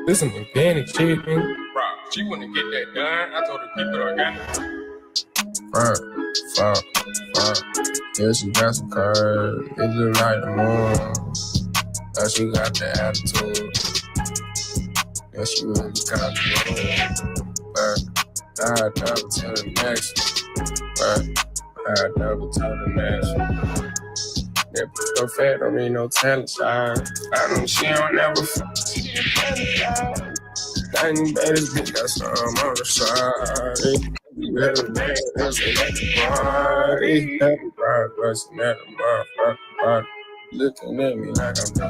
This some organic shit, man. Bro, she wouldn't get that done. I told her keep it organic. Fuck. Yeah, she got some curves. It look like the moon. Now she got the attitude. Yeah, she really got the moon. But I never to the next. That so fat don't need no talent side. I know she don't never fuck. She did talent. Tiny baddest bitch got some on the side. You better dance, that's a party. Happy pride, bustin' at a motherfucking party. Looking at me like I'm just a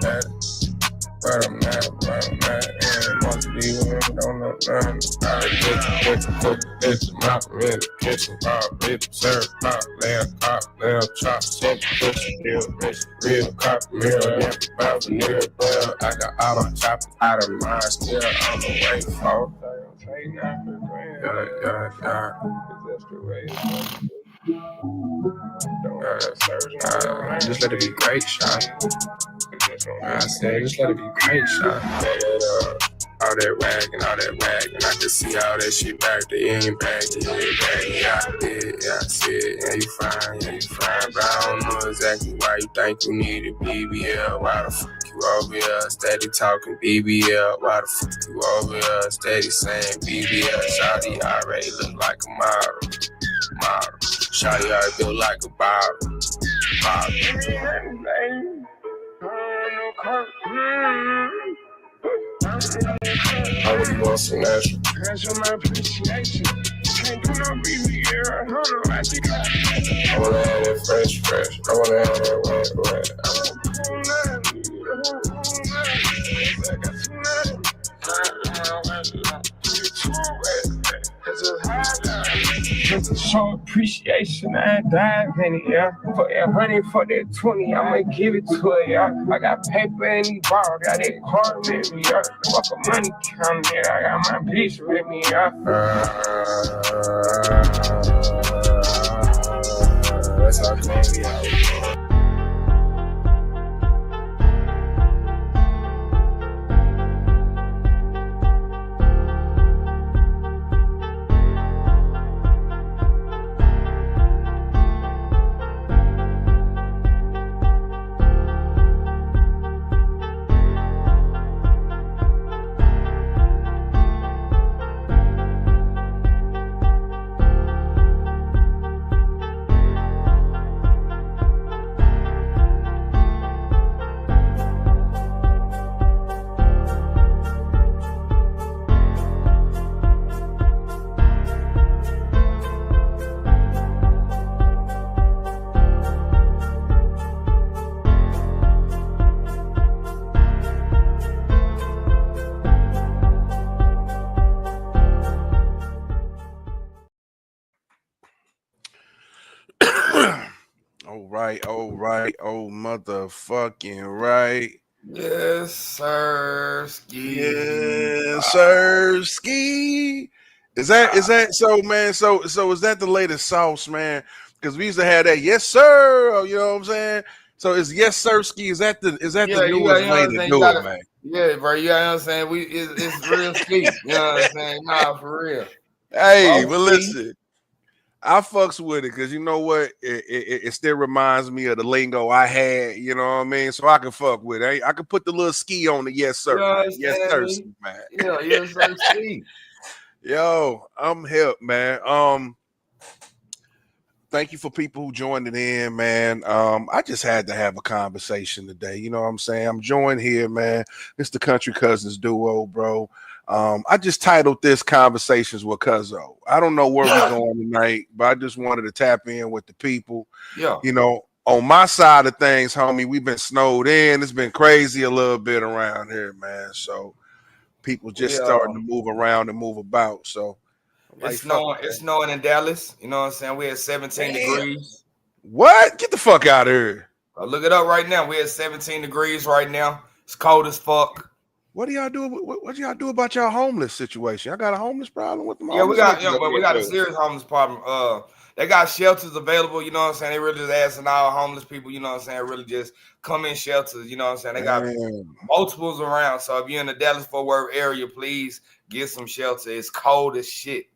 bad. But I'm not, and most people don't know nothing. I get the mouth in the kitchen, pop, rip, serve, pop, lamb, chop, shake, push, real cop, meal, about vanilla, bell. I got all my choppers out of mine, still on the way, folks. Yeah. That's the way just let it be great, shot. I said, just let it be great, shot. All that wagging, I can see all that shit back there. You ain't back, yeah, I see it. Yeah, you fine, but I don't know exactly why you think you need a BBL. Why the fuck you over here, steady talking BBL? Why the fuck you over here, steady saying BBL? Shawty already look like a model. Shawty already built like a bottle. I really want some natural. Cash on my appreciation. Can't do no BBL. I don't know why she got it. I wanna have that fresh. I wanna have that wet. I want cool nothing. I got too nothing. Just a show appreciation, I dive in it, yeah. For that 100, for that 20, I'ma give it to her, yeah. I got paper in the bar, got that card with me, yeah. Fuck a money counting it, I got my bitch with me, yeah. That's how clean we out. Oh motherfucking right. Yes, sir. Ski. Yes, sir. Ski. Is that so, man? So is that the latest sauce, man? Because we used to have that, yes, sir. You know what I'm saying? So is yes, sir, ski? Is that the newest way to do it, man? Yeah, bro. You know what I'm saying? It's real ski. You know what I'm saying? Nah, for real. Hey, but listen. I fucks with it because you know what? It still reminds me of the lingo I had, you know what I mean? So I can fuck with it. I can put the little ski on the yes, sir. Yes, sir, man. Yeah, yes, sir, ski. Yo, I'm helped, man. Thank you for people who joined it in, man. I just had to have a conversation today. You know what I'm saying? I'm joined here, man. It's the Country Cousins duo, bro. I just titled this Conversations with Cuzzo. I don't know where we're going tonight, but I just wanted to tap in with the people. Yeah. You know, on my side of things, homie, we've been snowed in. It's been crazy a little bit around here, man. So people just starting to move around and move about. So it's snowing in Dallas. You know what I'm saying? We at 17 degrees. What? Get the fuck out of here. Look it up right now. We're at 17 degrees right now. It's cold as fuck. What do y'all do? What do y'all do about y'all homeless situation? I got a homeless problem with them. Yeah, we got a serious homeless problem. They got shelters available, you know what I'm saying? They really just asking all homeless people, you know what I'm saying, really just come in shelters, you know what I'm saying? They got multiples around. So if you're in the Dallas-Fort Worth area, please get some shelter. It's cold as shit.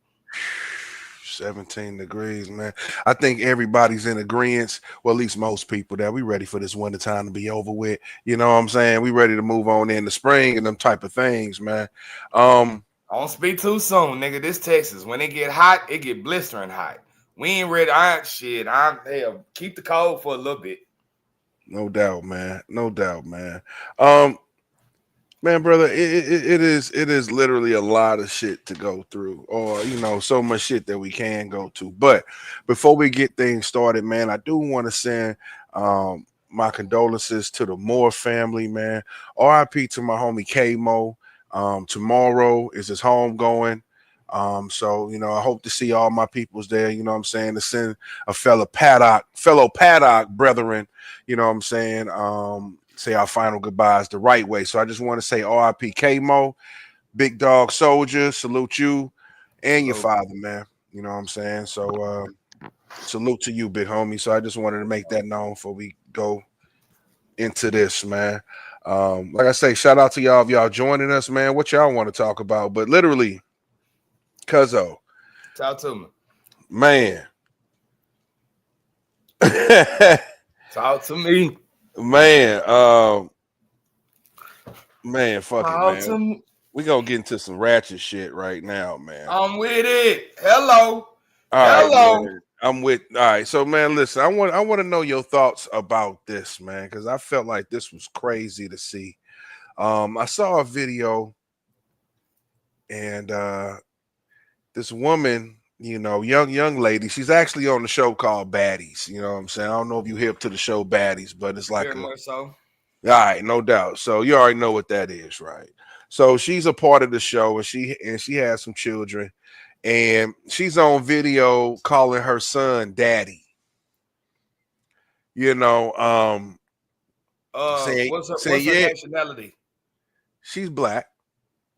17 degrees, man. I think everybody's in agreement, well, at least most people, that we ready for this winter time to be over with. You know what I'm saying? We ready to move on in the spring and them type of things, man. I don't speak too soon, nigga. This Texas, when it get hot, it get blistering hot. We ain't ready. Hell, keep the cold for a little bit. No doubt, man. No doubt, man. Man, brother, it is literally a lot of shit to go through, or so much shit that we can go to. But before we get things started, man, I do want to send my condolences to the Moore family, man. R.I.P. to my homie K-Mo. Tomorrow is his home going. So I hope to see all my peoples there, you know what I'm saying, to send a fellow paddock brethren, you know what I'm saying, say our final goodbyes the right way. So I just want to say R.I.P. K-Mo, big dog soldier, salute you and your father, man. You know what I'm saying? So salute to you, big homie. So I just wanted to make that known before we go into this, man. Like I say, shout out to y'all if y'all joining us, man. What y'all want to talk about? But literally, Cuzzo. Talk to me. Man. Talk to me. Man, fuck it, man. We gonna get into some ratchet shit right now, man. I'm with it. Hello. All right, I'm with. All right, so man, listen. I want to know your thoughts about this, man, because I felt like this was crazy to see. I saw a video, and this woman, young lady, she's actually on the show called Baddies. You know what I'm saying? I don't know if you hip to the show Baddies, but it's like very much so. All right, no doubt. So you already know what that is, right? So she's a part of the show, and she has some children, and she's on video calling her son daddy. What's her nationality? She's black.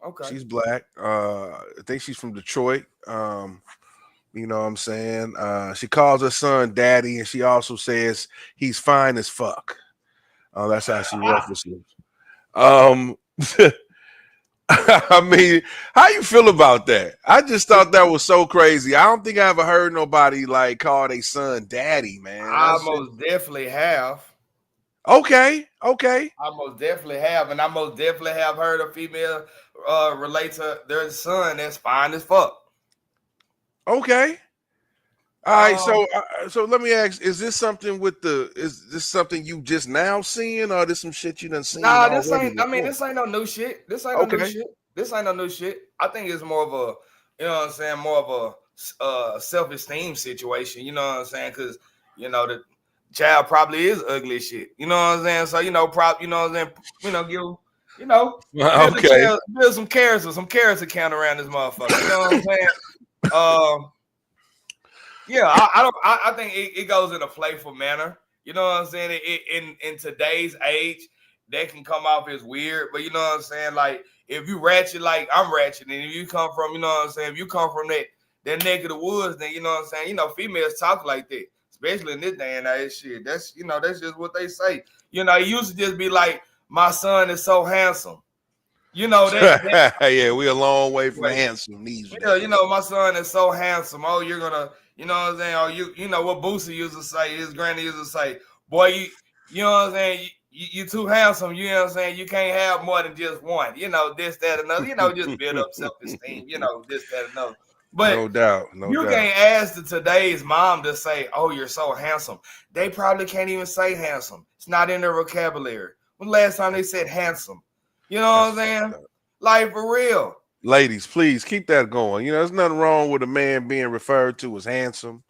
Okay. She's black. I think she's from Detroit. You know what I'm saying? She calls her son daddy, and she also says he's fine as fuck. That's how she references. I mean, how you feel about that? I just thought that was so crazy. I don't think I ever heard nobody like call their son daddy, man. I most definitely have. Okay. I most definitely have, and I most definitely have heard a female relate to their son that's fine as fuck. Okay. All right, so let me ask: is this something is this something you just now seeing, or this some shit you done seen? Nah, this ain't. I mean, this ain't no new shit. This ain't no new shit. This ain't no new shit. I think it's more of a, you know what I'm saying, more of a self-esteem situation. You know what I'm saying? Because the child probably is ugly as shit. You know what I'm saying? So you know what I'm saying? Build some character count around this motherfucker. You know what I'm saying? Yeah, I think it goes in a playful manner. You know what I'm saying? In today's age, that can come off as weird, but you know what I'm saying? Like, if you ratchet like I'm ratchet, and if you come from, you know what I'm saying, if you come from that neck of the woods, then you know what I'm saying, females talk like that, especially in this day and age. Shit, that's just what they say. It used to just be like, my son is so handsome. That yeah, we a long way from handsome these days. My son is so handsome. Oh, you're gonna, you know what I'm saying? Oh, you know what Boosie used to say, his granny used to say, boy, you know what I'm saying? You too handsome, you know what I'm saying? You can't have more than just one. This, that, another. Just build up self-esteem, this, that, another. But no doubt. Can't ask today's mom to say, oh, you're so handsome. They probably can't even say handsome. It's not in their vocabulary. When the last time they said handsome? You know what I'm saying? Like, for real. Ladies, please keep that going. There's nothing wrong with a man being referred to as handsome,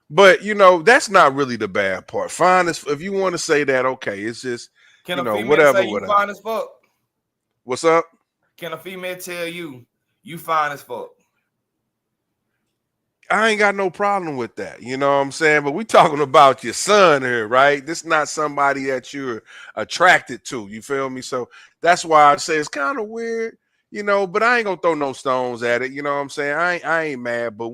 But, that's not really the bad part. Fine, if you want to say that, okay. It's just, can a female say you fine as fuck? What's up? Can a female tell you fine as fuck? I ain't got no problem with that. You know what I'm saying? But we talking about your son here, right? This is not somebody that you're attracted to. You feel me? So that's why I say it's kind of weird, but I ain't gonna throw no stones at it. You know what I'm saying? I ain't mad, but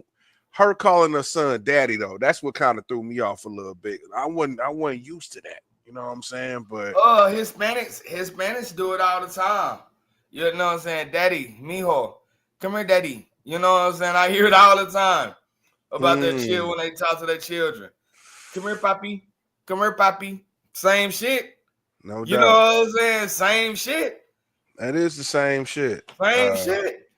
her calling her son daddy though, that's what kind of threw me off a little bit. I wasn't used to that. You know what I'm saying? But Hispanics do it all the time. You know what I'm saying? Daddy, mijo, come here, daddy. You know what I'm saying? I hear it all the time about their children when they talk to their children. Come here, papi. Come here, papi. Same shit. No doubt. You know what I'm saying? Same shit. That is the same shit. Same shit.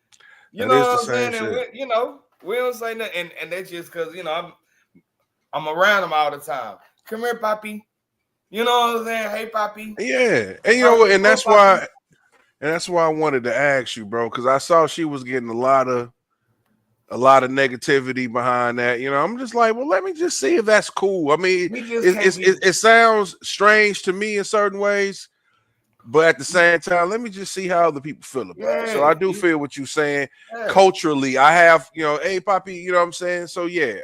You know what I'm saying? And we don't say nothing, and that's just because I'm around them all the time. Come here, papi. You know what I'm saying? Hey, papi. Yeah, and you know what? And that's why I wanted to ask you, bro, because I saw she was getting a lot of negativity behind that. You know, I'm just like, well, let me just see if that's cool. I mean, it sounds strange to me in certain ways, but at the same time, let me just see how other people feel about it. So I do feel what you're saying. Yeah. Culturally, I have, hey, papi, you know what I'm saying? So yeah.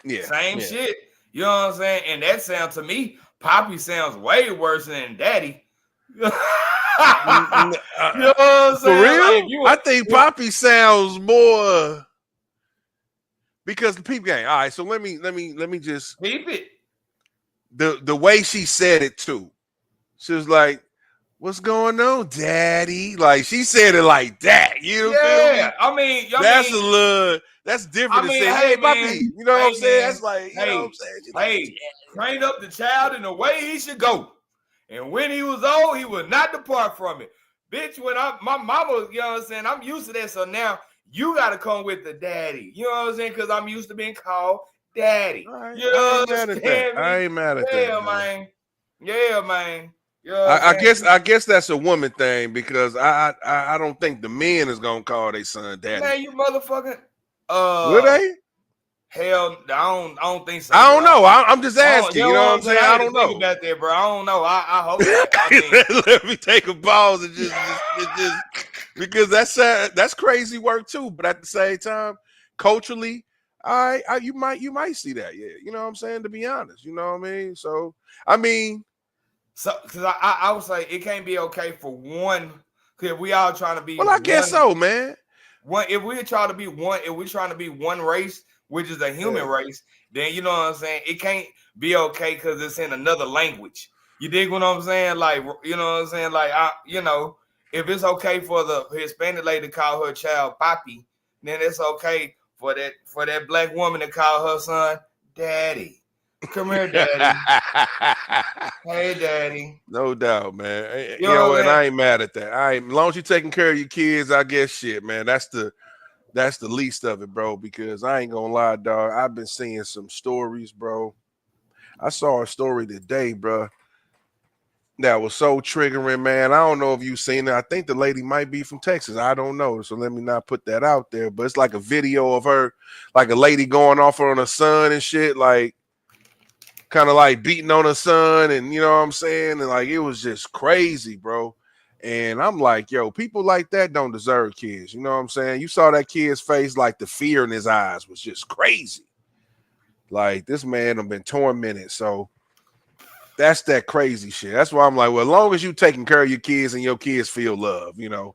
Same shit. You know what I'm saying? And that sounds to me, papi sounds way worse than daddy. You know what I'm saying? For real? I think papi sounds more because the peep game. All right, so let me just peep it. The way she said it too. She was like, "What's going on, daddy?" Like she said it like that. You feel me? I mean, that's different than saying, "Hey, papi." You know what I'm saying? That's like, you know what I'm saying? Hey, train up the child in the way he should go. And when he was old, he would not depart from it. Bitch, when my mama, you know what I'm saying? I'm used to that. So now you got to come with the daddy. You know what I'm saying? Because I'm used to being called daddy. Right. You know what I'm saying? I ain't mad at that. Man. Yeah, man. You know I guess that's a woman thing because I don't think the men is going to call their son daddy. Man, you motherfucking. Would they? Hell, I don't think so. I don't know. I'm just asking. You know what I'm saying? I don't know. Think about that, bro. I don't know. I hope. I Let me take a pause and just because that's crazy work too. But at the same time, culturally, you might see that. Yeah, you know what I'm saying. To be honest, you know what I mean. So because I would say it can't be okay for one. Because we all trying to be. Well, I guess so, man. If we're trying to be one race, which is a human race, then you know what I'm saying? It can't be okay because it's in another language. You dig what I'm saying? Like, you know what I'm saying? Like, if it's okay for the Hispanic lady to call her child papi, then it's okay for that black woman to call her son daddy. Come here, daddy. Hey, daddy. No doubt, man. You know, and I ain't mad at that. As long as you're taking care of your kids, I guess shit, man. That's the least of it, bro, because I ain't gonna lie, dog. I've been seeing some stories, bro. I saw a story today, bro, that was so triggering, man. I don't know if you've seen it. I think the lady might be from Texas. I don't know. So let me not put that out there. But it's like a video of her, like a lady going off on her son and shit, like kind of like beating on her son. And you know what I'm saying? And like, it was just crazy, bro. And I'm like, yo, people like that don't deserve kids. You know what I'm saying? You saw that kid's face, like the fear in his eyes was just crazy. Like this man have been tormented. So that's that crazy shit. That's why I'm like, well, as long as you taking care of your kids and your kids feel love, you know,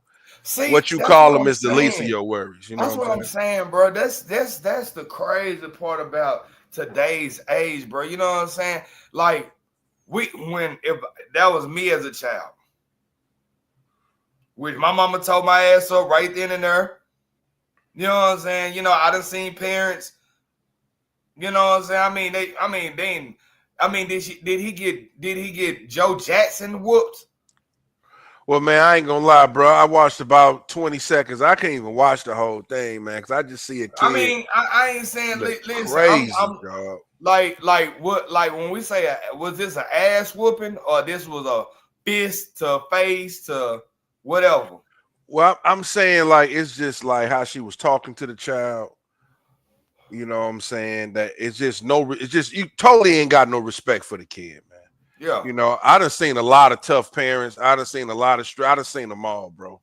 what you call them is the least of your worries. You know that's what I'm saying, bro. That's the crazy part about today's age, bro. You know what I'm saying? Like if that was me as a child. Which my mama told my ass up right then and there. You know what I'm saying? You know, I done seen parents. You know what I'm saying? Did he get Joe Jackson whooped? Well, man, I ain't gonna lie, bro. I watched about 20 seconds. I can't even watch the whole thing, man, because I just see a kid. I mean, I ain't saying listen, crazy, dog. Like what? Like when we say, was this an ass whooping or this was a fist to face to whatever? Well, I'm saying like it's just like how she was talking to the child. You know what I'm saying? That it's just you totally ain't got no respect for the kid, man. Yeah. You know, I done seen a lot of tough parents. I done seen a lot of I done seen them all, bro.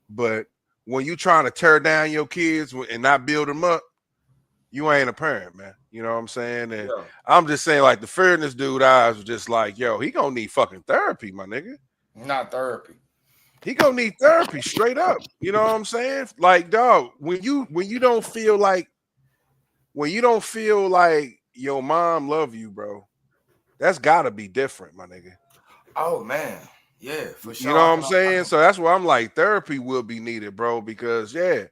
But when you trying to tear down your kids and not build them up, you ain't a parent, man. You know what I'm saying? And I'm just saying, like, the fear in this dude's eyes was just like, yo, he gonna need fucking therapy, my nigga. Not therapy. he gonna need therapy straight up. You know what I'm saying? Like, dog, when you don't feel like your mom love you, bro, that's gotta be different, my nigga. Oh man, yeah, for sure. You know what I'm saying? So that's why I'm like, therapy will be needed, bro, because you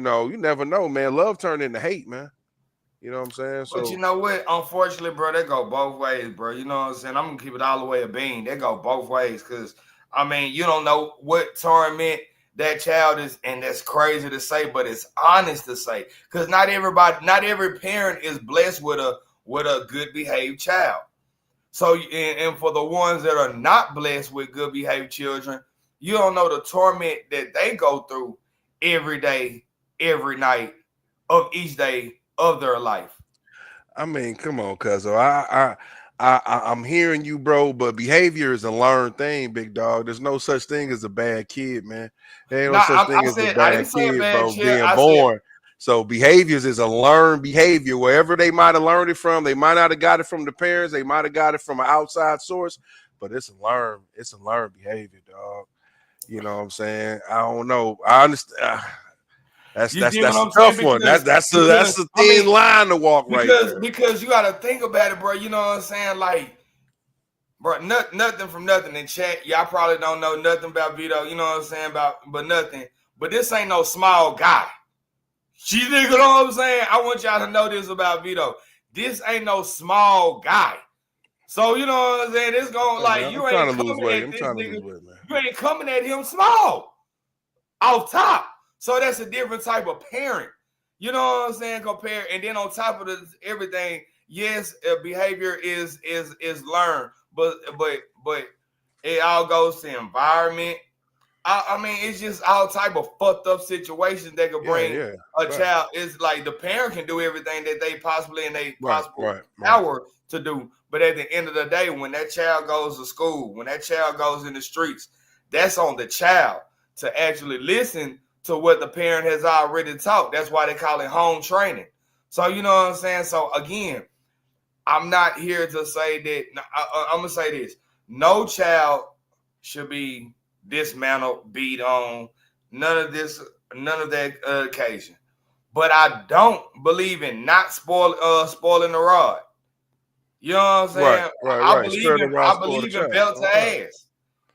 never know, man. Love turned into hate, man. You know what I'm saying? So, but you know what? Unfortunately, bro, they go both ways, bro. You know what I'm saying? I'm gonna keep it all the way a bean. They go both ways, because I mean, you don't know what torment that child is, and that's crazy to say, but it's honest to say, because not every parent is blessed with a good behaved child. So, and for the ones that are not blessed with good behaved children, you don't know the torment that they go through every day, every night of each day of their life. I mean, come on, Cuzzo. I'm hearing you, bro, but behavior is a learned thing, big dog. There's no such thing as a bad kid, man. There ain't no such thing as a I didn't bad say a kid, bad bro, kid. being born. So behaviors is a learned behavior. Wherever they might have learned it from, they might not have got it from the parents, they might have got it from an outside source, but it's a learned behavior, dog. You know what I'm saying? I don't know. I understand. That's a tough one. That's a thin line to walk right there. Because you got to think about it, bro. You know what I'm saying? Like, bro, nothing from nothing in chat. Y'all probably don't know nothing about Vito. You know what I'm saying? But nothing. But this ain't no small guy. You know what I'm saying? I want y'all to know this about Vito. This ain't no small guy. So you know what I'm saying? It's going like you ain't coming at this nigga. You ain't coming at him small, off top. So that's a different type of parent. You know what I'm saying? Compare, and then on top of this, everything, yes, behavior is learned, but it all goes to environment. I mean, it's just all type of fucked up situations that could bring a child. It's like the parent can do everything that they possibly in their possible power to do. But at the end of the day, when that child goes to school, when that child goes in the streets, that's on the child to actually listen to what the parent has already taught. That's why they call it home training. So, you know what I'm saying? So, again, I'm not here to say that. I'm going to say this. No child should be dismantled, beat on, none of that occasion. But I don't believe in not spoiling the rod. You know what I'm saying? Right. I believe in belt to ass.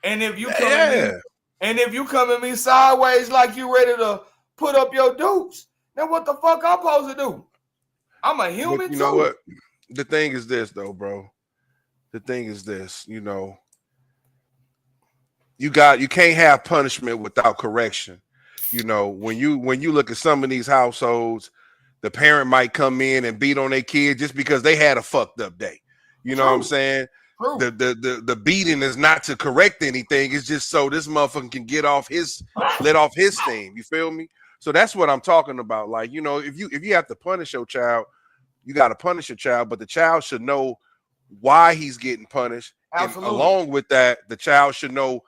And if you come at me sideways like you ready to put up your dukes, then what the fuck I'm supposed to do? I'm a human too. You know what? The thing is this, though, bro. The thing is this, you can't have punishment without correction. You know, when you look at some of these households, the parent might come in and beat on their kid just because they had a fucked up day. You know what I'm saying? True. The beating is not to correct anything. It's just so this motherfucker can let off his steam. You feel me? So that's what I'm talking about. Like, if you have to punish your child, you got to punish your child, but the child should know why he's getting punished. Absolutely. And along with that, the child should know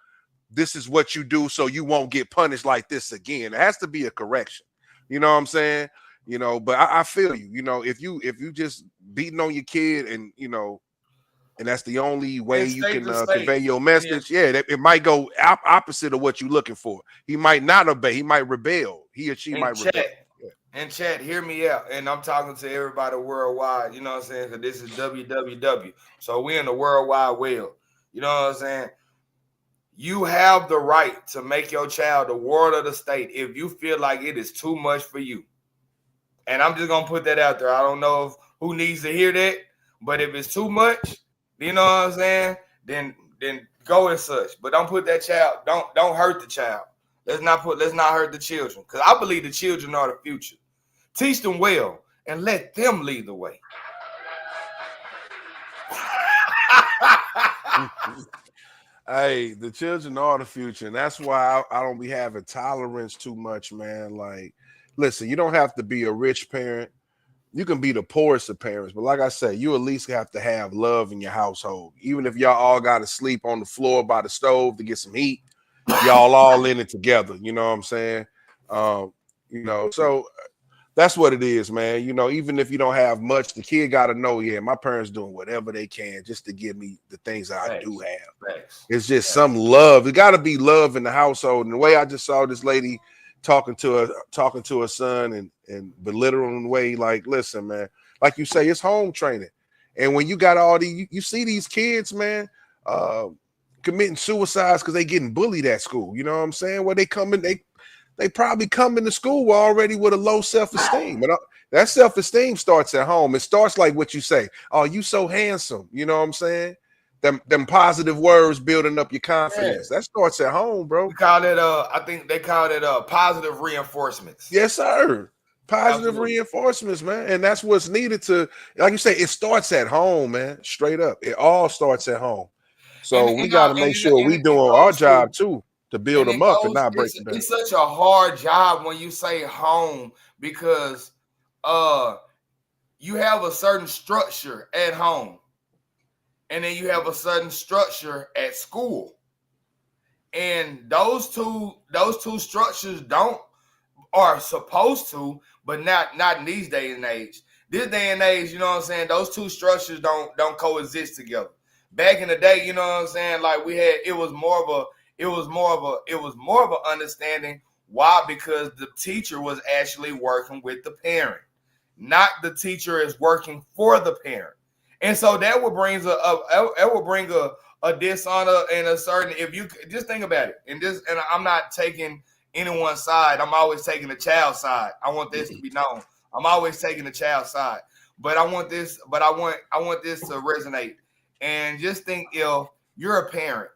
this is what you do so you won't get punished like this again. It has to be a correction. You know what I'm saying? But I feel you. If you just beating on your kid and and that's the only way you can convey your message, it might go opposite of what you're looking for. He might not obey. He might rebel. He or she might rebel. And chat, hear me out. And I'm talking to everybody worldwide. You know what I'm saying? Because this is WWW. So we in the World Wide Web. You know what I'm saying? You have the right to make your child the ward of the state if you feel like it is too much for you. And I'm just going to put that out there. I don't know who needs to hear that. But if it's too much, you know what I'm saying? Then go as such. But don't put that child, don't hurt the child. Let's not hurt the children. Because I believe the children are the future. Teach them well and let them lead the way. Hey, the children are the future, and that's why I don't be having tolerance too much, man. Like, listen, you don't have to be a rich parent. You can be the poorest of parents, but like I said, you at least have to have love in your household. Even if y'all all got to sleep on the floor by the stove to get some heat, y'all all in it together. You know what I'm saying? So That's what it is, man. You know, even if you don't have much, the kid got to know, yeah, my parents doing whatever they can just to give me the things that I do have. It's just some love. It got to be love in the household. And the way I just saw this lady talking to her son and belittling the way, like, listen, man, like you say, it's home training. And when you got all these, you see these kids, man, committing suicides because they getting bullied at school. You know what I'm saying? Where they come in, they probably come into school already with a low self-esteem. And that self-esteem starts at home. It starts like what you say. Oh, you so handsome. You know what I'm saying? Them positive words building up your confidence. That starts at home, bro. We call it I think they call it positive reinforcements. Yes, sir. Positive reinforcements, man. And that's what's needed to, like you say, it starts at home, man. Straight up. It all starts at home. So we got to make sure we doing our job too to build them up and not break them down. It's such a hard job when you say home because you have a certain structure at home. And then you have a certain structure at school. And those two structures are supposed to, but not in these days and age. This day and age, you know what I'm saying? Those two structures don't coexist together. Back in the day, you know what I'm saying? Like it was more of a understanding. Why? Because the teacher was actually working with the parent, not the teacher is working for the parent. And so that would bring a dishonor and a certain, if you just think about it, and I'm not taking anyone's side. I'm always taking the child's side. I want this to be known. I'm always taking the child's side. But I want this to resonate. And just think, if you're a parent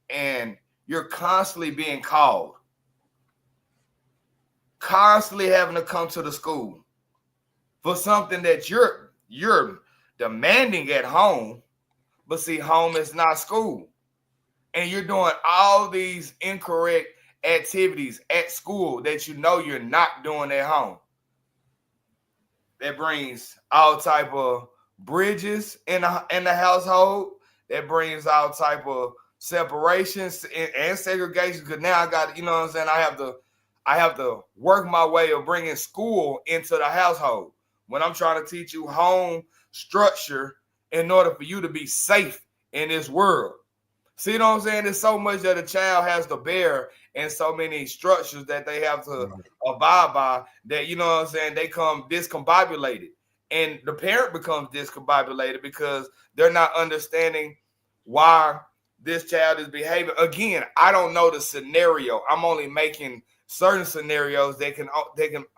and you're constantly being called, constantly having to come to the school for something that you're demanding at home, but see, home is not school. And you're doing all these incorrect activities at school that you know you're not doing at home. That brings all type of bridges in the household. That brings all type of separations and segregation. Because now I got, you know what I'm saying, I have to work my way of bringing school into the household when I'm trying to teach you home structure in order for you to be safe in this world. See what I'm saying? There's so much that a child has to bear and so many structures that they have to abide by that, you know what I'm saying, they come discombobulated. And the parent becomes discombobulated because they're not understanding why this child is behaving. Again, I don't know the scenario. I'm only making certain scenarios that can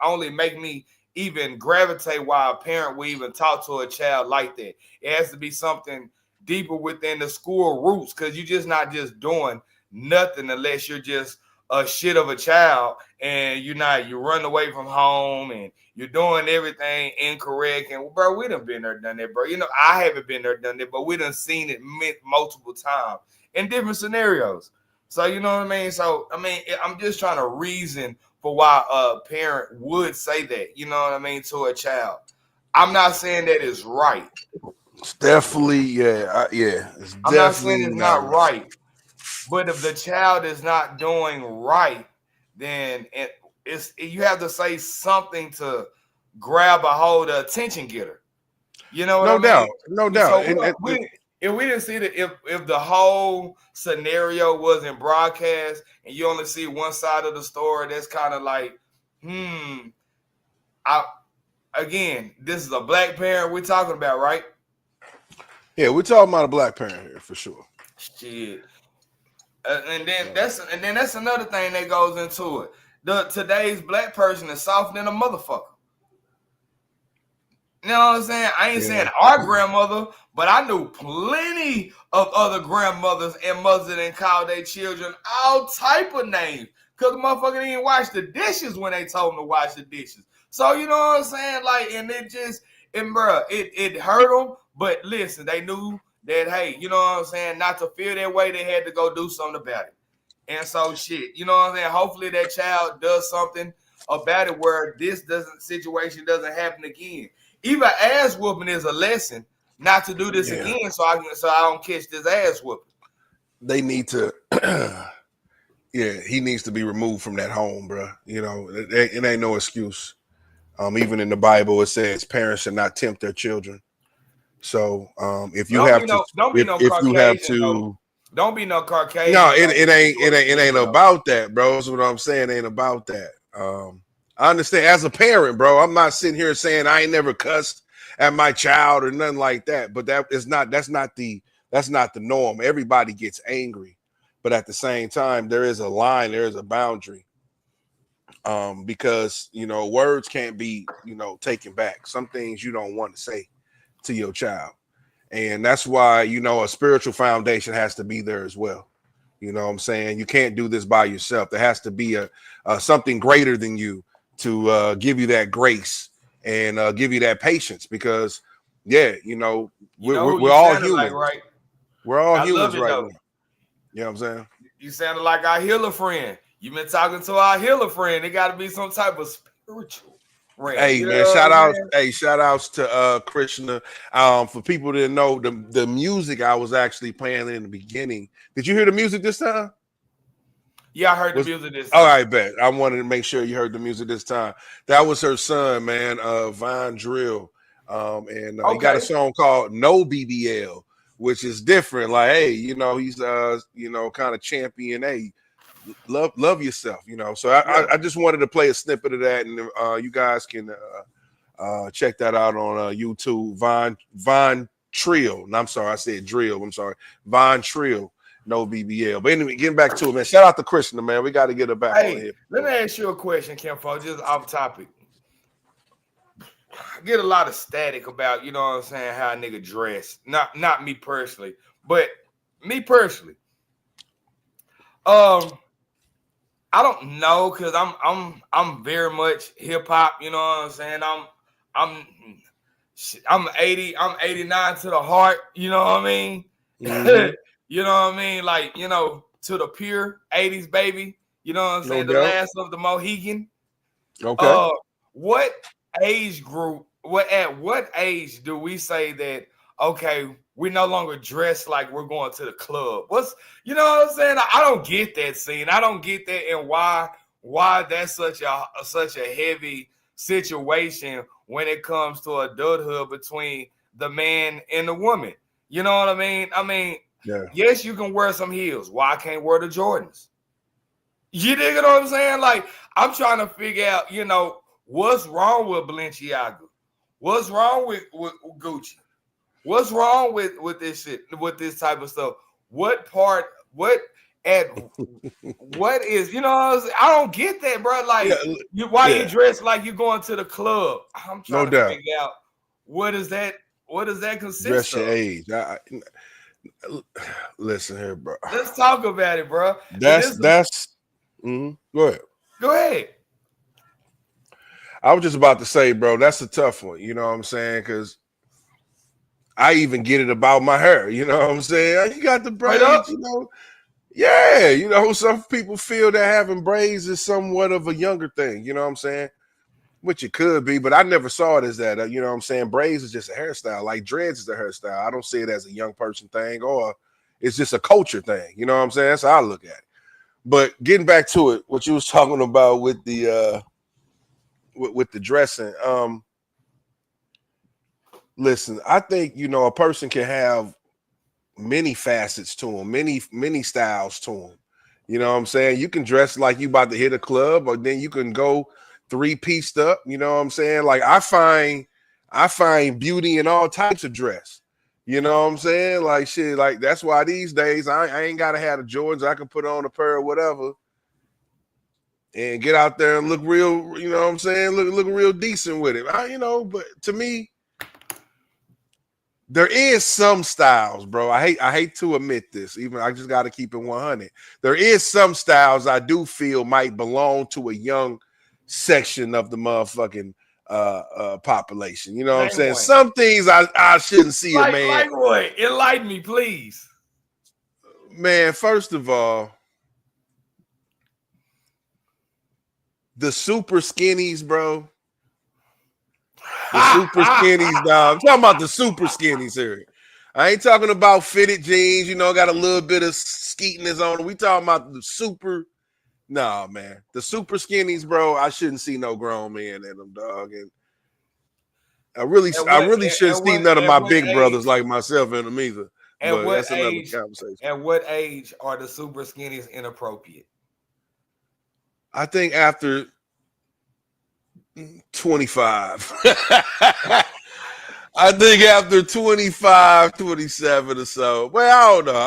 only make me even gravitate why a parent will even talk to a child like that. It has to be something deeper within the school roots, because you're just not just doing nothing unless you're just a shit of a child and you run away from home and you're doing everything incorrect. And bro, we done been there, done that, bro. You know, I haven't been there, done that, but we done seen it multiple times in different scenarios. So, you know what I mean? So, I mean, I'm just trying to reason for why a parent would say that, you know what I mean, to a child. I'm not saying that it's right. It's definitely, it's I'm not saying it's not right. But if the child is not doing right, then you have to say something to grab a hold of attention getter. You know what I mean? No doubt. So if we didn't see that, if the whole scenario wasn't broadcast and you only see one side of the story, that's kind of like, again, this is a black parent we're talking about, right? Yeah, we're talking about a black parent here for sure. Shit. And then that's another thing that goes into it. Today's black person is softer than a motherfucker. You know what I'm saying? I ain't saying our grandmother, but I knew plenty of other grandmothers and mothers that called their children all type of names because the motherfucker didn't wash the dishes when they told them to wash the dishes. So you know what I'm saying? Like, and it hurt them. But listen, they knew that, hey, you know what I'm saying, not to feel that way, they had to go do something about it. And so shit, you know what I'm saying? Hopefully that child does something about it where this situation doesn't happen again. Even ass whooping is a lesson not to do this again, so I don't catch this ass whooping. They need to he needs to be removed from that home, bro. You know, it ain't no excuse. Even in the Bible, it says parents should not tempt their children. So if you don't be no Caucasian. Don't be no Caucasian. No, it ain't about that, bro. That's what I'm saying. It ain't about that. I understand as a parent, bro. I'm not sitting here saying I ain't never cussed at my child or nothing like that. But that's not the norm. Everybody gets angry, but at the same time, there is a line, there is a boundary. Because words can't be taken back. Some things you don't want to say to your child, and that's why a spiritual foundation has to be there as well. You know what I'm saying? You can't do this by yourself. There has to be a something greater than you to give you that grace and give you that patience, because we're all human, like, right? We're all humans right now. You know what I'm saying? You sounded like our healer friend. You've been talking to our healer friend. It got to be some type of spiritual friend. Hey, man, shout outs to Krishna. For people that know the music I was actually playing in the beginning. Did you hear the music this time? Yeah, I heard the music this time. All right, bet. I wanted to make sure you heard the music this time. That was her son, man, Von Drill. And he got a song called No BBL, which is different. Like, hey, he's kind of champion. Hey, love yourself, So I just wanted to play a snippet of that, and you guys can check that out on YouTube. Von Trill. I'm sorry, I said drill. I'm sorry, Von Trill. No BBL. But anyway, getting back to it, man. Shout out to Krishna, man. We got to get her back on here. Let me ask you a question, Kenfo, just off topic. I get a lot of static about, how a nigga dress. Not me personally, but me personally. I don't know, because I'm very much hip hop, you know what I'm saying? I'm 89 to the heart, you know what I mean? Mm-hmm. You know what I mean? Like, to the pure 80s baby, you know what I'm saying? The last of the Mohican. Okay. What age group, at what age do we say that, okay, we no longer dress like we're going to the club? You know what I'm saying? I don't get that scene. I don't get that, and why that's such a heavy situation when it comes to adulthood between the man and the woman. You know what I mean? Yes, you can wear some heels. Why I can't wear the Jordans? You dig what I'm saying? Like, I'm trying to figure out, what's wrong with Balenciaga? What's wrong with Gucci? What's wrong with this shit, with this type of stuff? What is, I don't get that, bro. Like, you dress like you going to the club? I'm trying to figure out what does that consist of? Dress your age. Listen here, bro. Let's talk about it, bro. Go ahead. Go ahead. I was just about to say, bro, that's a tough one. You know what I'm saying? Because I even get it about my hair. You know what I'm saying? You got the braids, Yeah, some people feel that having braids is somewhat of a younger thing. You know what I'm saying? Which it could be, but I never saw it as that. You know what I'm saying? Braids is just a hairstyle. Like dreads is a hairstyle. I don't see it as a young person thing, or it's just a culture thing. You know what I'm saying? That's how I look at it. But getting back to it, what you was talking about with the dressing. Listen, I think a person can have many facets to them, many styles to them. You know what I'm saying? You can dress like you about to hit a club, or then you can go 3-pieced up. You know what I'm saying? Like, I find beauty in all types of dress. You know what I'm saying? Like, shit, like, that's why these days I ain't gotta have the Jordans. I can put on a pair of whatever and get out there and look real, you know what I'm saying? Look real decent with it. But to me, there is some styles, bro. I hate to admit this. Even I just got to keep it 100. There is some styles I do feel might belong to a young section of the motherfucking population. You know what I'm saying? Some things I shouldn't see a man. Like what? Enlighten me, please. Man, first of all, the super skinnies, bro. The super skinnies, dog. I'm talking about the super skinnies here. I ain't talking about fitted jeans, got a little bit of skeetiness on them. We talking about the super Nah, man. The super skinnies, bro. I shouldn't see no grown men in them, dog. And I really shouldn't see none of my big brothers like myself in them either. But that's another conversation. At what age are the super skinnies inappropriate? I think after 25. I think after 25, 27 or so. Well, I don't know.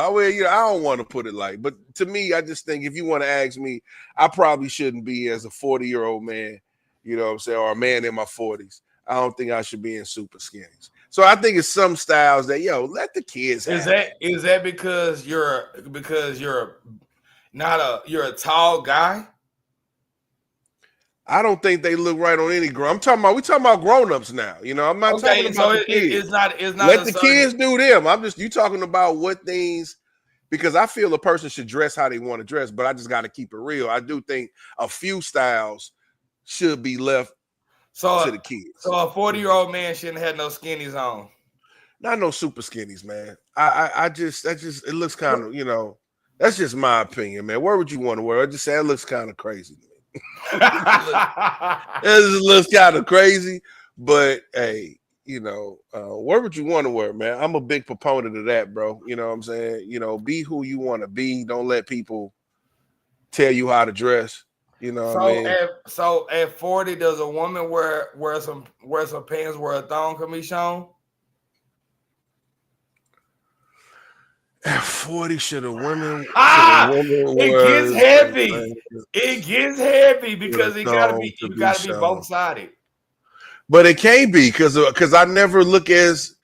I don't want to put it like, but to me, I just think if you want to ask me, I probably shouldn't be as a 40-year-old man, you know what I'm saying, or a man in my 40s. I don't think I should be in super skinnies. So I think it's some styles that, let the kids have. Is that because you're a tall guy? I don't think they look right on any grown. We talking about grown-ups now. I'm not talking about the kids. It's not let the kids do them. You talking about what things, because I feel a person should dress how they want to dress, but I just got to keep it real. I do think a few styles should be left to the kids. So a 40-year-old man shouldn't have no skinnies on. Not no super skinnies, man. It looks kind of, that's just my opinion, man. Where would you want to wear? I just say it looks kind of crazy. It looks kind of crazy, but hey, where would you want to wear, man? I'm a big proponent of that, bro. You know what I'm saying? Be who you want to be. Don't let people tell you how to dress. You know what I mean? So at 40, does a woman wear some pants where a thong can be shown? At 40, should a woman? It gets heavy. It gets heavy because you gotta be both sided. But it can't be because I never look as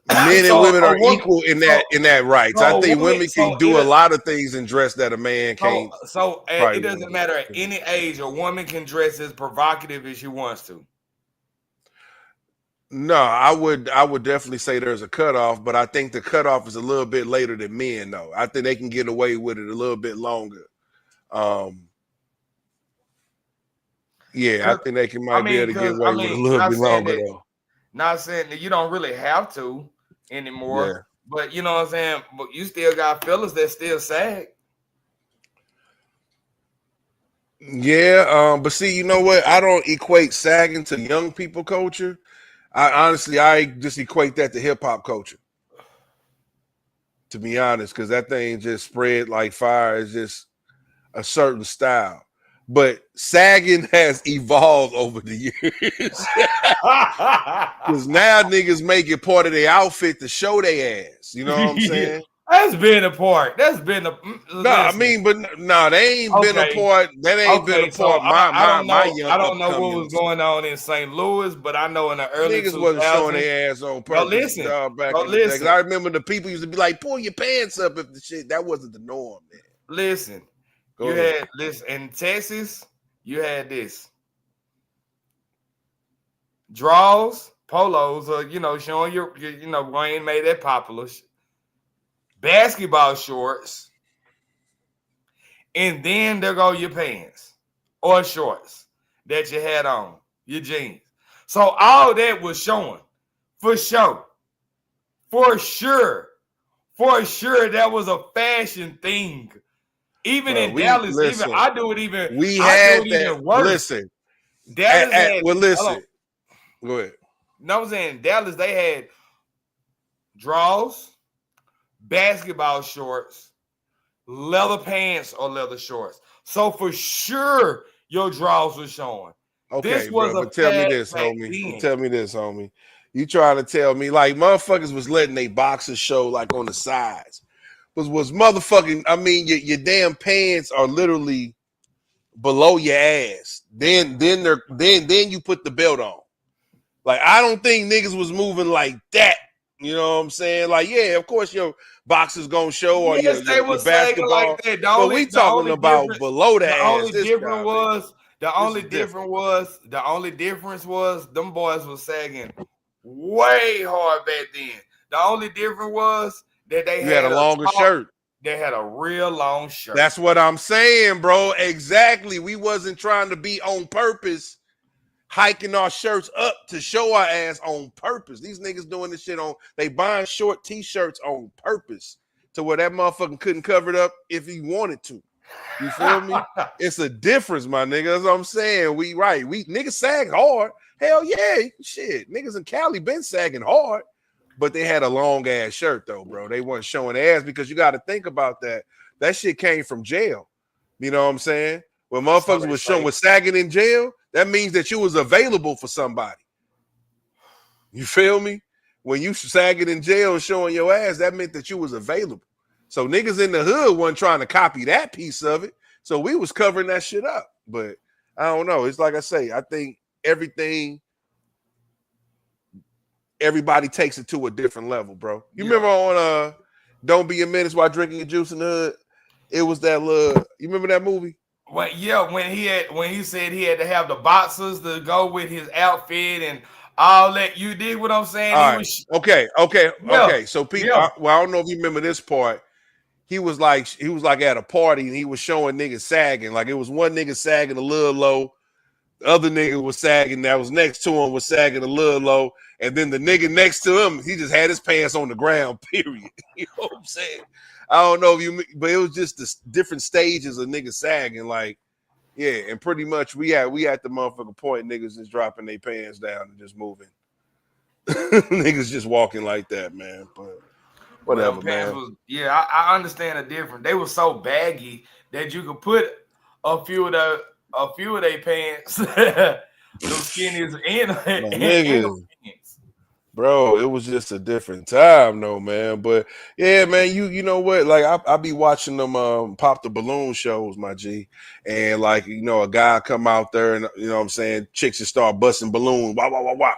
men and women are equal in that rights. I think women can do a lot of things and dress that a man can't. So it doesn't matter at any age. A woman can dress as provocative as she wants to. No, I would definitely say there's a cutoff, but I think the cutoff is a little bit later than men, though. I think they can get away with it a little bit longer. I think they might be able to get away with it a little bit longer, though. Not saying that you don't really have to anymore, but you know what I'm saying? But you still got fellas that still sag. Yeah, but see, you know what? I don't equate sagging to young people culture. I just equate that to hip hop culture. To be honest, because that thing just spread like fire. It's just a certain style. But sagging has evolved over the years. Because now niggas make it part of their outfit to show their ass. You know what I'm saying? That's been a part. That's been a. They ain't been a part. That ain't been a part. I don't know what was going on in St. Louis, but I know in the early niggas 2000s, wasn't showing their ass on purpose. Back in the day. 'Cause I remember the people used to be like, "Pull your pants up," if the shit that wasn't the norm, man. Listen, had this in Texas. You had this draws, polos, showing your Wayne made that popular. Basketball shorts, and then there go your pants or shorts that you had on, your jeans. So all that was showing for sure. For sure. That was a fashion thing. Even in Dallas, I do it even. We had that. Even worse. Listen, Dallas listen. Go ahead. No, I'm saying Dallas, they had draws, basketball shorts, leather pants or leather shorts. So for sure, your draws were showing. Okay, but tell me this, homie. You trying to tell me like motherfuckers was letting they boxers show like on the sides. Was motherfucking, I mean, your damn pants are literally below your ass. Then you put the belt on. Like, I don't think niggas was moving like that. You know what I'm saying? Like, yeah, of course your boxers gonna show or your basketball. Like that. But we talking about below the ass. The only difference was them boys was sagging way hard back then. The only difference was that they had a longer shirt. They had a real long shirt. That's what I'm saying, bro. Exactly. We wasn't trying to be on purpose, hiking our shirts up to show our ass on purpose. These niggas doing this shit they buying short t-shirts on purpose to where that motherfucker couldn't cover it up if he wanted to. You feel me? It's a difference, my nigga. That's what I'm saying. We niggas sag hard. Hell yeah, shit. Niggas in Cali been sagging hard, but they had a long ass shirt though, bro. They weren't showing ass because you got to think about that. That shit came from jail. You know what I'm saying? When motherfuckers was sagging in jail, that means that you was available for somebody. You feel me? When you sagging in jail and showing your ass, that meant that you was available. So niggas in the hood wasn't trying to copy that piece of it. So we was covering that shit up. But I don't know. It's like I say, I think everybody takes it to a different level, bro. You remember on Don't Be a Menace While Drinking Your Juice in the Hood? It was that little, you remember that movie? Well, yeah, when he said he had to have the boxers to go with his outfit and all that. You did what I'm saying? All right. Okay. So people, I don't know if you remember this part. He was like at a party and he was showing niggas sagging. Like it was one nigga sagging a little low, the other nigga was sagging that was next to him was sagging a little low, and then the nigga next to him, he just had his pants on the ground, period. You know what I'm saying? I don't know if you, but it was just the different stages of niggas sagging. Like, yeah, and pretty much we at the motherfucking point niggas just dropping their pants down and just moving. Niggas just walking like that, man. But whatever, man. I understand the difference. They were so baggy that you could put a few of their pants, those skinnies in niggas. Bro, it was just a different time, though, man. But yeah, man, you know what? Like I be watching them pop the balloon shows, my G, and like a guy come out there and you know what I'm saying, chicks just start busting balloons. Wow.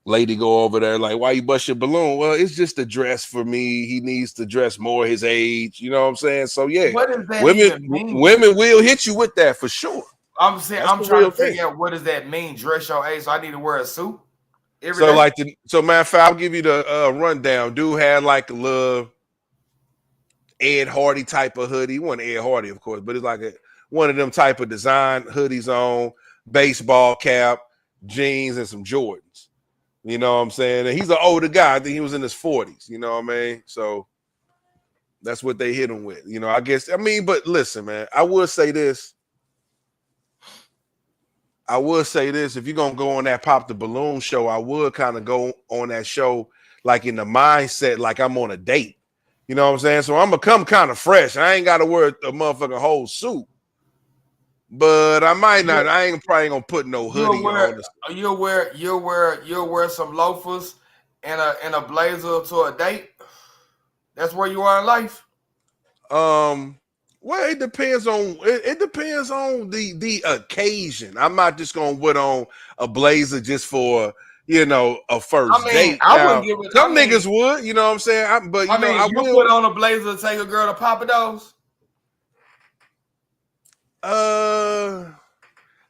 Lady go over there like, why you bust your balloon? Well, it's just a dress for me. He needs to dress more his age. You know what I'm saying? So yeah, what does that women will hit you with that for sure. I'm saying I'm trying to figure out what does that mean? Dress your age. So I need to wear a suit. So like matter of fact, I'll give you the rundown. Dude had like a little Ed Hardy type of hoodie. He wasn't Ed Hardy, of course, but it's like one of them type of design hoodies on, baseball cap, jeans, and some Jordans. You know what I'm saying? And he's an older guy. I think he was in his 40s. You know what I mean? So that's what they hit him with. You know, I guess. I mean, but listen, man. I will say this. If you're going to go on that Pop the Balloon show, I would kind of go on that show like in the mindset like I'm on a date. You know what I'm saying? So I'm going to come kind of fresh. I ain't got to wear a motherfucking whole suit. But I might not. I ain't probably going to put no hoodie on. You'll wear some loafers and a blazer to a date? That's where you are in life? Well, it depends on the occasion. I'm not just gonna put on a blazer just for a first date. Some niggas would, you know what I'm saying. I will put on a blazer to take a girl to Papa Do's.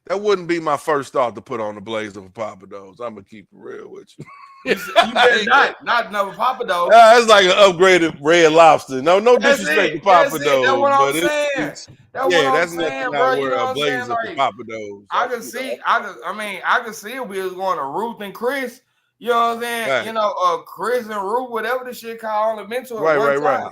That wouldn't be my first thought to put on a blazer for Papa Do's. I'm gonna keep it real with you. You better not no Papa Do's. It's like an upgraded Red Lobster. No disrespect to Papa Do's. That's what I'm saying. That's nothing I wear a blazer for Papa Do's. I can see if we was going to Ruth and Chris. You know what I'm saying? Right. Chris and Ruth, whatever the shit called, only been to it right.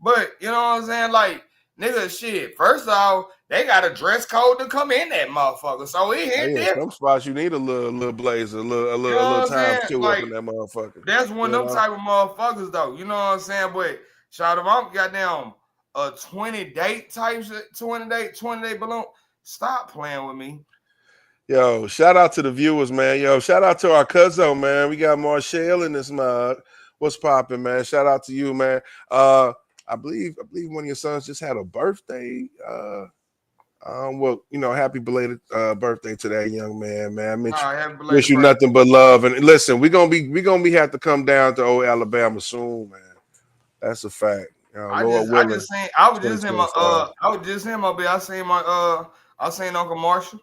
But you know what I'm saying? Like, nigga, shit. First off, they got a dress code to come in that motherfucker. So it hit different. Some spots you need a little blazer, a little time to up in that motherfucker. That's one of them type of motherfuckers, though. You know what I'm saying? But shout out, I'm goddamn a 20-date balloon. Stop playing with me. Yo, shout out to the viewers, man. Yo, shout out to our Cuzzo, man. We got Marshall in this mug. What's popping, man? Shout out to you, man. I believe one of your sons just had a birthday. Happy belated birthday to that young man, man. I wish you nothing but love. And listen, we're gonna have to come down to old Alabama soon, man. That's a fact. I seen Uncle Marshall.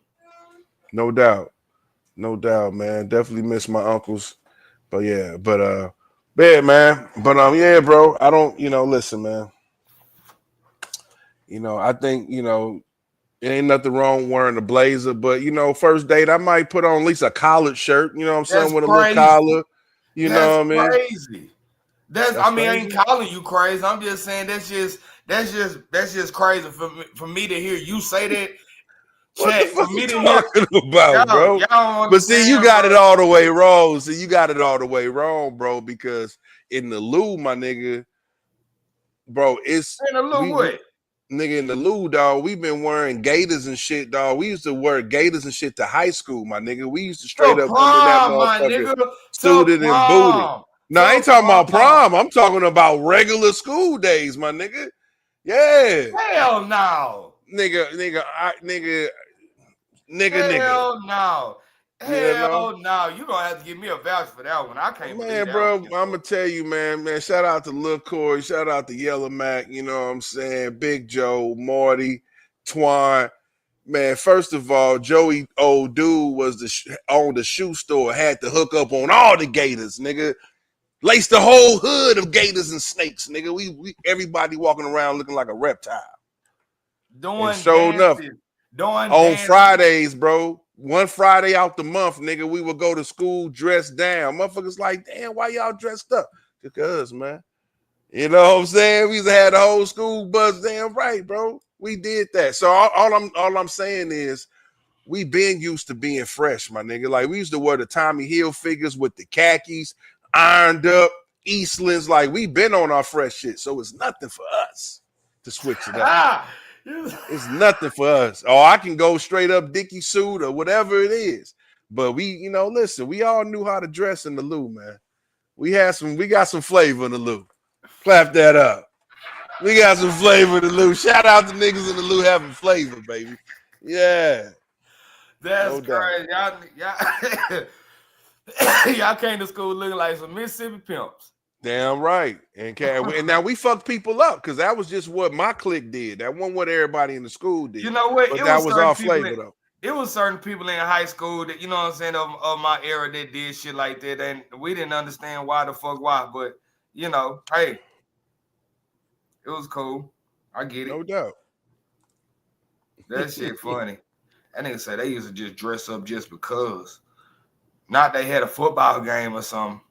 No doubt, man. Definitely miss my uncles. But yeah, man. But yeah, bro. I don't, listen, man. I think, it ain't nothing wrong wearing a blazer, but first date, I might put on at least a collared shirt, you know what I'm saying, with a little collar. You know what I mean? Crazy. I ain't calling you crazy. I'm just saying that's That's just crazy for me to hear you say that. What Chat, the fuck for me you to hear talking about, bro? y'all don't But see, you understand, got bro. it all the way wrong. See, you got it all the way wrong, bro. Because in the Lou, my nigga, bro, it's In a little way. nigga in the Lou, dog. We've been wearing gators and shit, dog. We used to wear gators and shit to high school, my nigga. We used to straight To up come in that prom, my motherfucker nigga. To suited and booted. prom. No, I To ain't talking about prom. prom. I'm talking about regular school days, my nigga. Yeah, Hell no. nigga. Hell no. You know. Hell no. You gonna have to give me a voucher for that one. I can't believe Man, that bro, one. I'm gonna tell you, man. Shout out to Lil Corey, shout out to Yellow Mac. You know what I'm saying? Big Joe, Marty, Twine. Man, first of all, Joey, old dude, was owned the shoe store, had to hook up on all the gators, nigga. Laced the whole hood of gators and snakes, nigga. We everybody walking around looking like a reptile. And Doing sure enough, dances. Doing on dances. Fridays, bro, one Friday out the month, nigga, we would go to school dressed down. Motherfuckers like, damn, why y'all dressed up? Because, man. You know what I'm saying? We used to have the whole school buzz. Damn right, bro. We did that. So all I'm saying is we been used to being fresh, my nigga. Like we used to wear the Tommy Hill figures with the khakis, ironed up, Eastlands. Like we been on our fresh shit. So it's nothing for us to switch it up. It's nothing for us. Or I can go straight up Dickie suit or whatever it is. But we, listen, we all knew how to dress in the Lou, man. We got some flavor in the Lou. Clap that up. We got some flavor in the Lou. Shout out to niggas in the Lou having flavor, baby. Yeah. That's No doubt. crazy. Y'all came to school looking like some Mississippi pimps. Damn right. And now we fucked people up because that was just what my clique did. That wasn't what everybody in the school did. You know what? But that was our flavor, though. It was certain people in high school that, you know what I'm saying, of my era that did shit like that. And we didn't understand why. But, hey, it was cool. I get it. No doubt. That shit funny. That nigga said they used to just dress up just because. Not they had a football game or something.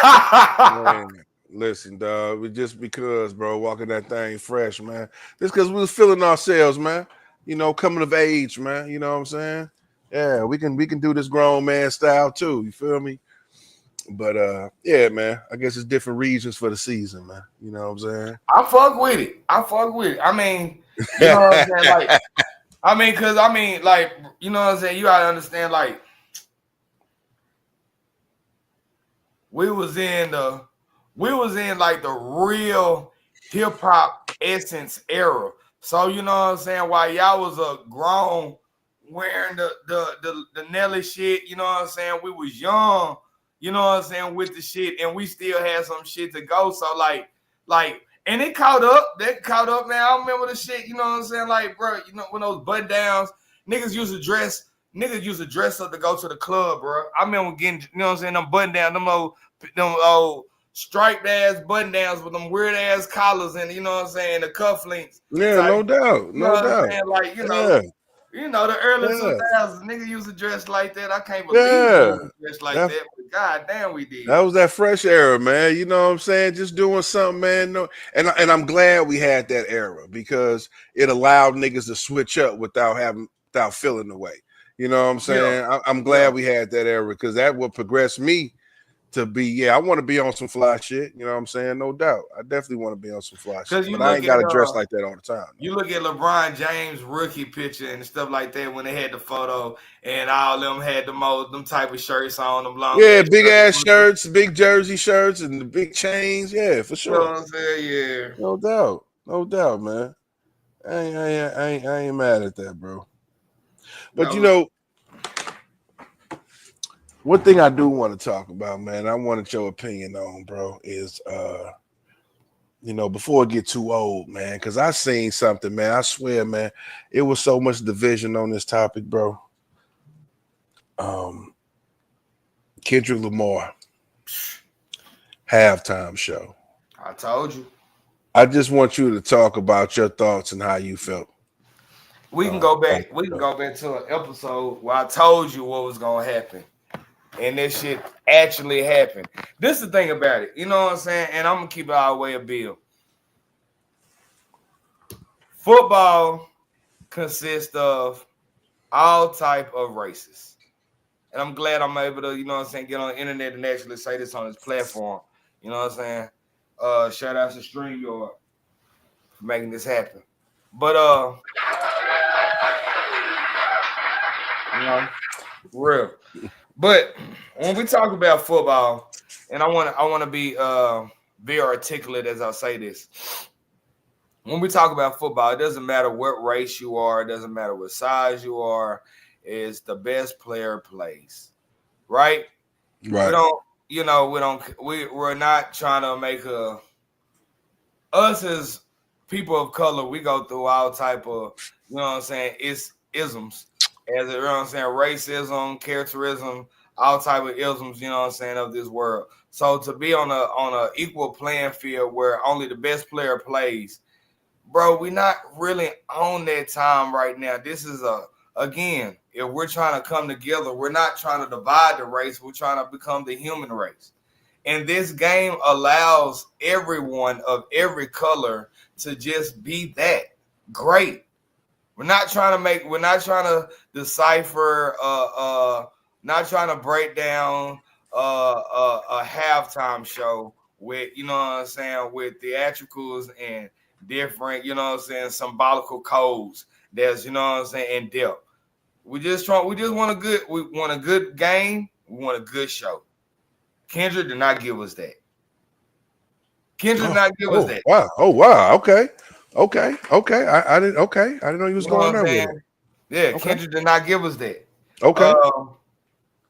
Man, listen, dog. Just because, bro, walking that thing fresh, man. Just because we was feeling ourselves, man. Coming of age, man. You know what I'm saying? Yeah, we can do this grown man style too. You feel me? But yeah, man. I guess it's different regions for the season, man. You know what I'm saying? I fuck with it. I mean, you know what I'm saying? Like, you know what I'm saying? You gotta understand, like, we was in like the real hip hop essence era. So you know what I'm saying? While y'all was a grown wearing the Nelly shit, you know what I'm saying? We was young, you know what I'm saying, with the shit, and we still had some shit to go. So like, and it caught up. That caught up, man. I remember the shit, you know what I'm saying? Like, bro, when those button downs, niggas used to dress up to go to the club, bro. I remember getting, you know what I'm saying, them button down, them old striped ass button downs with them weird ass collars and, you know what I'm saying, the cufflinks. Yeah, no doubt. No doubt. Like, the early 2000s, nigga used to dress like that. I can't believe we dressed like that. But God damn, we did. That was that fresh era, man. You know what I'm saying? Just doing something, man. No, and I'm glad we had that era because it allowed niggas to switch up without feeling the way. You know what I'm saying? Yeah. I'm glad we had that era because that would progress me to be, I want to be on some fly shit. You know what I'm saying? No doubt. I definitely want to be on some fly shit. But I ain't got to dress like that all the time. You look at LeBron James rookie picture and stuff like that when they had the photo and all them had them type of shirts on, them long. Yeah, big ass shirts, big jersey shirts, and the big chains. Yeah, for sure. You know what I'm saying? Yeah. No doubt, man. I ain't mad at that, bro. But one thing I do want to talk about, man, I wanted your opinion on, bro, is before it get too old, man, because I seen something, man. I swear, man, it was so much division on this topic, bro. Kendrick Lamar halftime show. I told you. I just want you to talk about your thoughts and how you felt. We can go back. We can go back to an episode where I told you what was gonna happen. And this shit actually happened. This is the thing about it. You know what I'm saying? And I'm going to keep it all the way a bill. football consists of all type of races. And I'm glad I'm able to, you know what I'm saying, get on the internet and actually say this on this platform. You know what I'm saying? Shout out to StreamYard for making this happen. But you know, real. But when we talk about football, and I want to be very articulate as I say this. When we talk about football, it doesn't matter what race you are, it doesn't matter what size you are, is the best player plays. Right? Right. We're not trying to make us as people of color, we go through all type of, you know what I'm saying, it's isms. As you know what I'm saying, racism, characterism, all type of isms, you know what I'm saying, of this world. So to be on a equal playing field where only the best player plays, bro, we're not really on that time right now. This is again, if we're trying to come together, we're not trying to divide the race, we're trying to become the human race. And this game allows everyone of every color to just be that great. We're not trying to decipher, not trying to break down a halftime show with, you know what I'm saying, with theatricals and different, you know what I'm saying, symbolical codes that's, you know what I'm saying, in depth. We just want a good game, we want a good show. Kendrick did not give us that. Kendrick did not give us that. Wow. Oh wow. Okay. I didn't. Okay. I didn't know he was going there with it. Yeah, okay. Kendrick did not give us that. Okay.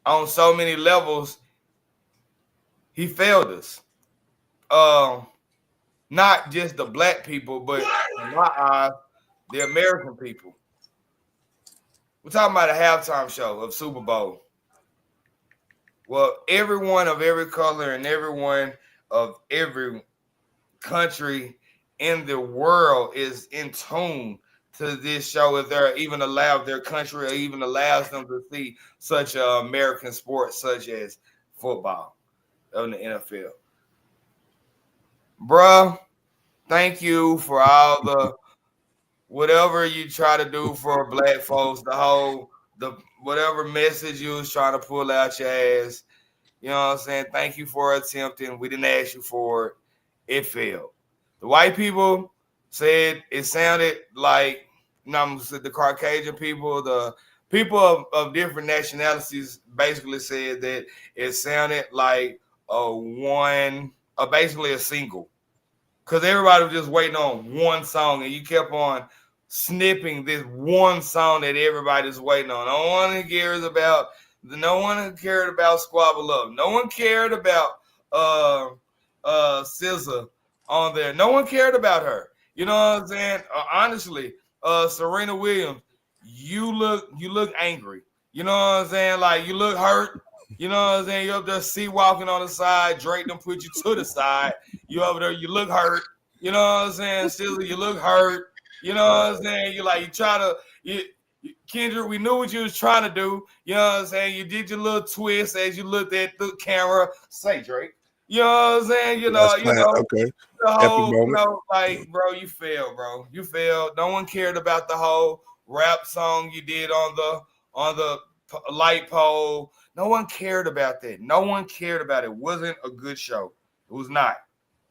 On so many levels, he failed us. Not just the black people, but in my eyes, the American people. We're talking about a halftime show of Super Bowl. Well, everyone of every color and everyone of every country in the world is in tune to this show if they're even allowed, their country or even allows them to see such an American sport such as football in the NFL. Bruh, thank you for all the whatever you try to do for black folks, the whatever message you was trying to pull out your ass. You know what I'm saying? Thank you for attempting. We didn't ask you for it. It failed. The white people said it sounded like, the Caucasian people, the people of different nationalities basically said that it sounded like basically a single. Because everybody was just waiting on one song, and you kept on snipping this one song that everybody's waiting on. No one cared about Squabble Up. No one cared about SZA on there. No one cared about her. You know what I'm saying? Honestly, Serena Williams, you look angry. You know what I'm saying? Like, you look hurt. You know what I'm saying? You're up there walking on the side. Drake done put you to the side. You over there, you look hurt. You know what I'm saying? SZA, you look hurt. You know what I'm saying? Kendrick, we knew what you was trying to do. You know what I'm saying? You did your little twist as you looked at the camera. Say, Drake. You know what I'm saying? Okay. The whole, bro, you failed, bro. You failed. No one cared about the whole rap song you did on the light pole. No one cared about that. No one cared about it. It wasn't a good show. It was not.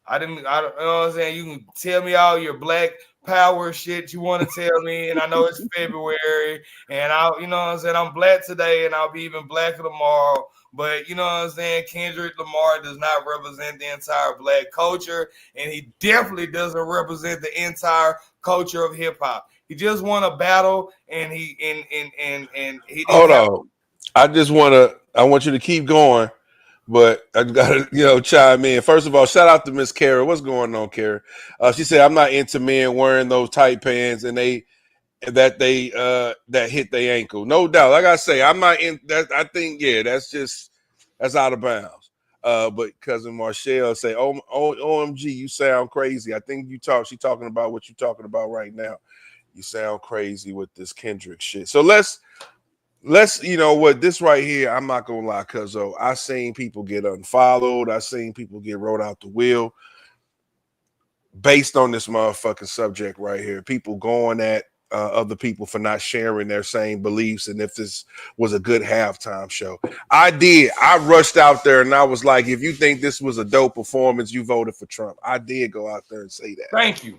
I don't, you know what I'm saying? You can tell me all your black power shit you want to tell me, and I know it's February, and you know what I'm saying? I'm black today, and I'll be even blacker tomorrow. But you know what I'm saying? Kendrick Lamar does not represent the entire black culture, and he definitely doesn't represent the entire culture of hip hop. He just won a battle, and he Hold on. I want you to keep going, but I gotta chime in. First of all, shout out to Miss Kara. What's going on, Kara? She said I'm not into men wearing those tight pants and that hit their ankle. No doubt. Like I say, I'm not in that. I think that's out of bounds. But cousin Marshall say, OMG, you sound crazy. I think she talking about what you're talking about right now. You sound crazy with this Kendrick shit. So let's this right here, I'm not gonna lie, Cuzzo. I seen people get unfollowed. I seen people get wrote out the wheel. based on this motherfucking subject right here. People going at other people for not sharing their same beliefs, and if this was a good halftime show. I did. I rushed out there and I was like, if you think this was a dope performance, you voted for Trump. I did go out there and say that. Thank you.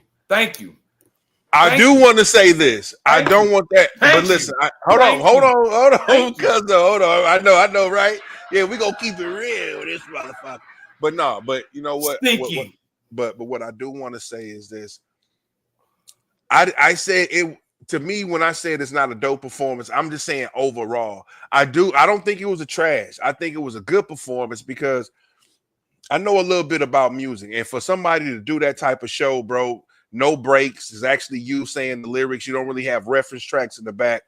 I do want to say this. I don't want that. But listen, hold on, Cuzzo, hold on. I know, right? Yeah, we gonna keep it real with this motherfucker. But no, but you know what? But what I do want to say is this. I said it to me when I said it's not a dope performance. I'm just saying overall. I don't think it was a trash. I think it was a good performance because I know a little bit about music, and for somebody to do that type of show, bro, no breaks is actually you saying the lyrics. You don't really have reference tracks in the back,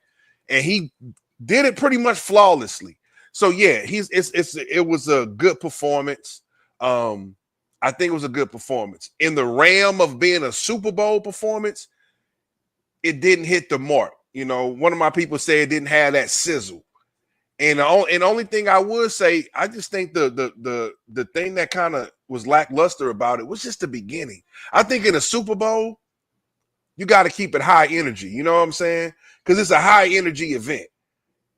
and he did it pretty much flawlessly. So yeah, it was a good performance. I think it was a good performance. In the realm of being a Super Bowl performance, it didn't hit the mark. You know, one of my people said it didn't have that sizzle. And the only thing I would say, I just think the thing that kind of was lackluster about it was just the beginning. I think in a Super Bowl, you got to keep it high energy. You know what I'm saying? Because it's a high energy event.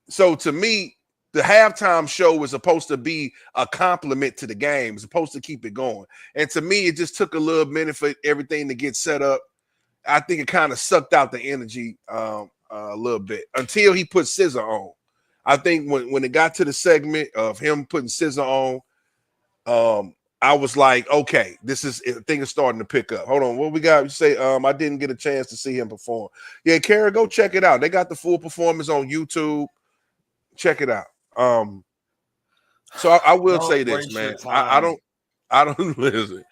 So to me, the halftime show was supposed to be a compliment to the game. It's supposed to keep it going. And to me, it just took a little minute for everything to get set up. I think it kind of sucked out the energy a little bit until he put SZA on. I think when it got to the segment of him putting SZA on, I was like, okay, I think it's starting to pick up. Hold on, what we got? You say, I didn't get a chance to see him perform. Yeah, Kara, go check it out. They got the full performance on YouTube. Check it out. So I will say this, man. I don't listen.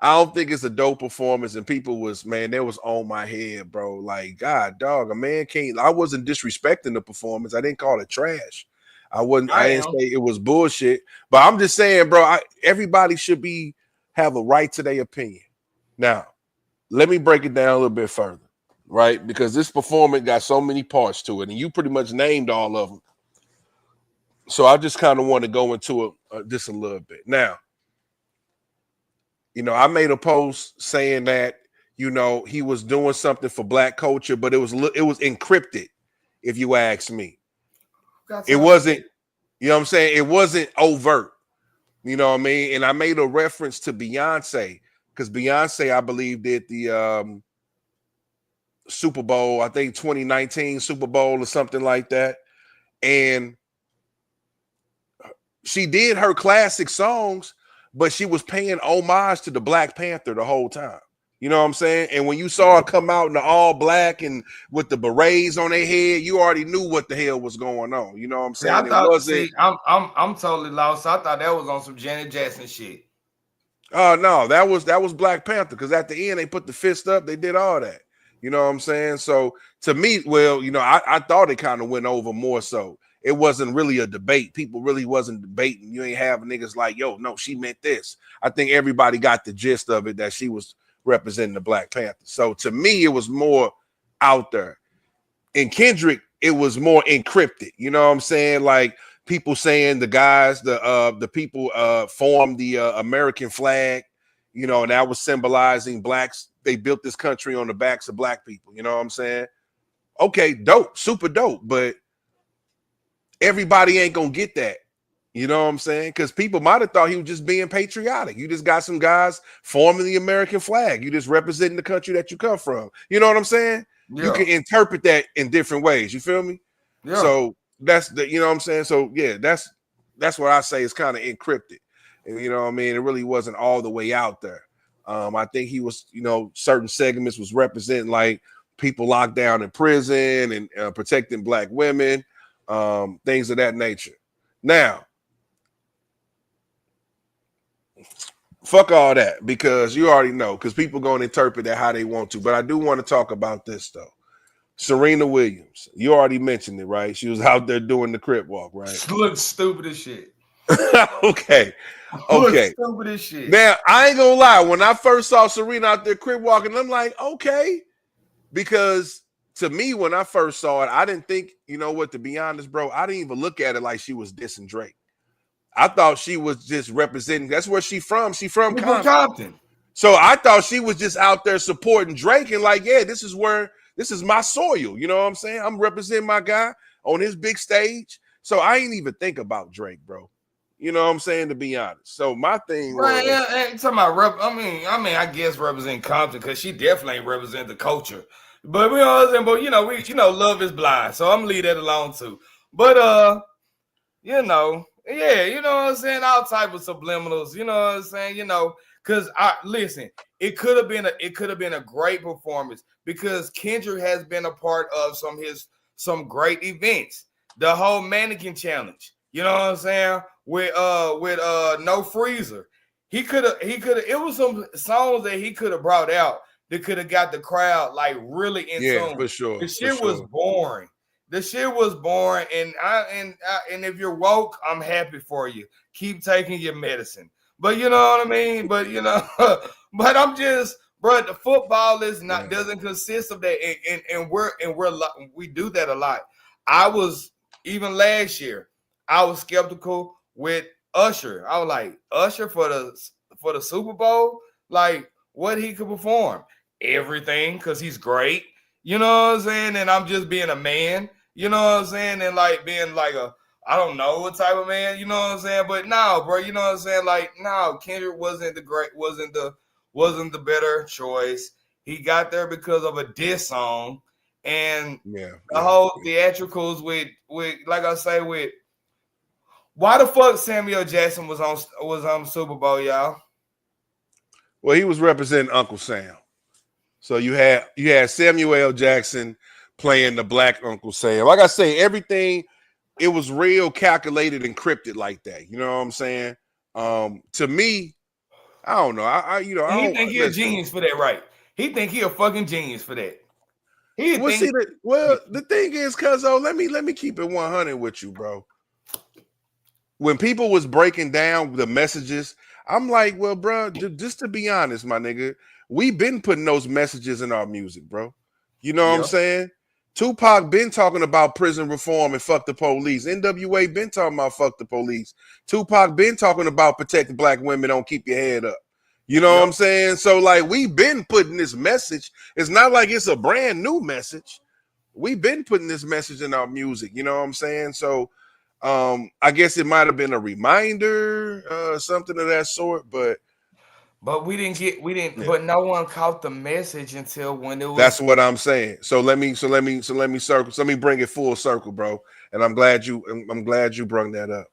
I don't think it's a dope performance, and people they was on my head, bro. Like, God, dog, a man can't. I wasn't disrespecting the performance. I didn't call it trash. I didn't say it was bullshit. But I'm just saying, bro. Everybody should have a right to their opinion. Now, let me break it down a little bit further, right? Because this performance got so many parts to it, and you pretty much named all of them. So I just kind of want to go into it just a little bit. Now, you know, I made a post saying that, you know, he was doing something for Black culture, but it was encrypted, if you ask me. It wasn't, you know what I'm saying? It wasn't overt. You know what I mean? And I made a reference to Beyonce, because Beyonce, I believe, did the Super Bowl, I think 2019 Super Bowl or something like that. And she did her classic songs, but she was paying homage to the Black Panther the whole time. You know what I'm saying? And when you saw her come out in the all black and with the berets on their head, you already knew what the hell was going on. You know what I'm saying? I'm totally lost. I thought that was on some Janet Jackson shit. Oh no, that was Black Panther, because at the end they put the fist up, they did all that. You know what I'm saying? So to me, well, you know, I thought it kind of went over more so. It wasn't really a debate. People really wasn't debating. You ain't having niggas like, yo, no, she meant this. I think everybody got the gist of it, that she was representing the Black Panther. So to me, it was more out there. In Kendrick, it was more encrypted. You know what I'm saying? Like people saying the people formed the American flag, you know, and that was symbolizing blacks. They built this country on the backs of Black people. You know what I'm saying? Okay, dope, super dope, but everybody ain't gonna get that. You know what I'm saying? Because people might have thought he was just being patriotic. You just got some guys forming the American flag. You just representing the country that you come from. You know what I'm saying? Yeah. You can interpret that in different ways. You feel me? Yeah. So that's you know what I'm saying? So yeah, that's what I say is kind of encrypted. And you know what I mean? It really wasn't all the way out there. I think he was, you know, certain segments was representing like people locked down in prison and protecting Black women. Things of that nature. Now, fuck all that, because you already know, because people going to interpret that how they want to. But I do want to talk about this though. Serena Williams, you already mentioned it, right? She was out there doing the crip walk, right? She looked stupid as shit. Okay. Stupid as shit. Now, I ain't gonna lie. When I first saw Serena out there crip walking, I'm like, okay, because to me, when I first saw it, I didn't think, you know what, to be honest, bro, I didn't even look at it like she was dissing Drake. I thought she was just representing. That's where she from. She from Compton. So I thought she was just out there supporting Drake and like, yeah, this is my soil. You know what I'm saying? I'm representing my guy on his big stage. So I ain't even think about Drake, bro. You know what I'm saying, to be honest. So my thing Right, was, yeah, ain't talking about I guess represent Compton because she definitely ain't represent the culture. But we know what I'm saying, but love is blind. So I'm gonna leave that alone too. But yeah, you know what I'm saying? All type of subliminals, you know what I'm saying? Because listen, it could have been a great performance because Kendrick has been a part of some great events. The whole mannequin challenge, you know what I'm saying? With No Freezer. It was some songs that he could have brought out that could have got the crowd like really in tune. for sure. The shit was boring. The shit was boring, and if you're woke, I'm happy for you. Keep taking your medicine. But you know what I mean? But but I'm just, bro, the football is not doesn't consist of that, and we do that a lot. I was even last year, I was skeptical with Usher. I was like, Usher for the Super Bowl, like what he could perform, everything, because he's great. You know what I'm saying? And I'm just being a man. You know what I'm saying? And like being like I don't know what type of man, you know what I'm saying? But no, bro, you know what I'm saying? Like, no, Kendrick wasn't the better choice. He got there because of a diss song and the whole theatricals with like I say, with why the fuck Samuel Jackson was on Super Bowl, y'all? Well, he was representing Uncle Sam. So you had Samuel L. Jackson playing the black Uncle Sam. Like I say, everything, it was real calculated, encrypted like that. You know what I'm saying? To me, I don't know. I think he a genius for that, right? He think he a fucking genius for that. The thing is, Cuzzo, let me keep it 100 with you, bro. When people was breaking down the messages, I'm like, well, bro, just to be honest, my nigga, we've been putting those messages in our music, bro. You know what I'm saying? Tupac been talking about prison reform and fuck the police. NWA been talking about fuck the police. Tupac been talking about protect black women, don't keep your head up. You know what I'm saying? So like we've been putting this message. It's not like it's a brand new message. We've been putting this message in our music. You know what I'm saying? So I guess it might have been a reminder, something of that sort, but we didn't. But no one caught the message until when it was. That's what I'm saying. So let me circle. So let me bring it full circle, bro. And I'm glad you brought that up.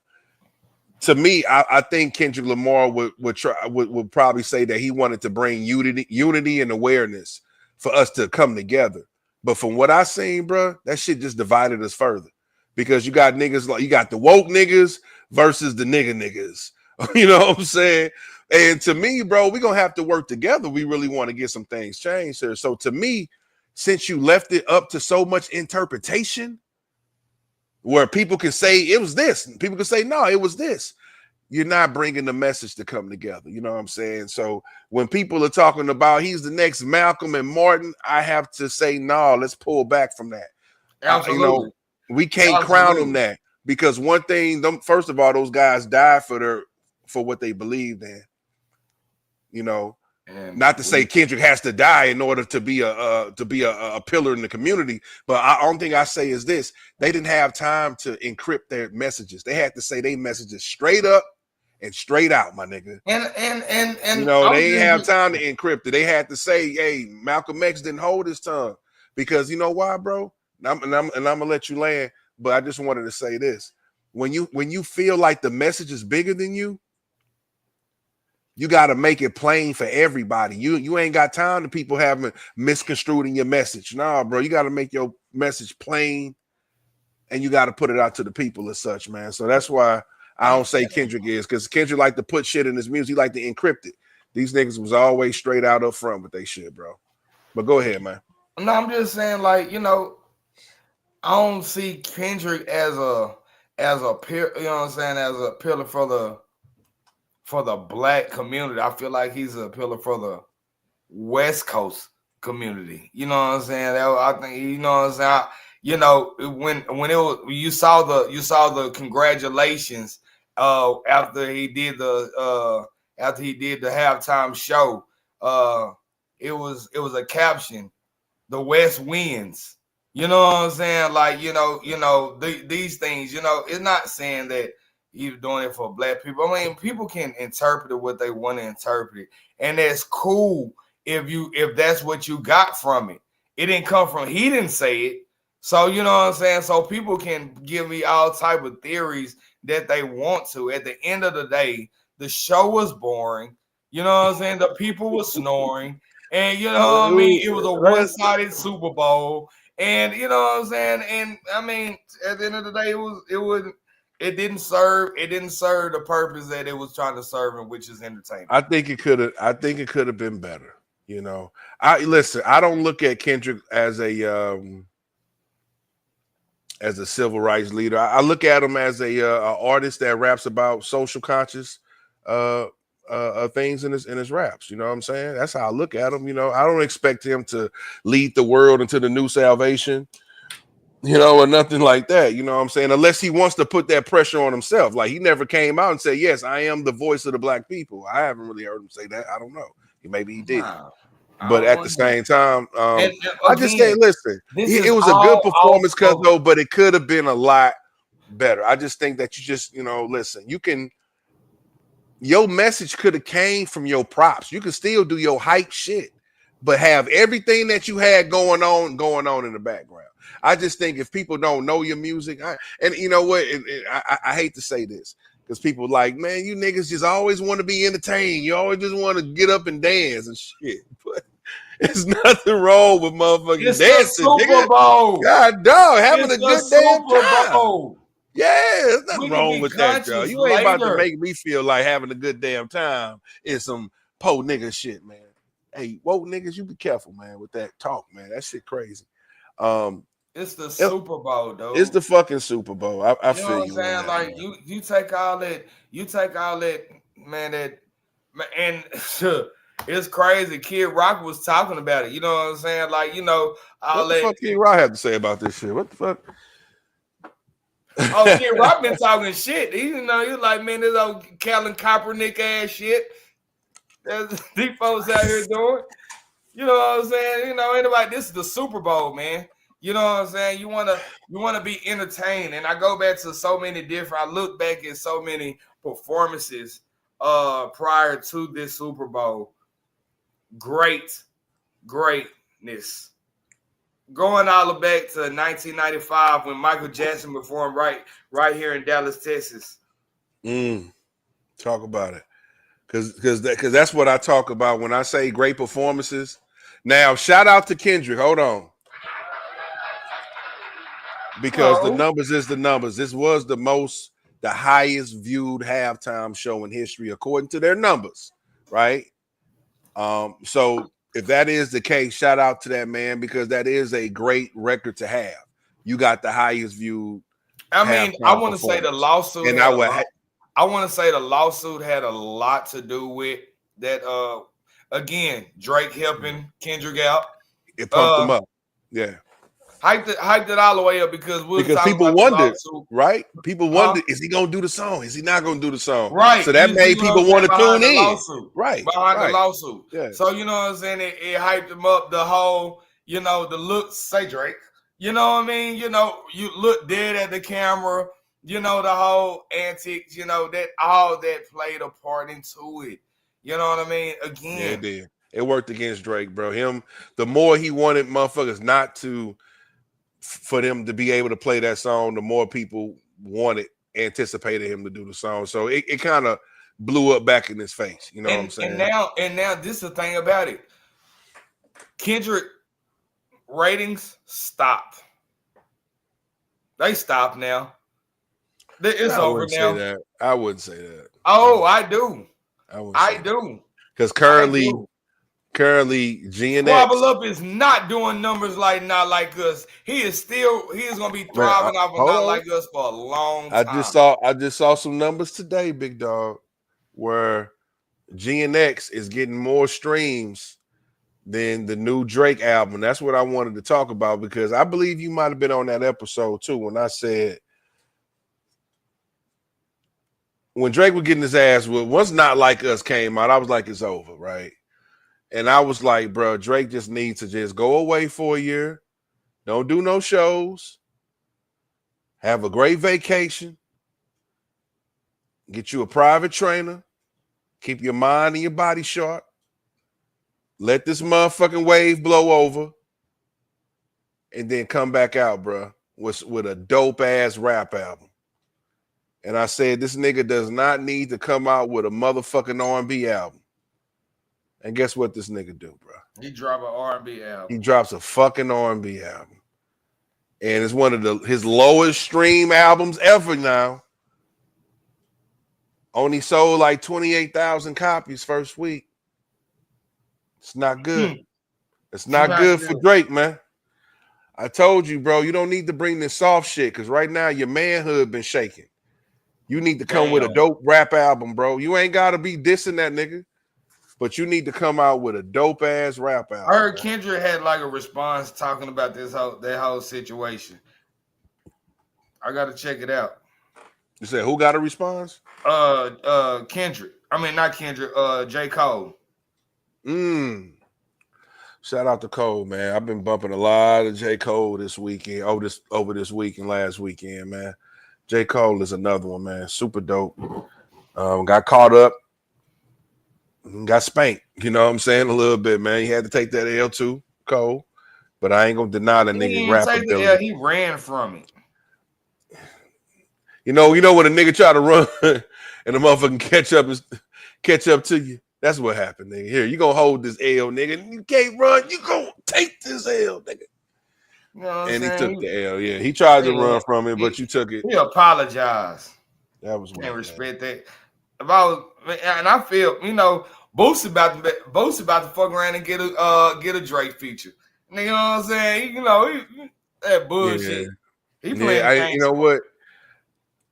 To me, I think Kendrick Lamar would probably say that he wanted to bring unity and awareness for us to come together. But from what I seen, bro, that shit just divided us further. Because you got niggas like you got the woke niggas versus the niggas. You know what I'm saying? And to me, bro, we're going to have to work together. We really want to get some things changed here. So to me, since you left it up to so much interpretation, where people can say it was this, and people can say, no, it was this. You're not bringing the message to come together. You know what I'm saying? So when people are talking about he's the next Malcolm and Martin, I have to say, no, let's pull back from that. Absolutely. We can't crown them that because one thing, first of all, those guys died for what they believed in. You know, and not to say Kendrick has to die in order to be a pillar in the community, but the only thing I say is this: they didn't have time to encrypt their messages. They had to say their messages straight up and straight out, my nigga. And they didn't have time to encrypt it. They had to say, "Hey, Malcolm X didn't hold his tongue," because you know why, bro? And I'm gonna let you land, but I just wanted to say this: when you feel like the message is bigger than you. You got to make it plain for everybody. You ain't got time to people having misconstrued in your message. Nah, bro, you got to make your message plain and you got to put it out to the people as such, man. So that's why I don't say Kendrick is, because Kendrick like to put shit in his music. He like to encrypt it. These niggas was always straight out up front with they shit, bro. But go ahead, man. No, I'm just saying, like, I don't see Kendrick as a peer, you know what I'm saying, as a pillar for the black community. I feel like he's a pillar for the West Coast community. You know what I'm saying? I think, you know what I'm saying? When it was, you saw the congratulations after he did the halftime show. it was a caption, "The West wins." You know what I'm saying? Like, these things, it's not saying that he's doing it for black people. I mean, people can interpret it what they want to interpret it. And that's cool if that's what you got from it. It didn't come from, he didn't say it. So, you know what I'm saying? So people can give me all type of theories that they want to. At the end of the day, the show was boring. You know what I'm saying? The people were snoring. And you know what I mean? It was a one-sided Super Bowl. And you know what I'm saying? And I mean, at the end of the day, it didn't serve the purpose that it was trying to serve, which is entertainment. I think it could have been better. I don't look at Kendrick as a civil rights leader. I look at him as a artist that raps about social conscious things in his raps. You know what I'm saying? That's how I look at him. I don't expect him to lead the world into the new salvation, or nothing like that. You know what I'm saying? Unless he wants to put that pressure on himself. Like, he never came out and said, yes, I am the voice of the black people. I haven't really heard him say that. I don't know. Maybe he did. But at the same time, I just say, listen, it was a good performance, Cuzzo, but it could have been a lot better. I just think that you just, listen, your message could have came from your props. You can still do your hype shit, but have everything that you had going on in the background. I just think if people don't know your music, and you know what, I hate to say this, because people like, man, you niggas just always want to be entertained. You always just want to get up and dance and shit. But there's nothing wrong with motherfucking it's dancing. The Super Bowl. God dog, having a good damn time. Bowl. Yeah, there's nothing wrong with that, y'all. You ain't about to make me feel like having a good damn time is some po nigga shit, man. Hey, whoa, niggas, you be careful, man, with that talk, man. That shit crazy. It's the Super Bowl, though. It's the fucking Super Bowl. I feel you. Know what I'm saying? Like, man. you take all that, man, and it's crazy. Kid Rock was talking about it. You know what I'm saying? Like, what the fuck Kid Rock have to say about this shit? What the fuck? Oh, Kid Rock been talking shit. He was like, man, this old Calvin Kaepernick ass shit. That's these folks out here doing. You know what I'm saying? Anybody, this is the Super Bowl, man. You know what I'm saying? You wanna be entertained. And I go back to I look back at so many performances prior to this Super Bowl. Greatness. Going all the back to 1995 when Michael Jackson performed right here in Dallas, Texas. Talk about it. Because that's what I talk about when I say great performances. Now, shout out to Kendrick. Hold on. Because the numbers is the numbers. This was the highest viewed halftime show in history, according to their numbers, right? So if that is the case, shout out to that man, because that is a great record to have. You got the highest viewed. I mean, I want to say the lawsuit. And I want to say the lawsuit had a lot to do with that. Again, Drake helping Kendrick out. It pumped them up. Yeah. Hyped it all the way up because people wondered, right? People wondered, is he gonna do the song? Is he not gonna do the song? Right. So that made people want to tune in. Lawsuit. Right. Behind the lawsuit. Yeah. So you know what I'm saying? It hyped him up. The whole, the looks, say Drake. You know what I mean? You look dead at the camera. The whole antics. That all that played a part into it. You know what I mean? Again, yeah, it did. It worked against Drake, bro. The more he wanted motherfuckers not to. For them to be able to play that song, the more people anticipated him to do the song. So it kind of blew up back in his face. You know what I'm saying? And now this is the thing about it. Kendrick ratings stopped. They stopped now. It's over now. I wouldn't say that. Oh, I do. I do. Because currently GNX Squabble Up is not doing numbers like Not Like Us. He is gonna be thriving off of Not Like Us for a long time. I just saw some numbers today, big dog, where GNX is getting more streams than the new Drake album. That's what I wanted to talk about, because I believe you might have been on that episode too when I said when Drake was getting his ass whooped, once Not Like Us came out, I was like, it's over, right? And I was like, bro, Drake just needs to just go away for a year. Don't do no shows. Have a great vacation. Get you a private trainer. Keep your mind and your body sharp. Let this motherfucking wave blow over. And then come back out, bro, with a dope-ass rap album. And I said, this nigga does not need to come out with a motherfucking R&B album. And guess what this nigga do, bro? He drop an R&B album. He drops a fucking R&B album. And it's one of his lowest stream albums ever now. Only sold like 28,000 copies first week. It's not good. It's not good for Drake, man. I told you, bro, you don't need to bring this soft shit because right now your manhood been shaking. You need to come with a dope rap album, bro. You ain't got to be dissing that nigga, but you need to come out with a dope-ass rap album. I heard Kendrick had like a response talking about that whole situation. I got to check it out. You said who got a response? Kendrick. I mean, not Kendrick. J. Cole. Shout out to Cole, man. I've been bumping a lot of J. Cole this weekend. Over this week and last weekend, man. J. Cole is another one, man. Super dope. Got caught up. Got spanked. You know what I'm saying? A little bit, man. He had to take that L too, Cole. But I ain't gonna deny the nigga rap ability. He ran from it. You know when a nigga try to run and the motherfucking catch up to you. That's what happened, nigga. Here, you gonna hold this L, nigga. You can't run. You gonna take this L, nigga. You know what and I'm he saying? took the L. Yeah, he tried to run from it, but you took it. He apologized. That was can't respect that. If I was, and I feel, Boosie about to fuck around and get a Drake feature. You know what I'm saying? That bullshit. Yeah. He playing. You know what?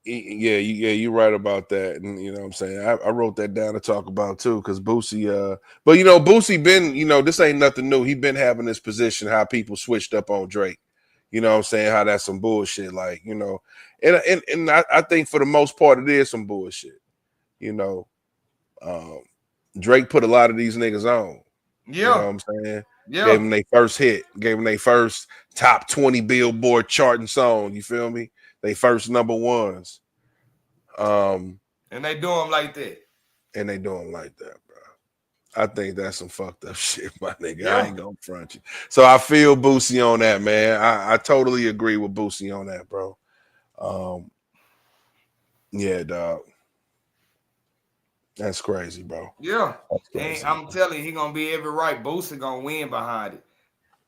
Yeah, you're right about that. And you know what I'm saying? I wrote that down to talk about too, because Boosie, but Boosie been, this ain't nothing new. He been having this position how people switched up on Drake. You know what I'm saying? How that's some bullshit, like, and I think for the most part it is some bullshit. Drake put a lot of these niggas on. Yeah. You know what I'm saying? Yeah. Gave them their first hit, gave them their first top 20 Billboard charting song. You feel me? They first number ones. And they do them like that. And they do them like that, bro. I think that's some fucked up shit, my nigga. Yeah. I ain't gonna front you. So I feel Boosie on that, man. I totally agree with Boosie on that, bro. Yeah, dog. That's crazy, bro. Yeah. Crazy, and I'm telling you, he gonna be every right. Boosie gonna win behind it.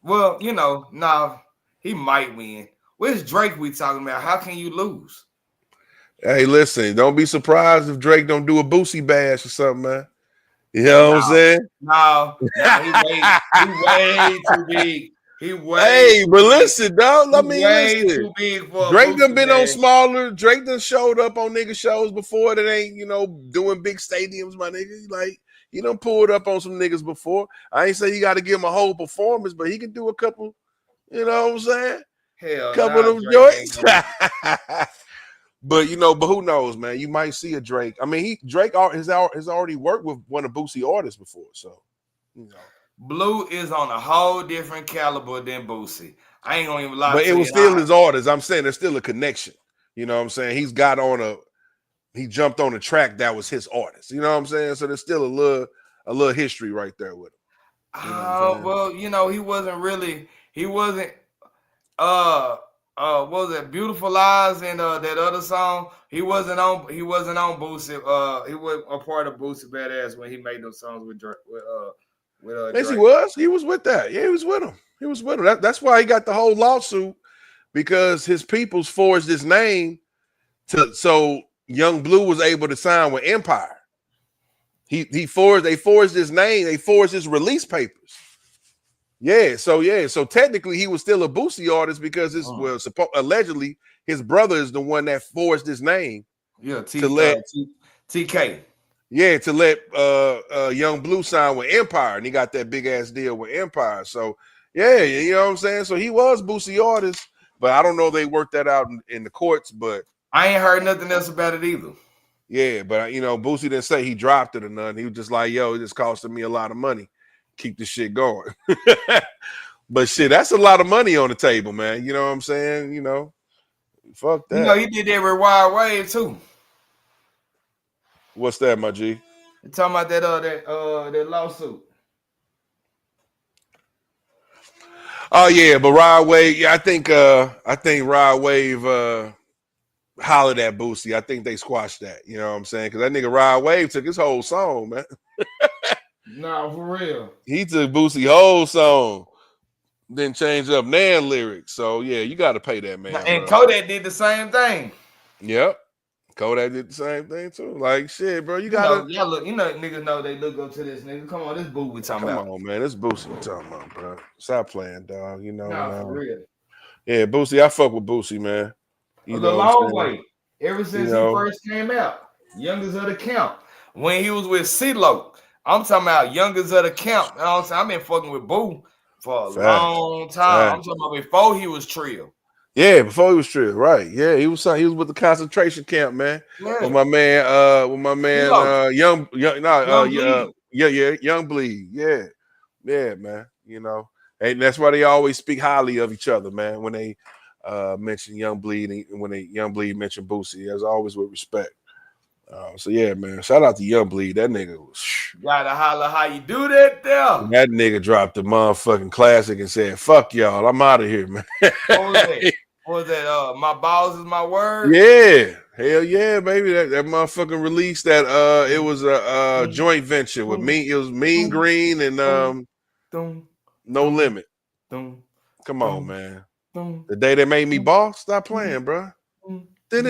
Well, he might win. Where's Drake we talking about? How can you lose? Hey, listen, don't be surprised if Drake don't do a Boosie bash or something, man. You know what I'm saying? No, he way too big. Hey, but listen, dog. Listen. Too big for Drake done been on smaller. Drake done showed up on nigga shows before that ain't, doing big stadiums, my nigga. Like, he done pulled up on some niggas before. I ain't say you got to give him a whole performance, but he can do a couple, you know what I'm saying? Hell, couple of them joints. But who knows, man? You might see a Drake. I mean, Drake has already worked with one of Boosie artists before, so Blue is on a whole different caliber than Boosie. I ain't gonna even lie. But it was still his artist. I'm saying there's still a connection. You know what I'm saying? He jumped on a track that was his artist. You know what I'm saying? So there's still a little history right there with him. Well, he wasn't what was that, Beautiful Lies and that other song? He wasn't on Boosie. He was a part of Boosie Badass when he made those songs with Drake. Yes, Drake. he was. He was with that. Yeah, he was with him. That's why he got the whole lawsuit, because his peoples forged his name so Young Blue was able to sign with Empire. They forged his name. They forged his release papers. So technically he was still a Boosie artist because allegedly his brother is the one that forged his name. Yeah, TK. Yeah, to let Young Blue sign with Empire, and he got that big ass deal with Empire. So yeah, you know what I'm saying. So he was Boosie artist, but I don't know if they worked that out in the courts. But I ain't heard nothing else about it either. Yeah, but Boosie didn't say he dropped it or nothing. He was just like, "Yo, it just costed me a lot of money." keep the shit going. But shit, that's a lot of money on the table, man. You know what I'm saying? You know, fuck that. You know, he did that with Wild Wave too. What's that, my G? You talking about that lawsuit? Oh yeah, but Rod Wave, yeah, I think Rod Wave hollered at Boosie. I think they squashed that. You know what I'm saying? Because that nigga Rod Wave took his whole song, man. Nah, for real. He took Boosie's whole song, then changed up Nan lyrics. So yeah, you got to pay that man. And bro. Kodak did the same thing. Yep. Kodak did the same thing too. Like shit, bro. You gotta look. You know, niggas know they look up to this nigga. Come on, this boo we talking about. Come on, man. This Boosie we talking about, bro. Stop playing, dog. You know. Nah, for real. Yeah, Boosie. I fuck with Boosie, man. You the know long way. Ever since You know. he first came out, youngest of the count. When he was with CeeLo, I'm talking about youngest of the count. You know what I'm saying? I've been fucking with Boo for a long time. I'm talking about before he was Trill. Yeah, before he was Trill, right? Yeah, he was with the concentration camp, man. Yeah. With my man, Young Bleed. Yeah, man. You know, and that's why they always speak highly of each other, man. When they mention Young Bleed and when Young Bleed mention Boosie, as always with respect. So yeah, man. Shout out to Young Bleed. That nigga was gotta holler how you do that there. That nigga dropped the motherfucking classic and said, "Fuck y'all, I'm out of here, man." What was that? My balls is my word. Yeah, hell yeah, baby. That motherfucking release that it was a joint venture with Mean Green and No Limit. Come on, man. The day they made me boss, stop playing, bro. Yeah,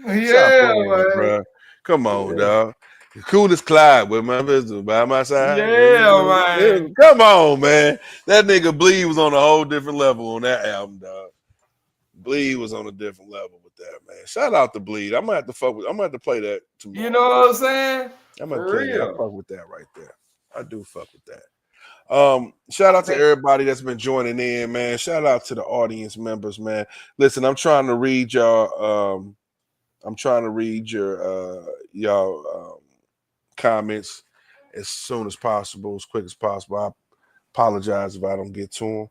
man. Bro. Come on, dog. The coolest Clyde with my business by my side. Yeah, man. Come on, man. That nigga Bleed was on a whole different level on that album, dog. Bleed was on a different level with that, man. Shout out to Bleed. I'm gonna have to play that tomorrow. You know what I'm saying? I'm gonna play that. I fuck with that right there. I do fuck with that. Shout out to everybody that's been joining in, man. Shout out to the audience members, man. Listen, I'm trying to read y'all. I'm trying to read your y'all comments as soon as possible, as quick as possible. I apologize if I don't get to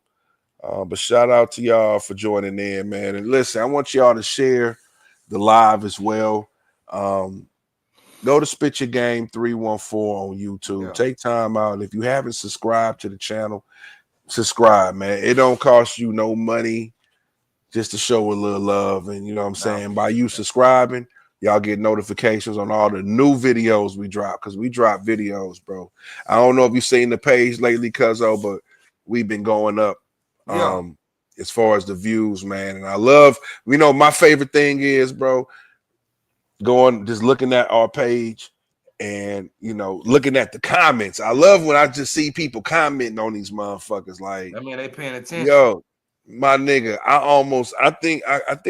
them. But shout out to y'all for joining in, man. And listen, I want y'all to share the live as well. Go to Spit Your Game 314 on YouTube. Yeah. Take time out. If you haven't subscribed to the channel, subscribe, man. It don't cost you no money just to show a little love. And you know what I'm saying? By you subscribing, y'all get notifications on all the new videos we drop, because we drop videos, bro. I don't know if you've seen the page lately, Cuzzo, but we've been going up as far as the views, man. And I love, you know, my favorite thing is, bro, just looking at our page and, you know, looking at the comments. I love when I just see people commenting on these motherfuckers. Like, I mean, they paying attention. Yo, my nigga, I think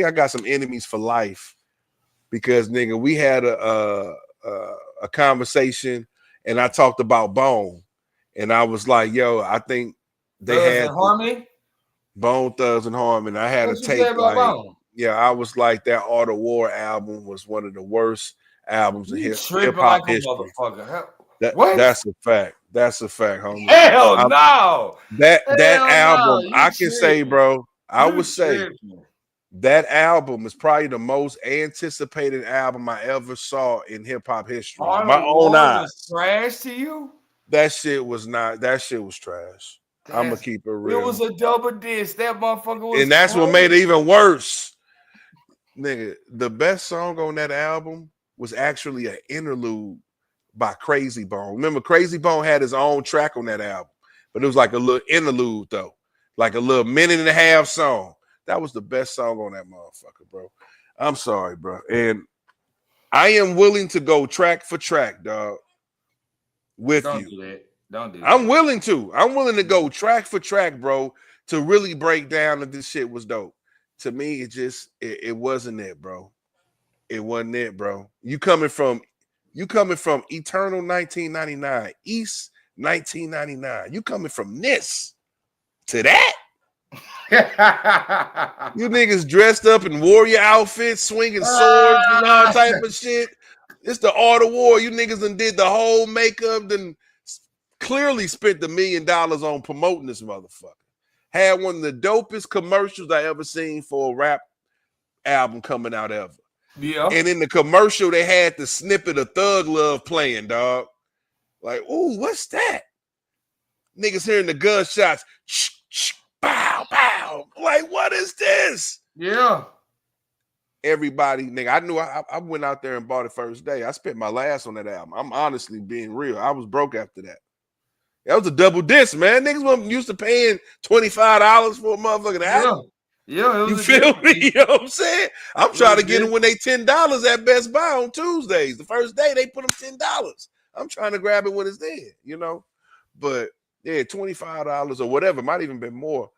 I got some enemies for life, because nigga, we had a conversation and I talked about Bone, and I was like, yo, I think they had Harmony, Bone Thugs and Harmony. I had a tape like Bone? Yeah, I was like, that Art of War album was one of the worst albums in hip hop history. That's a fact. That's a fact, homie. Hell no. That album, I can say, bro, I would say that album is probably the most anticipated album I ever saw in hip hop history. My own eyes. Trash to you? That shit was not. That shit was trash. I'm gonna keep it real. It was a double disc. That motherfucker was. And that's what made it even worse. Nigga, the best song on that album was actually an interlude by Crazy Bone. Remember, Crazy Bone had his own track on that album, but it was like a little interlude, though, like a little minute and a half song. That was the best song on that motherfucker, bro. I'm sorry, bro. And I am willing to go track for track, dog, with you. Don't do that. Don't do that. I'm willing to. I'm willing to go track for track, bro, to really break down if this shit was dope. To me, it wasn't it, bro. It wasn't it, bro. You coming from Eternal 1999, East 1999. You coming from this to that? You niggas dressed up in warrior outfits, swinging swords and all type of shit. It's the Art of War. You niggas done did the whole makeup, then clearly spent $1 million on promoting this motherfucker. Had one of the dopest commercials I ever seen for a rap album coming out ever. Yeah. And in the commercial, they had the snippet of Thug Love playing, dog. Like, ooh, what's that? Niggas hearing the gunshots. Bow, bow. Like, what is this? Yeah. Everybody, nigga, I knew I went out there and bought it first day. I spent my last on that album. I'm honestly being real. I was broke after that. That was a double disc, man. Niggas weren't used to paying $25 for a motherfucking album. Yeah, you feel me? You know what I'm saying? I'm trying to get them when they $10 at Best Buy on Tuesdays. The first day they put them $10. I'm trying to grab it when it's there, you know. But yeah, $25 or whatever, might even been more.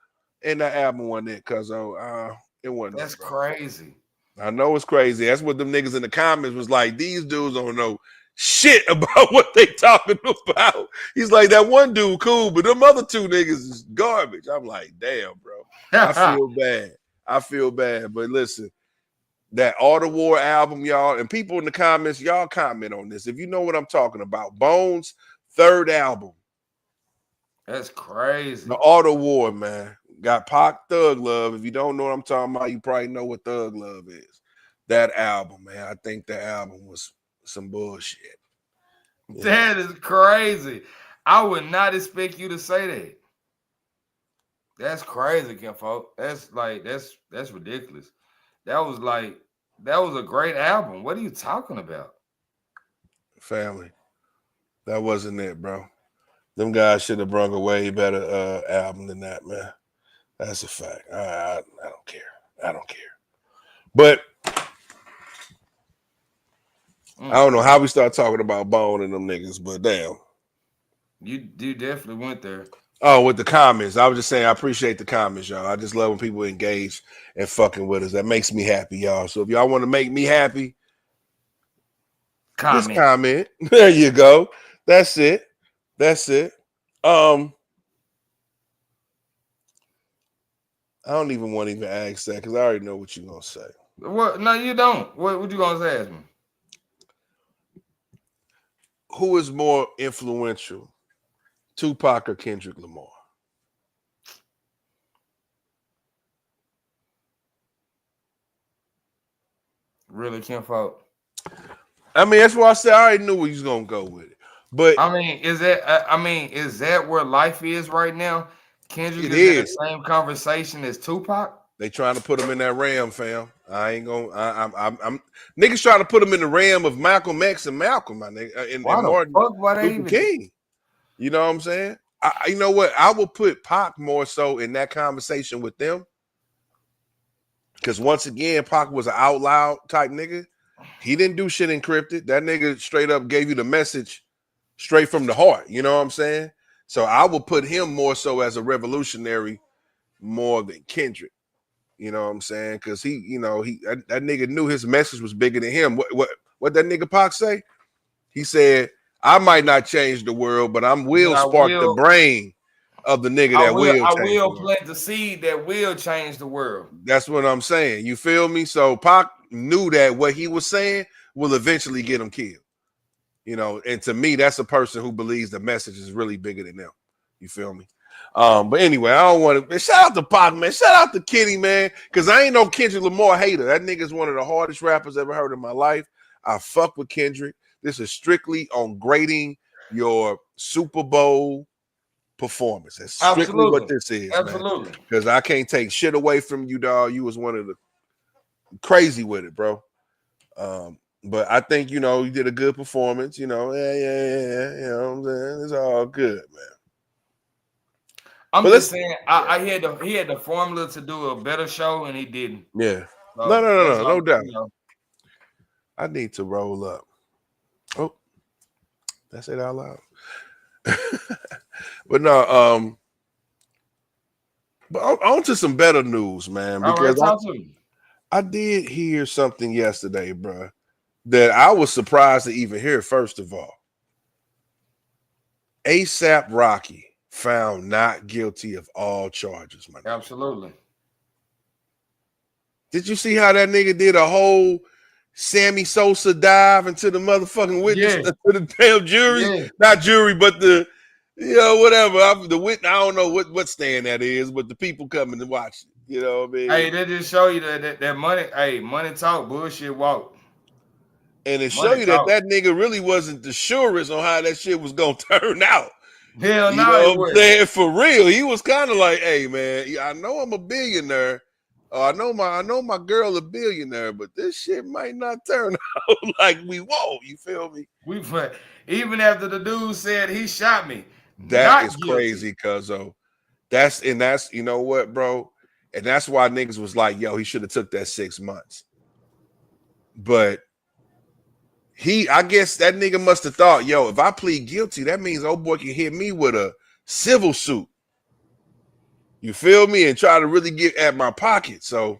And that album wasn't it, cuz it wasn't. That's crazy. I know it's crazy. That's what them niggas in the comments was like. These dudes don't know shit about what they talking about. He's like, that one dude cool, but them other two niggas is garbage. I'm like, damn, bro. I feel bad. I feel bad. But listen, that Outta War album, y'all, and people in the comments, y'all comment on this. If you know what I'm talking about, Bones' third album. That's crazy. The Outta War, man. Got Pac, Thug Love. If you don't know what I'm talking about, you probably know what Thug Love is. That album, man. I think the album was some bullshit. That is crazy. I would not expect you to say that. That's crazy, Kinfolk. That's ridiculous. That was a great album. What are you talking about? Family. That wasn't it, bro. Them guys should have brought a way better album than that, man. That's a fact. I don't care. I don't care. But I don't know how we start talking about Bone and them niggas, but damn. You definitely went there. Oh, with the comments. I was just saying I appreciate the comments, y'all. I just love when people engage and fucking with us. That makes me happy, y'all. So if y'all want to make me happy, just comment. There you go. That's it. That's it. I don't even want to even ask that because I already know what you're gonna say. What? No, you don't. What you gonna ask me? Who is more influential, Tupac or Kendrick Lamar? Really, Kinfolk? I mean, that's why I said I already knew where he's gonna go with it. But I mean, is that where life is right now? Kendrick is in the same conversation as Tupac. They trying to put him in that ram, fam. I ain't gonna. I'm niggas trying to put him in the ram of Malcolm X and Malcolm, my nigga, and Martin Luther King. You know what I'm saying? You know what? I will put Pac more so in that conversation with them, because once again, Pac was an out loud type nigga. He didn't do shit encrypted. That nigga straight up gave you the message straight from the heart. You know what I'm saying? So I will put him more so as a revolutionary more than Kendrick. You know what I'm saying? Because that nigga knew his message was bigger than him. What that nigga Pac say? He said, I might not change the world, but I will spark the brain of the nigga that will. I will plant the seed that will change the world. That's what I'm saying. You feel me? So Pac knew that what he was saying will eventually get him killed. You know, and to me, that's a person who believes the message is really bigger than them. You feel me? But anyway, I don't want to. Shout out to Pac, man. Shout out to Kitty, man. Because I ain't no Kendrick Lamar hater. That nigga's one of the hardest rappers I've ever heard in my life. I fuck with Kendrick. This is strictly on grading your Super Bowl performance. That's strictly what this is. Absolutely. Because I can't take shit away from you, dog. You was one of the crazy with it, bro. But I think, you did a good performance. Yeah. You know what I'm saying? It's all good, man. I'm just saying, he had the formula to do a better show, and he didn't. Yeah. No doubt. I need to roll up. Oh, that's it out loud. But no, but on to some better news, man. Because I did hear something yesterday, bro, that I was surprised to even hear. First of all, ASAP Rocky found not guilty of all charges, man. Absolutely. Did you see how that nigga did a whole Sammy Sosa dive into the motherfucking witness, to the damn jury? Yeah. Not jury, but the Whatever. I don't know what stand that is, but the people coming to watch it. You know what I mean? Hey, they just show you that money. Hey, money talk, bullshit walk. And it show Money you talk. that nigga really wasn't the surest on how that shit was gonna turn out. Hell You no, know it what I'm wasn't. saying? For real. He was kind of like, hey man, I know I'm a billionaire. I know my girl a billionaire, but this shit might not turn out like we want. You feel me? Even after the dude said he shot me. That Not is guilty. crazy, Cuzzo. That's you know what, bro? And that's why niggas was like, yo, he should have took that 6 months. But I guess that nigga must have thought, yo, if I plead guilty, that means old boy can hit me with a civil suit. You feel me? And try to really get at my pocket. So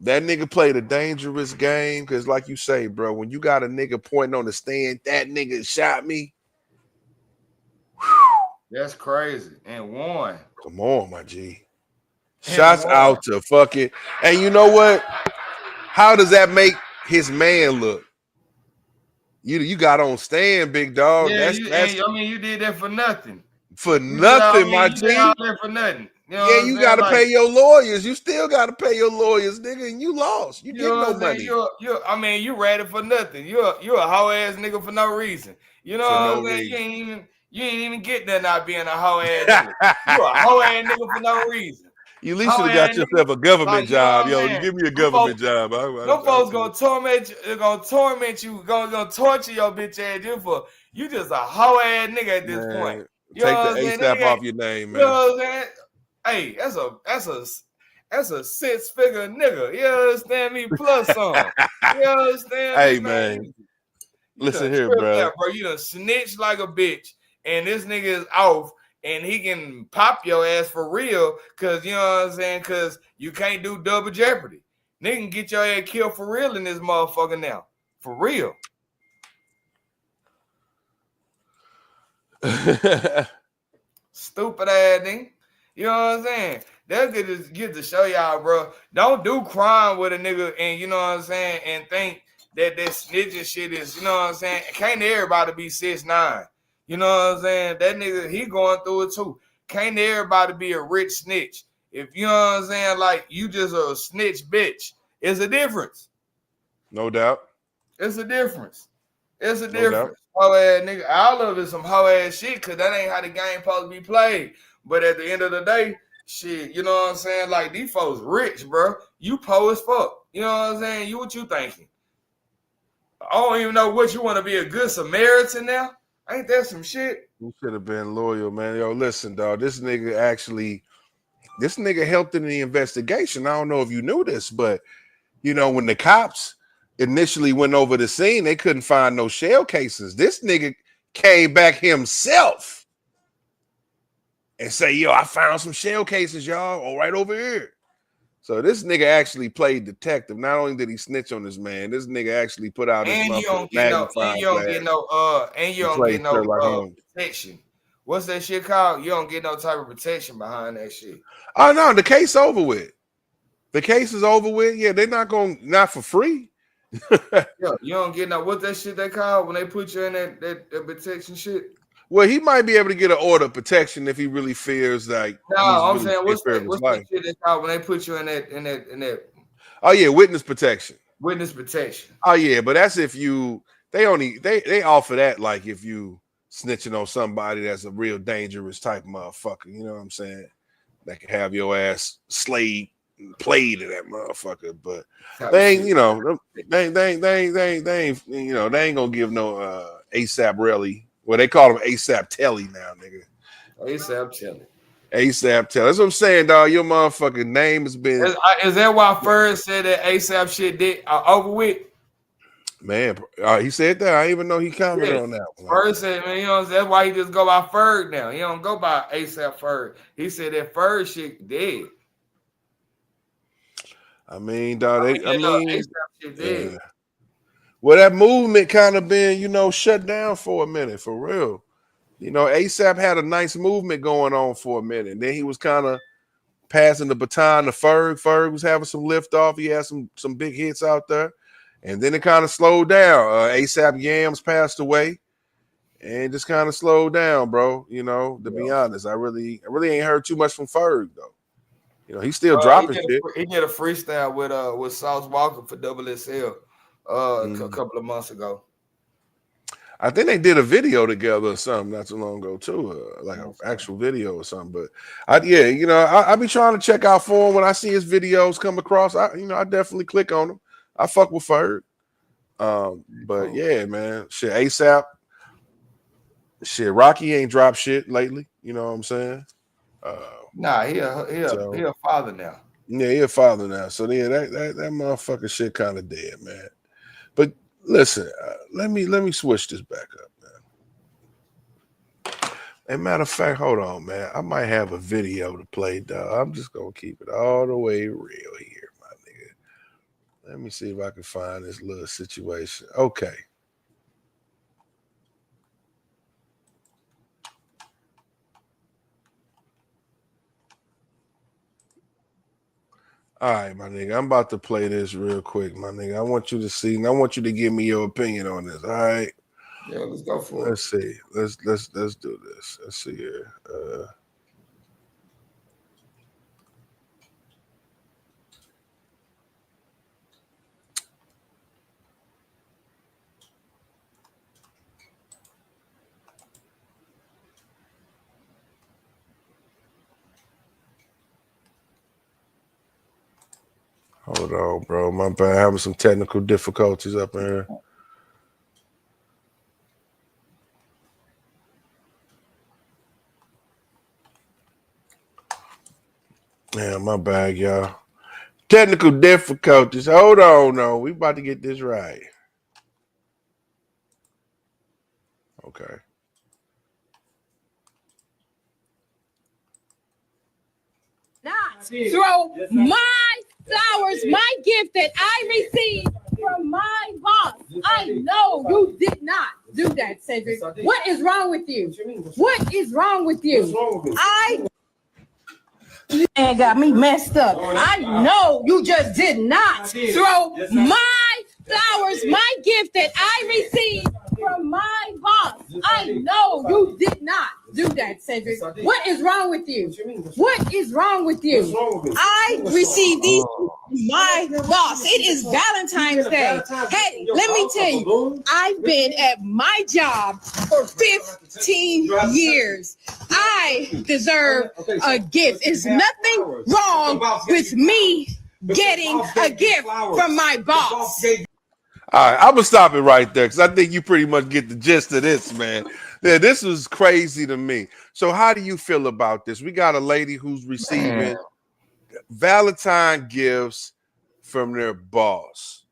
that nigga played a dangerous game because, like you say, bro, when you got a nigga pointing on the stand, that nigga shot me. That's crazy. And won. Come on, my G. Shots out to fucking. And you know what? How does that make his man look? You got on stand, big dog. Yeah, that's you did that for nothing. For nothing, my G. You did all that for nothing. You know yeah, you got to pay your lawyers. You still got to pay your lawyers, nigga, and you lost. You get no money. You ratted for nothing. You're a hoe ass nigga for no reason. You know what I'm saying? You ain't even get that not being a hoe ass nigga. You a hoe ass nigga for no reason. You at least should have got yourself a government job. Yo, you give me a government job. No folks gonna torment you. They're gonna torment you. Gonna torture your bitch ass. You just a hoe ass nigga at this point. You take the ASAP off your name, man. You know what I'm saying? Hey, that's a 6-figure nigga. You understand me? Plus some. You understand hey, me, man. Listen here, bro. You done snitch like a bitch, and this nigga is off, and he can pop your ass for real, because, you know what I'm saying, because you can't do double jeopardy. Nigga can get your ass killed for real in this motherfucker now. For real. Stupid ass thing. You know what I'm saying? That's good to show y'all, bro. Don't do crime with a nigga, and you know what I'm saying, and think that snitching shit is, you know what I'm saying? Can't everybody be 6'9"? You know what I'm saying? That nigga, he going through it too. Can't everybody be a rich snitch? If you know what I'm saying, like you just a snitch bitch. It's a difference. No doubt. It's a difference. It's a difference. Hoe ass nigga. All of it some hoe ass shit, because that ain't how the game supposed to be played. But at the end of the day, shit, you know what I'm saying? Like, these folks rich, bro. You po as fuck. You know what I'm saying? What you thinking? I don't even know what you want to be, a good Samaritan now? Ain't that some shit? You should have been loyal, man. Yo, listen, dog. This nigga helped in the investigation. I don't know if you knew this, but, you know, when the cops initially went over the scene, they couldn't find no shell cases. This nigga came back himself and say, yo, I found some shell cases, y'all, all right over here. So this nigga actually played detective. Not only did he snitch on this man, this nigga actually put out his magnifying glass. You don't get no protection. What's that shit called? You don't get no type of protection behind that shit. Oh no, the case over with. The case is over with. Yeah, they're not for free. Yeah, you don't get no, what's that shit they call when they put you in that protection shit? Well, he might be able to get an order of protection if he really feels like. No, I'm saying what's that shit they call when they put you in that? Oh yeah, witness protection. Witness protection. Oh yeah, but that's if you they offer that like if you snitching on somebody that's a real dangerous type motherfucker. You know what I'm saying? That can have your ass played to that motherfucker, but they ain't, you know, they ain't gonna give no ASAP rally. Well, they call him ASAP Telly now, nigga. ASAP Telly. ASAP Telly. That's what I'm saying, dog. Your motherfucking name has been. Is that why first said that ASAP shit did over with? Man, he said that. I didn't even know he commented on that. First said, man, you know, that's why he just go by Ferg now. He don't go by ASAP Ferg. He said that Ferg shit dead. I mean, dog. ASAP shit dead. Yeah. Well, that movement kind of been, you know, shut down for a minute, for real. You know, ASAP had a nice movement going on for a minute. And then he was kind of passing the baton to Ferg. Ferg was having some lift off. He had some big hits out there. And then it kind of slowed down. ASAP Yams passed away. and just kind of slowed down, bro. You know, to be honest, I really ain't heard too much from Ferg though. You know, he's still dropping shit. He did a freestyle with Sauce Walker for Double SL a couple of months ago. I think they did a video together or something not too long ago too, like an actual video or something. But I be trying to check out for him when I see his videos come across. I definitely click on them. I fuck with Ferg. But yeah, man, shit, ASAP. Shit, Rocky ain't dropped shit lately. You know what I'm saying? Nah, he a father now. Yeah, he a father now. So yeah, that motherfucking shit kind of dead, man. But listen, let me switch this back up, man. As a matter of fact, hold on, man. I might have a video to play, dog. I'm just gonna keep it all the way real here, my nigga. Let me see if I can find this little situation. Okay. All right, my nigga. I'm about to play this real quick, my nigga. I want you to see, and I want you to give me your opinion on this. All right. Yeah, let's go for it. Let's see. Let's do this. Let's see here. Hold on, bro. My bad. Having some technical difficulties up in here. Yeah, my bad, y'all. Technical difficulties. Hold on, no. We about to get this right. Okay. Throw my flowers, my gift that I received from my boss. I know you did not do that, Cedric. What is wrong with you? What is wrong with you? And got me messed up. I know you just did not throw my flowers, my gift that I received from my boss. I know you did not do that, Cedric. What is wrong with you? What is wrong with you? I received these from my boss. It is Valentine's Day. Hey, let me tell you, I've been at my job for 15 years. I deserve a gift. There's nothing wrong with me getting a gift from my boss. All right, I'm gonna stop it right there because I think you pretty much get the gist of this, man. Yeah, this was crazy to me. So, how do you feel about this? We got a lady who's receiving Valentine gifts from their boss.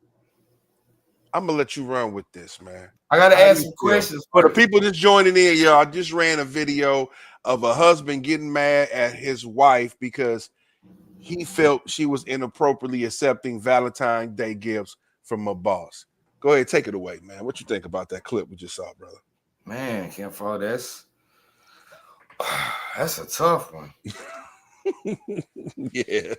I'm gonna let you run with this, man. I gotta ask some questions for the people just joining in. Y'all, I just ran a video of a husband getting mad at his wife because he felt she was inappropriately accepting Valentine's Day gifts from a boss. Go ahead, take it away, man. What you think about that clip we just saw, brother? Man, Ken Fall, that's a tough one. Yeah,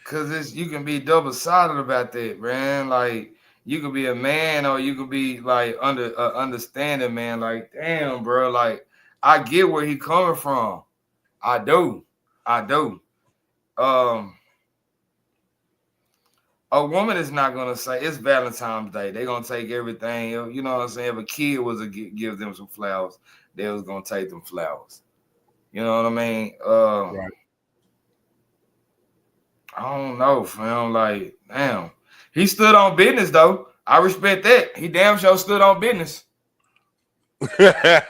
because you can be double-sided about that, man. Like, you could be a man or you could be like understanding, man. Like, damn, bro. Like, I get where he coming from. I do. A woman is not gonna say it's Valentine's Day. They're gonna take everything. You know what I'm saying? If a kid was to give them some flowers, they was gonna take them flowers. You know what I mean? Right. I don't know, fam. Like, damn. He stood on business, though. I respect that. He damn sure stood on business. Yeah,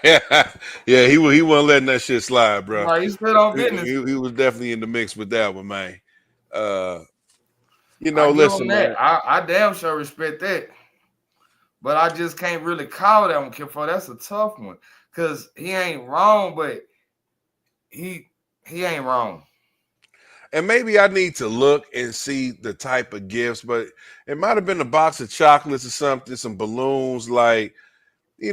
he wasn't letting that shit slide, bro. Right, he stood on business. He was definitely in the mix with that one, man. Listen, man. I damn sure respect that. But I just can't really call that one, Kifo. That's a tough one. Because he ain't wrong, but he ain't wrong. And maybe I need to look and see the type of gifts, but it might have been a box of chocolates or something, some balloons, like, it's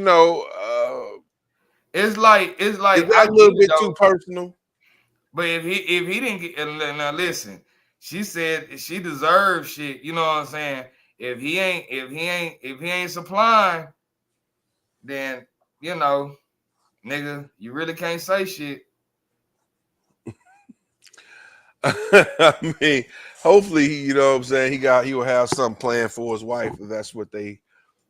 like a little bit too personal. But if he didn't get, now listen, she said she deserves shit. You know what I'm saying? If he ain't supplying, then you know, nigga, you really can't say shit. I mean, hopefully, you know what I'm saying, he will have something planned for his wife if that's what they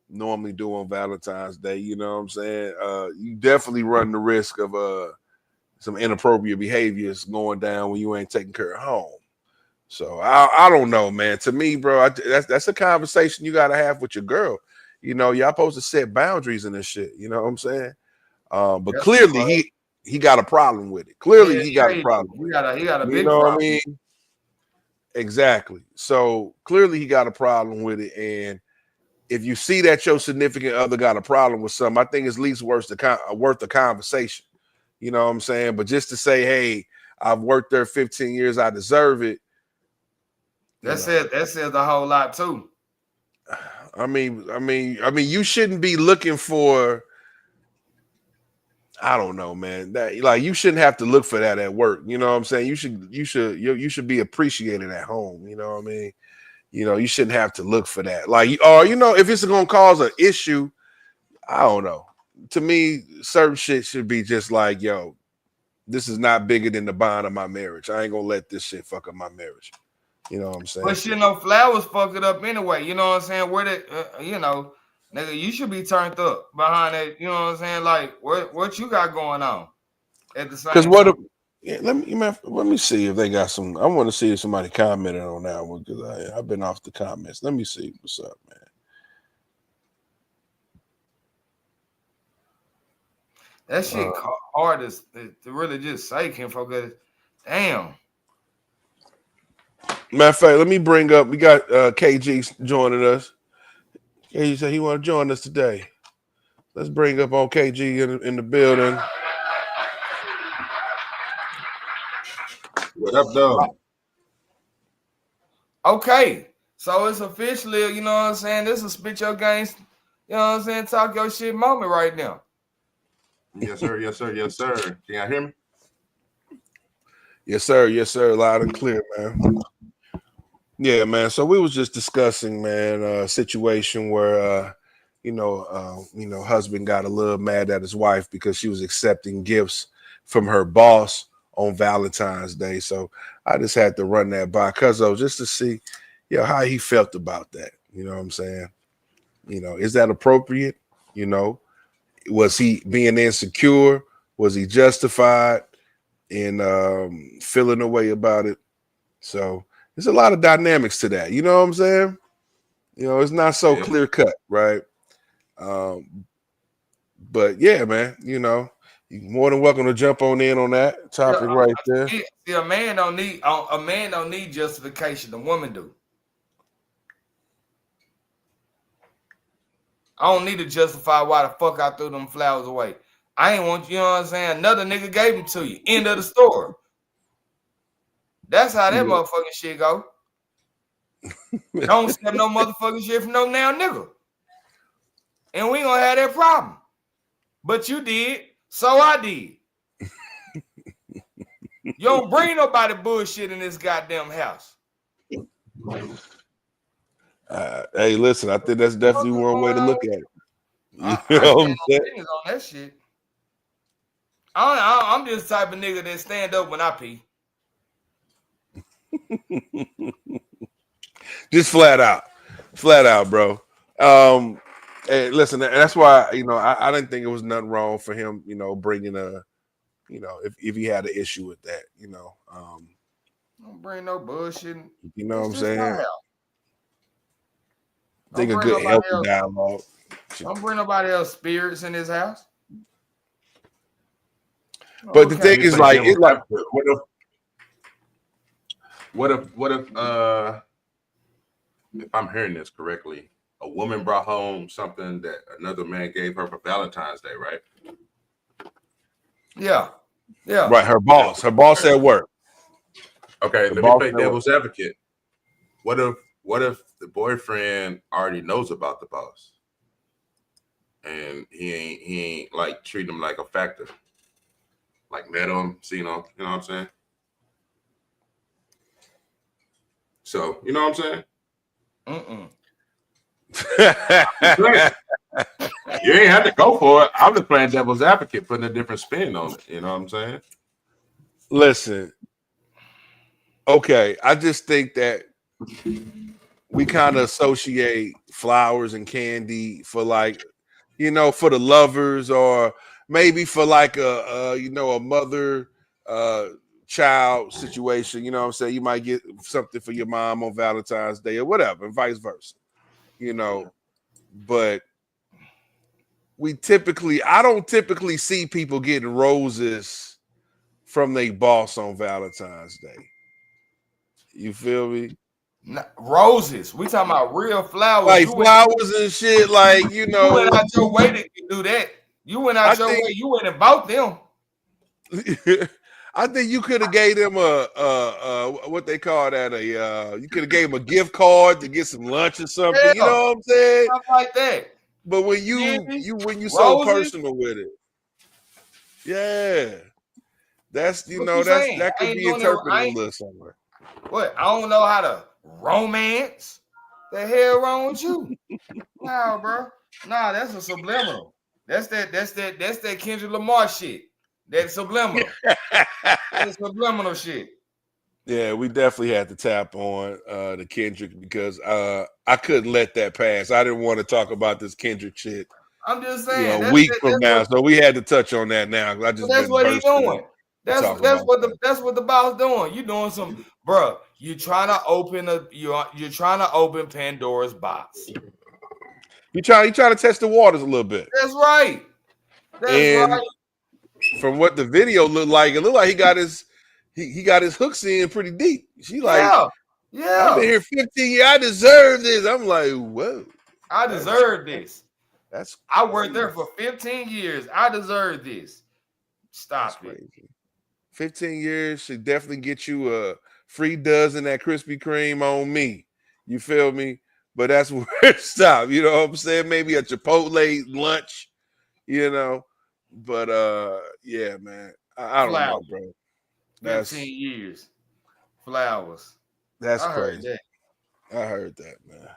normally do on Valentine's Day. You know what I'm saying? You definitely run the risk of some inappropriate behaviors going down when you ain't taking care of home. So I don't know, man. To me, bro, that's a conversation you got to have with your girl. You know, y'all supposed to set boundaries in this shit. You know what I'm saying? But That's clearly he got a problem with it. Clearly he got a problem. He got a You big know problem. what I mean? Exactly. So clearly he got a problem with it. And if you see that your significant other got a problem with something, I think it's at least worth the conversation. You know what I'm saying? But just to say, hey, I've worked there 15 years, I deserve it. That says a whole lot too. I mean, you shouldn't be looking for, I don't know, man. That, like, you shouldn't have to look for that at work. You know what I'm saying? You should be appreciated at home. You know what I mean? You know, you shouldn't have to look for that. Like, or you know, if it's gonna cause an issue, I don't know. To me, certain shit should be just like, yo, this is not bigger than the bond of my marriage. I ain't gonna let this shit fuck up my marriage. You know what I'm saying? But shit, no flowers fuck it up anyway. You know what I'm saying? Where the you know, nigga, you should be turned up behind that. You know what I'm saying? Like, what you got going on at the same time? Because let me see if they got some. I want to see if somebody commented on that one because I've been off the comments. Let me see what's up, man. That shit hard to really just say, Kim, focus. Damn. Matter of fact, let me bring up. We got KG joining us. KG said he want to join us today. Let's bring up on KG in the building. What up, though? Okay, so it's officially, you know what I'm saying? This is Spit Your Games, you know what I'm saying? Talk your shit moment right now. Yes, sir. Yes, sir. Yes, sir. Can y'all hear me? Yes, sir. Yes, sir. Loud and clear, man. Yeah, man. So we was just discussing, man, a situation where, husband got a little mad at his wife because she was accepting gifts from her boss on Valentine's Day. So I just had to run that by Cuzzo just to see, how he felt about that. You know what I'm saying? You know, is that appropriate? You know, was he being insecure? Was he justified in feeling a way about it? So there's a lot of dynamics to that. You know what I'm saying? You know, it's not so clear cut, right? But yeah, man, you know, you're more than welcome to jump on in on that topic right there. See, a man don't need justification. The woman do. I don't need to justify why the fuck I threw them flowers away. I ain't want you know what I'm saying. Another nigga gave them to you. End of the story. That's how that motherfucking shit go. Don't accept no motherfucking shit from no now nigga. And we ain't gonna have that problem. But you did, so I did. You don't bring nobody bullshit in this goddamn house. Hey, listen, I think that's definitely one way to look at it. You know what I'm saying? On that shit. I'm just the type of nigga that stand up when I pee. Just flat out, bro. Hey, listen, that's why I didn't think it was nothing wrong for him, bringing if he had an issue with that, Don't bring no bullshit. You know what I'm saying? I think a good healthy dialogue. Don't bring nobody else spirits in his house. But the thing is, like, it's like, what if I'm hearing this correctly, a woman brought home something that another man gave her for Valentine's Day, right? Yeah. Right, her boss at work. Okay, let me play devil's advocate. What if the boyfriend already knows about the boss, and he ain't like treating him like a factor, like met him, seen him, you know what I'm saying? So you know what I'm saying? You ain't have to go for it. I'm just playing devil's advocate, putting a different spin on it. You know what I'm saying? Listen, okay, I just think that we kind of associate flowers and candy for like, for the lovers, or maybe for like a mother child situation. You know what I'm saying? You might get something for your mom on Valentine's Day or whatever, and vice versa. But I don't typically see people getting roses from their boss on Valentine's Day. You feel me? Roses. We talking about real flowers. Like flowers and shit. Like, you went out your way to do that. You went out your way. You went and bought them. I think you could have gave them what they call that, you could have gave them a gift card to get some lunch or something. Yeah. You know what I'm saying? Stuff like that. But when you so personal with it, yeah, that's that could be interpreted a little somewhere. What? I don't know how to romance. The hell wrong with you? Nah, bro. Nah, that's a subliminal. That's that Kendrick Lamar shit. That's subliminal. That's subliminal shit. Yeah, we definitely had to tap on the Kendrick because I couldn't let that pass. I didn't want to talk about this Kendrick shit. I'm just saying, a week from now, so we had to touch on that now. I just that's what he's doing. That's what the boss doing. You doing some, bro. You're trying to open Pandora's box. You trying to test the waters a little bit. That's right. That's right. From what the video looked like, it looked like he got his hooks in pretty deep. She like, yeah. I've been here 15 years. I deserve this. I'm like, whoa. I deserve this. I worked there for 15 years. I deserve this. Stop it. 15 years should definitely get you a free dozen that Krispy Kreme on me. You feel me? But that's where it stopped. You know what I'm saying? Maybe a Chipotle lunch, But yeah, man. I don't know, bro. 15 years. Flowers. That's crazy. I heard that, man.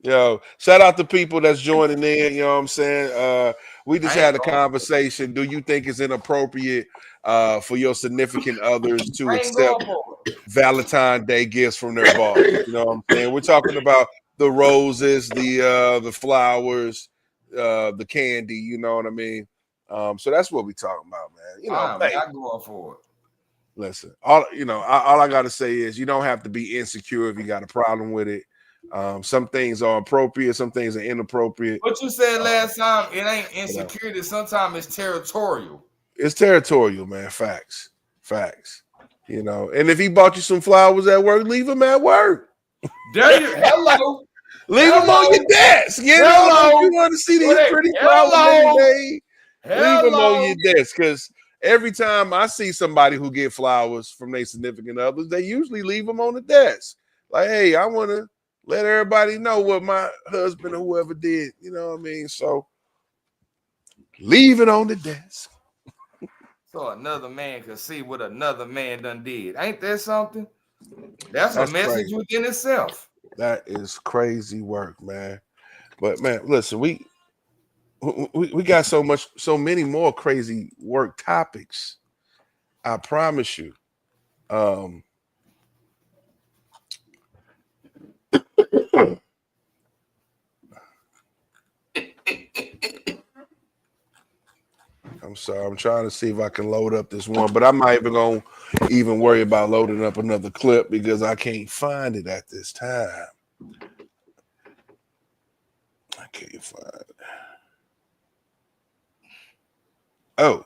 Yo, shout out to people that's joining in. You know what I'm saying? We just had a conversation. Do you think it's inappropriate for your significant others to accept Valentine's Day gifts from their boss? You know what I'm saying? We're talking about the roses, the flowers, the candy. You know what I mean? So that's what we're talking about, man. I'm going for it. Listen, all I gotta say is you don't have to be insecure if you got a problem with it. Some things are appropriate, some things are inappropriate. What you said last time, it ain't insecurity. Sometimes it's territorial. It's territorial, man. Facts. And if he bought you some flowers at work, leave them at work. Hello. Leave them on your desk. You want to see these pretty flowers every day. Leave them on your desk, because every time I see somebody who get flowers from their significant others, they usually leave them on the desk. Like, hey, I want to let everybody know what my husband or whoever did. You know what I mean? So leave it on the desk. So another man can see what another man done did. Ain't that something? That's a message crazy. Within itself. That is crazy work, man. But man, listen, we got so many more crazy work topics. I promise you. I'm sorry. I'm trying to see if I can load up this one, but I'm not even going to worry about loading up another clip because I can't find it at this time. I can't find it. Oh.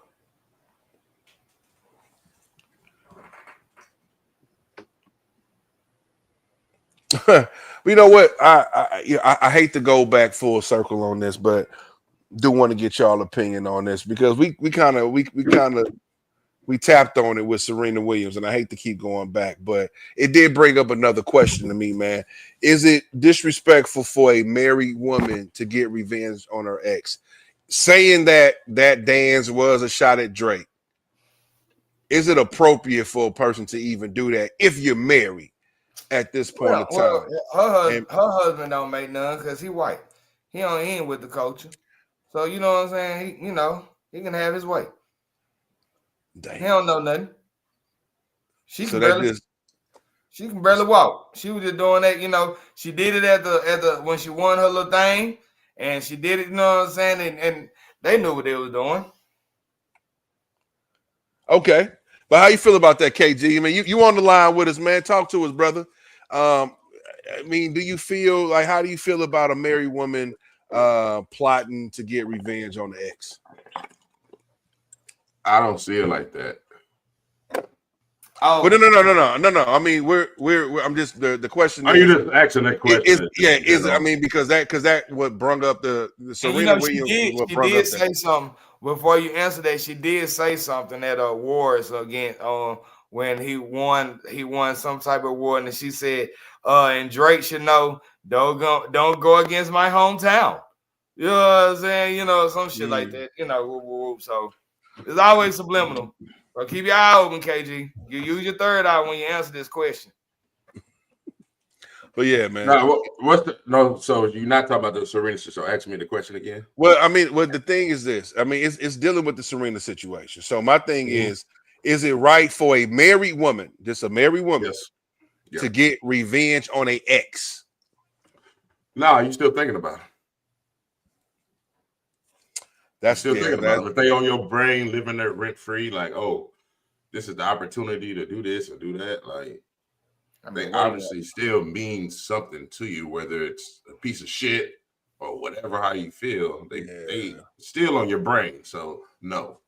You know what? I hate to go back full circle on this, but do want to get y'all opinion on this because we tapped on it with Serena Williams, and I hate to keep going back, but it did bring up another question to me, man. Is it disrespectful for a married woman to get revenge on her ex? Saying that dance was a shot at Drake. Is it appropriate for a person to even do that if you're married at this point in time? Her husband don't make none because he white. He ain't with the culture. So you know what I'm saying? He can have his way. Damn. He don't know nothing. She So she can barely walk. She was just doing that, she did it at the when she won her little thing, and she did it, you know what I'm saying? And they knew what they was doing. Okay. But how you feel about that, KG? I mean, you on the line with us, man. Talk to us, brother. I mean, how do you feel about a married woman plotting to get revenge on the ex? I don't see it like that. Oh, but no. I mean, I'm just the question. Are you just asking that question? I mean, because that what brung up the Serena Williams. She did say something before you answer that. She did say something at awards again. When he won some type of award, and she said, and Drake should know, don't go against my hometown. You know what I'm saying? Some shit like that. So it's always subliminal. So keep your eye open, KG. You use your third eye when you answer this question. But yeah, man. So you're not talking about the Serena. So ask me the question again. Well, I mean, the thing is this. I mean, it's dealing with the Serena situation. So my thing is it right for a married woman, just a married woman, to get revenge on an ex? No, you still thinking about it. That's still thinking about it. If they on your brain, living there rent free, like, oh, this is the opportunity to do this or do that. Like, they obviously still mean something to you, whether it's a piece of shit or whatever, how you feel. They still on your brain. So no.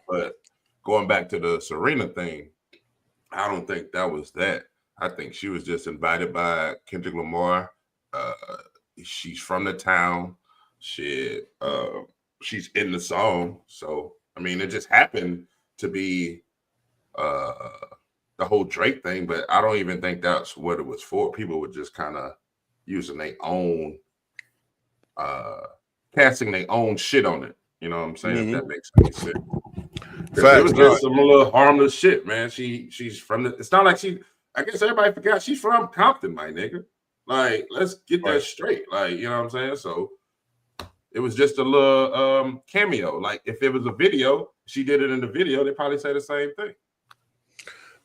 But going back to the Serena thing, I don't think that was that. I think she was just invited by Kendrick Lamar. She's from the town. She's in the song. So, I mean, it just happened to be the whole Drake thing, but I don't even think that's what it was for. People were just kind of using their own, casting their own shit on it. You know what I'm saying? If that makes any sense. It was just some little harmless shit, man. She's from the. It's not like I guess everybody forgot she's from Compton, my nigga. Like, let's get that straight. Like, you know what I'm saying? So it was just a little cameo. Like, if it was a video, she did it in the video, they probably say the same thing.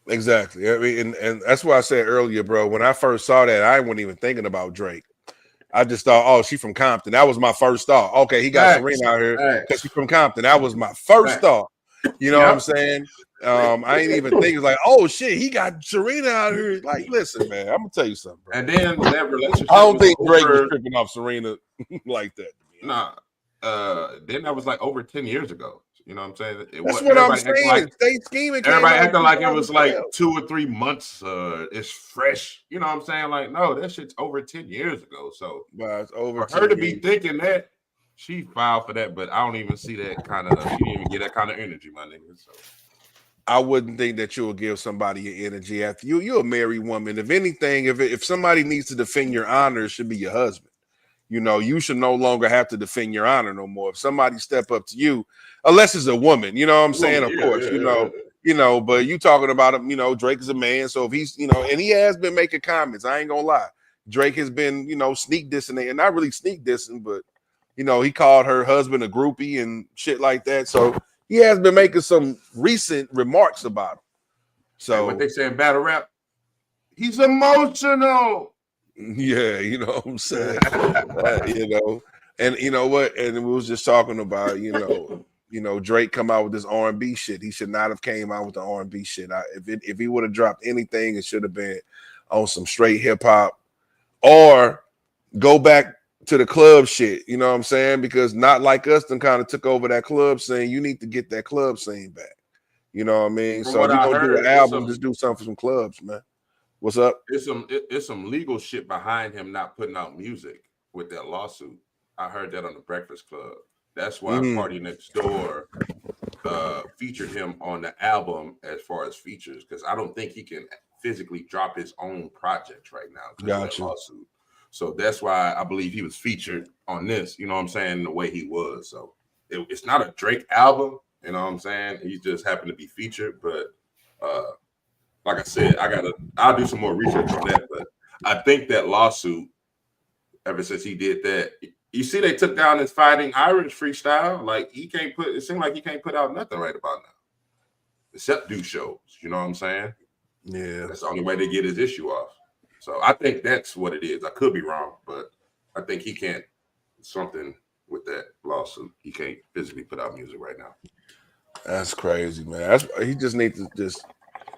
Exactly. I mean, and that's why I said earlier, bro, when I first saw that, I wasn't even thinking about Drake. I just thought, oh, she's from Compton. That was my first thought. Okay, he got Serena out here because she's from Compton. That was my first thought. You know what I'm saying? I ain't even thinking like, oh shit, he got Serena out here. Like, listen, man, I'm gonna tell you something, bro. And then that relationship, I don't think Drake was tripping off Serena like that. Nah. Then that was like over 10 years ago. You know what I'm saying? That's what I'm saying. Like, State Scheming. Everybody acting like it was like 2 or 3 months. It's fresh. You know what I'm saying? Like, no, that shit's over 10 years ago. So it's over for her to be thinking that, she filed for that, but I don't even see that kind of. She didn't even get that kind of energy, my nigga. So I wouldn't think that you will give somebody your energy after you're a married woman. If anything, if somebody needs to defend your honor, it should be your husband. You know, you should no longer have to defend your honor no more. If somebody step up to you, unless it's a woman, you know what I'm saying? Of course, you know, but you talking about him, Drake is a man. So if he's, and he has been making comments, I ain't gonna lie. Drake has been, sneak dissing, and not really sneak dissing, but he called her husband a groupie and shit like that. So he has been making some recent remarks about him. So what they say in battle rap, he's emotional. Yeah, you know what I'm saying. And you know what? And we was just talking about, Drake come out with this R&B shit. He should not have came out with the R&B shit. If he would have dropped anything, it should have been on some straight hip hop, or go back to the club shit. You know what I'm saying? Because Not Like Us done kind of took over that club scene. You need to get that club scene back. You know what I mean? So if you're gonna do an album, just do something for some clubs, man. What's up? It's some legal shit behind him not putting out music with that lawsuit. I heard that on the Breakfast Club. That's why Party Next Door featured him on the album as far as features, because I don't think he can physically drop his own projects right now. Gotcha. Lawsuit. So that's why I believe he was featured on this. You know what I'm saying? The way he was. So it's not a Drake album. You know what I'm saying? He just happened to be featured, but like I said, I'll do some more research on that. But I think that lawsuit, ever since he did that, You see, they took down his Fighting Irish freestyle. Like he can't put. It seemed like he can't put out nothing right about now, except do shows. You know what I'm saying? Yeah, that's the only way to get his issue off. So I think that's what it is. I could be wrong, but I think he can't something with that lawsuit. He can't physically put out music right now. That's crazy, man. He just needs to just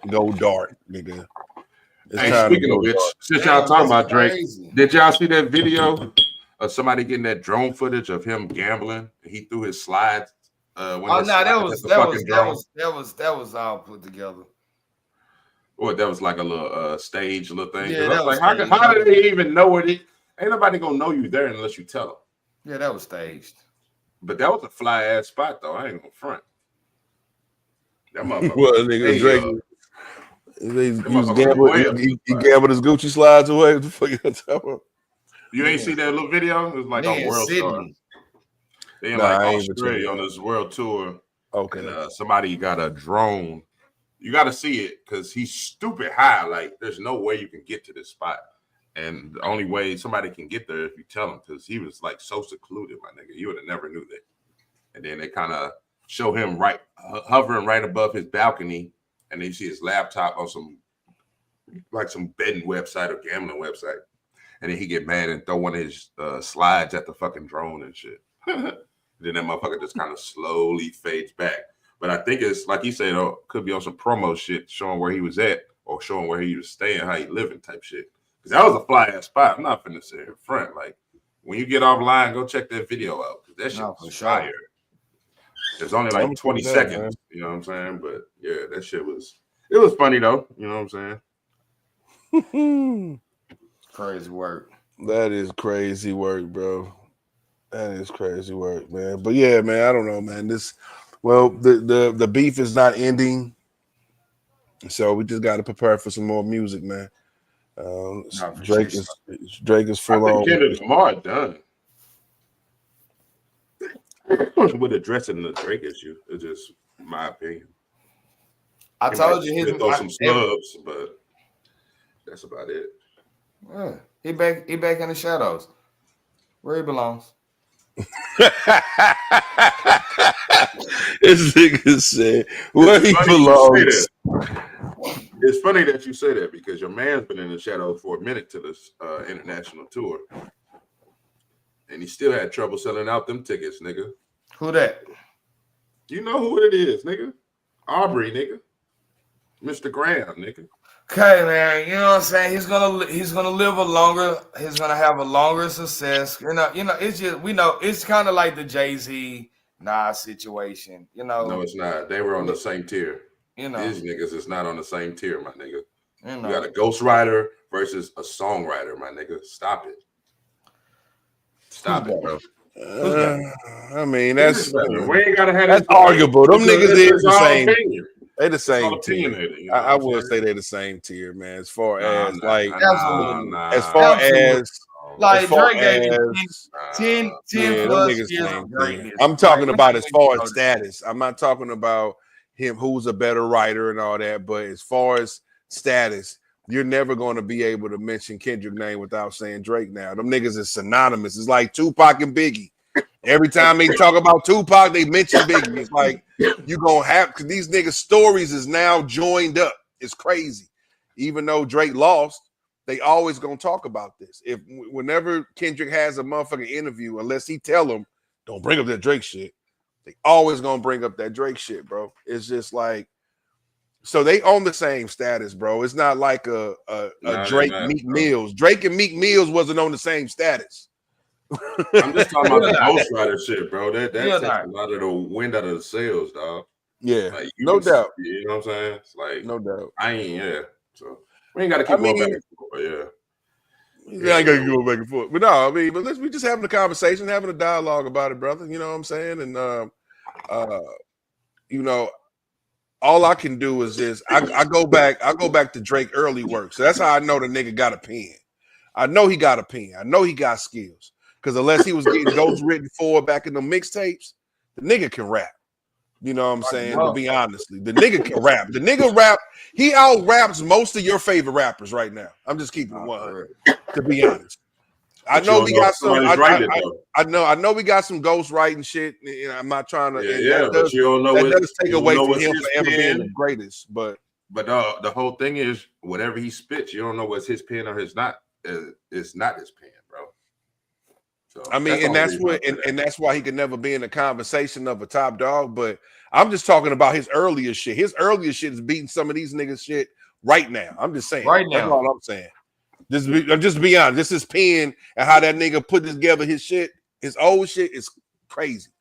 go dark, nigga. Hey, speaking of which, since y'all talking about Drake, did y'all see that video of somebody getting that drone footage of him gambling? He threw his slides. That was all put together. What, that was like a little stage little thing? Yeah, that was like, how did they even know it? Ain't nobody gonna know you there unless you tell them. Yeah, that was staged. But that was a fly ass spot though. I ain't gonna front. That motherfucker. What nigga Drake? He gambled his Gucci slides away. What the fuck you talking about? You ain't see that little video? It was like on World Star. They in like Australia on this world tour. Okay. And somebody got a drone. You got to see it because he's stupid high. Like, there's no way you can get to this spot. And the only way somebody can get there if you tell him, because he was like so secluded, my nigga. You would have never knew that. And then they kind of show him hovering right above his balcony, and then you see his laptop on some betting website or gambling website. And then he get mad and throw one of his slides at the fucking drone and shit. Then that motherfucker just kind of slowly fades back. But I think it's like he said, could be on some promo shit, showing where he was at or showing where he was staying, how he living type shit. Because that was a fly ass spot. I'm not finna sit in front. Like, when you get offline, go check that video out. Because that shit was fire. There's only like 20 seconds. Man. You know what I'm saying? But yeah, that shit was funny though. You know what I'm saying? Crazy work. That is crazy work, bro. That is crazy work, man. But yeah, man, I don't know, man. The beef is not ending, so we just got to prepare for some more music, man. Drake is full on. Kendrick Lamar done with addressing the Drake issue. It's just my opinion. I told you he'll throw some snubs, but that's about it. Yeah, he back in the shadows where he belongs. This nigga said where he belongs. It's funny that you say that because your man's been in the shadows for a minute to this international tour, and he still had trouble selling out them tickets, nigga. Who that? You know who it is, nigga. Aubrey, nigga. Mr. Graham, nigga. Okay, man. You know what I'm saying? He's gonna live he's gonna have a longer success. You know, it's just it's kind of like the Jay-Z Nas situation. You know. No, it's not. They were on the same tier. You know, these niggas is not on the same tier, my nigga. You got a ghostwriter versus a songwriter, my nigga. Stop it. Stop it, bro. I mean, that's we ain't gotta have that's arguable. Them niggas is the same. Opinion. They the same tier. You know I will say they're the same tier, man. As far as Drake gave 10 plus years of greatness. I'm talking about as far as status. I'm not talking about him who's a better writer and all that, but as far as status, you're never going to be able to mention Kendrick's name without saying Drake now. Them niggas is synonymous. It's like Tupac and Biggie. Every time they talk about Tupac, they mention Biggie. It's like you gonna have, because these niggas' stories is now joined up. It's crazy. Even though Drake lost, they always gonna talk about this. Whenever Kendrick has a motherfucking interview, unless he tell them, don't bring up that Drake shit, they always gonna bring up that Drake shit, bro. It's just like, so they on the same status, bro. It's not like a Drake Meek Mills. Drake and Meek Mills wasn't on the same status. I'm just talking about the ghostwriter shit, bro. That takes a lot of the wind out of the sails, dog. Yeah, like, no doubt. You know what I'm saying? It's like, no doubt. So we ain't got to keep going back and forth, but I ain't got to go back and forth. But no, but we just having a conversation, having a dialogue about it, brother. You know what I'm saying? And all I can do is this. I go back to Drake early work. So that's how I know the nigga got a pen. I know he got a pen. I know he got skills. Because unless he was getting ghost written for back in the mixtapes, the nigga can rap. You know what I'm saying? To be honestly, the nigga can rap. The nigga rap. He out raps most of your favorite rappers right now. I'm just keeping it 100. To be honest, I know we got some. I know we got some ghost writing shit. I'm not trying to. But you don't know. That does take away from him for ever being the greatest. But the whole thing is, whatever he spits, you don't know what's his pen or his not. It's not his pen, bro. So I mean, that's why he could never be in the conversation of a top dog. But I'm just talking about his earlier shit. His earlier shit is beating some of these niggas shit right now. I'm just saying. Right now. That's all I'm saying. Just be honest. This is pen and how that nigga put together his shit. His old shit is crazy.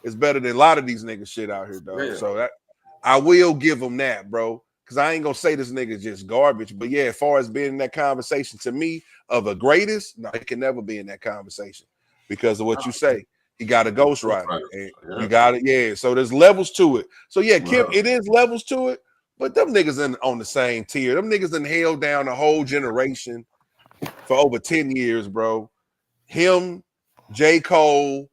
It's better than a lot of these niggas shit out here, dog. Yeah. So that I will give him that, bro. Because I ain't gonna say this nigga just garbage. But yeah, as far as being in that conversation to me of the greatest, no, he can never be in that conversation because of what you say. He got a ghostwriter. You got it, yeah. So there's levels to it. So yeah, Kim, it is levels to it, but them niggas on the same tier. Them niggas done held down a whole generation for over 10 years, bro. Him, J. Cole,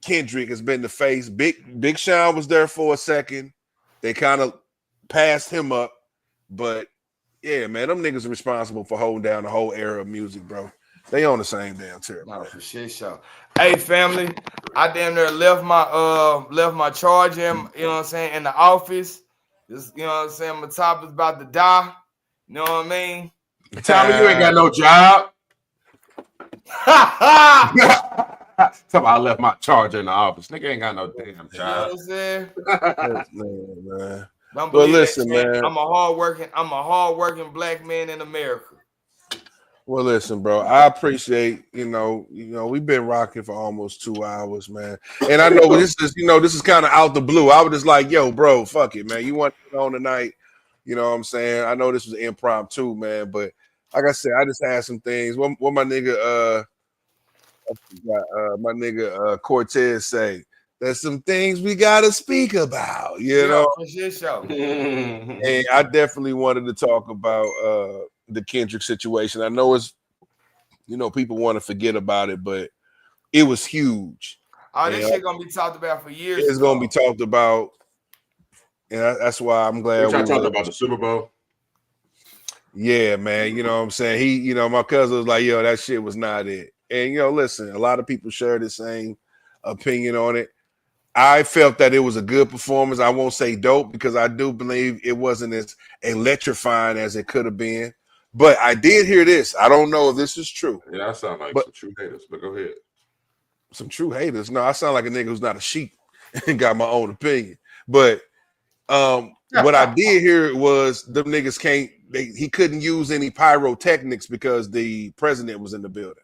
Kendrick has been the face. Big Sean was there for a second. They kind of passed him up, but yeah, man, them niggas are responsible for holding down the whole era of music, bro. They on the same damn tier. No, for shit show. Hey, family, I damn near left my charger, you know what I'm saying, in the office. Just, you know what I'm saying, my top is about to die. You know what I mean? Tommy, you ain't got no job. Somebody I left my charger in the office. Nigga ain't got no damn job. You know what I'm saying? Man. Don't but believe listen, that, man. I'm a hardworking black man in America. Well, listen, bro. I appreciate, you know, we've been rocking for almost 2 hours, man. And I know this is kind of out the blue. I was just like, yo, bro, fuck it, man. You want to get on tonight? You know what I'm saying? I know this was impromptu, man, but like I said, I just had some things. What my nigga Cortez say? There's some things we gotta speak about, you know. For sure. And I definitely wanted to talk about the Kendrick situation. I know it's, people want to forget about it, but it was huge. Oh, this shit gonna be talked about for years. It's gonna be talked about, and that's why I'm glad. We're talking about the Super Bowl. Yeah, man. You know what I'm saying? He, my cousin was like, yo, that shit was not it. And listen, a lot of people share the same opinion on it. I felt that it was a good performance. I won't say dope because I do believe it wasn't as electrifying as it could have been. But I did hear this. I don't know if this is true. Yeah, I sound like some true haters, but go ahead. Some true haters. No, I sound like a nigga who's not a sheep and got my own opinion. But what I did hear was them niggas he couldn't use any pyrotechnics because the president was in the building.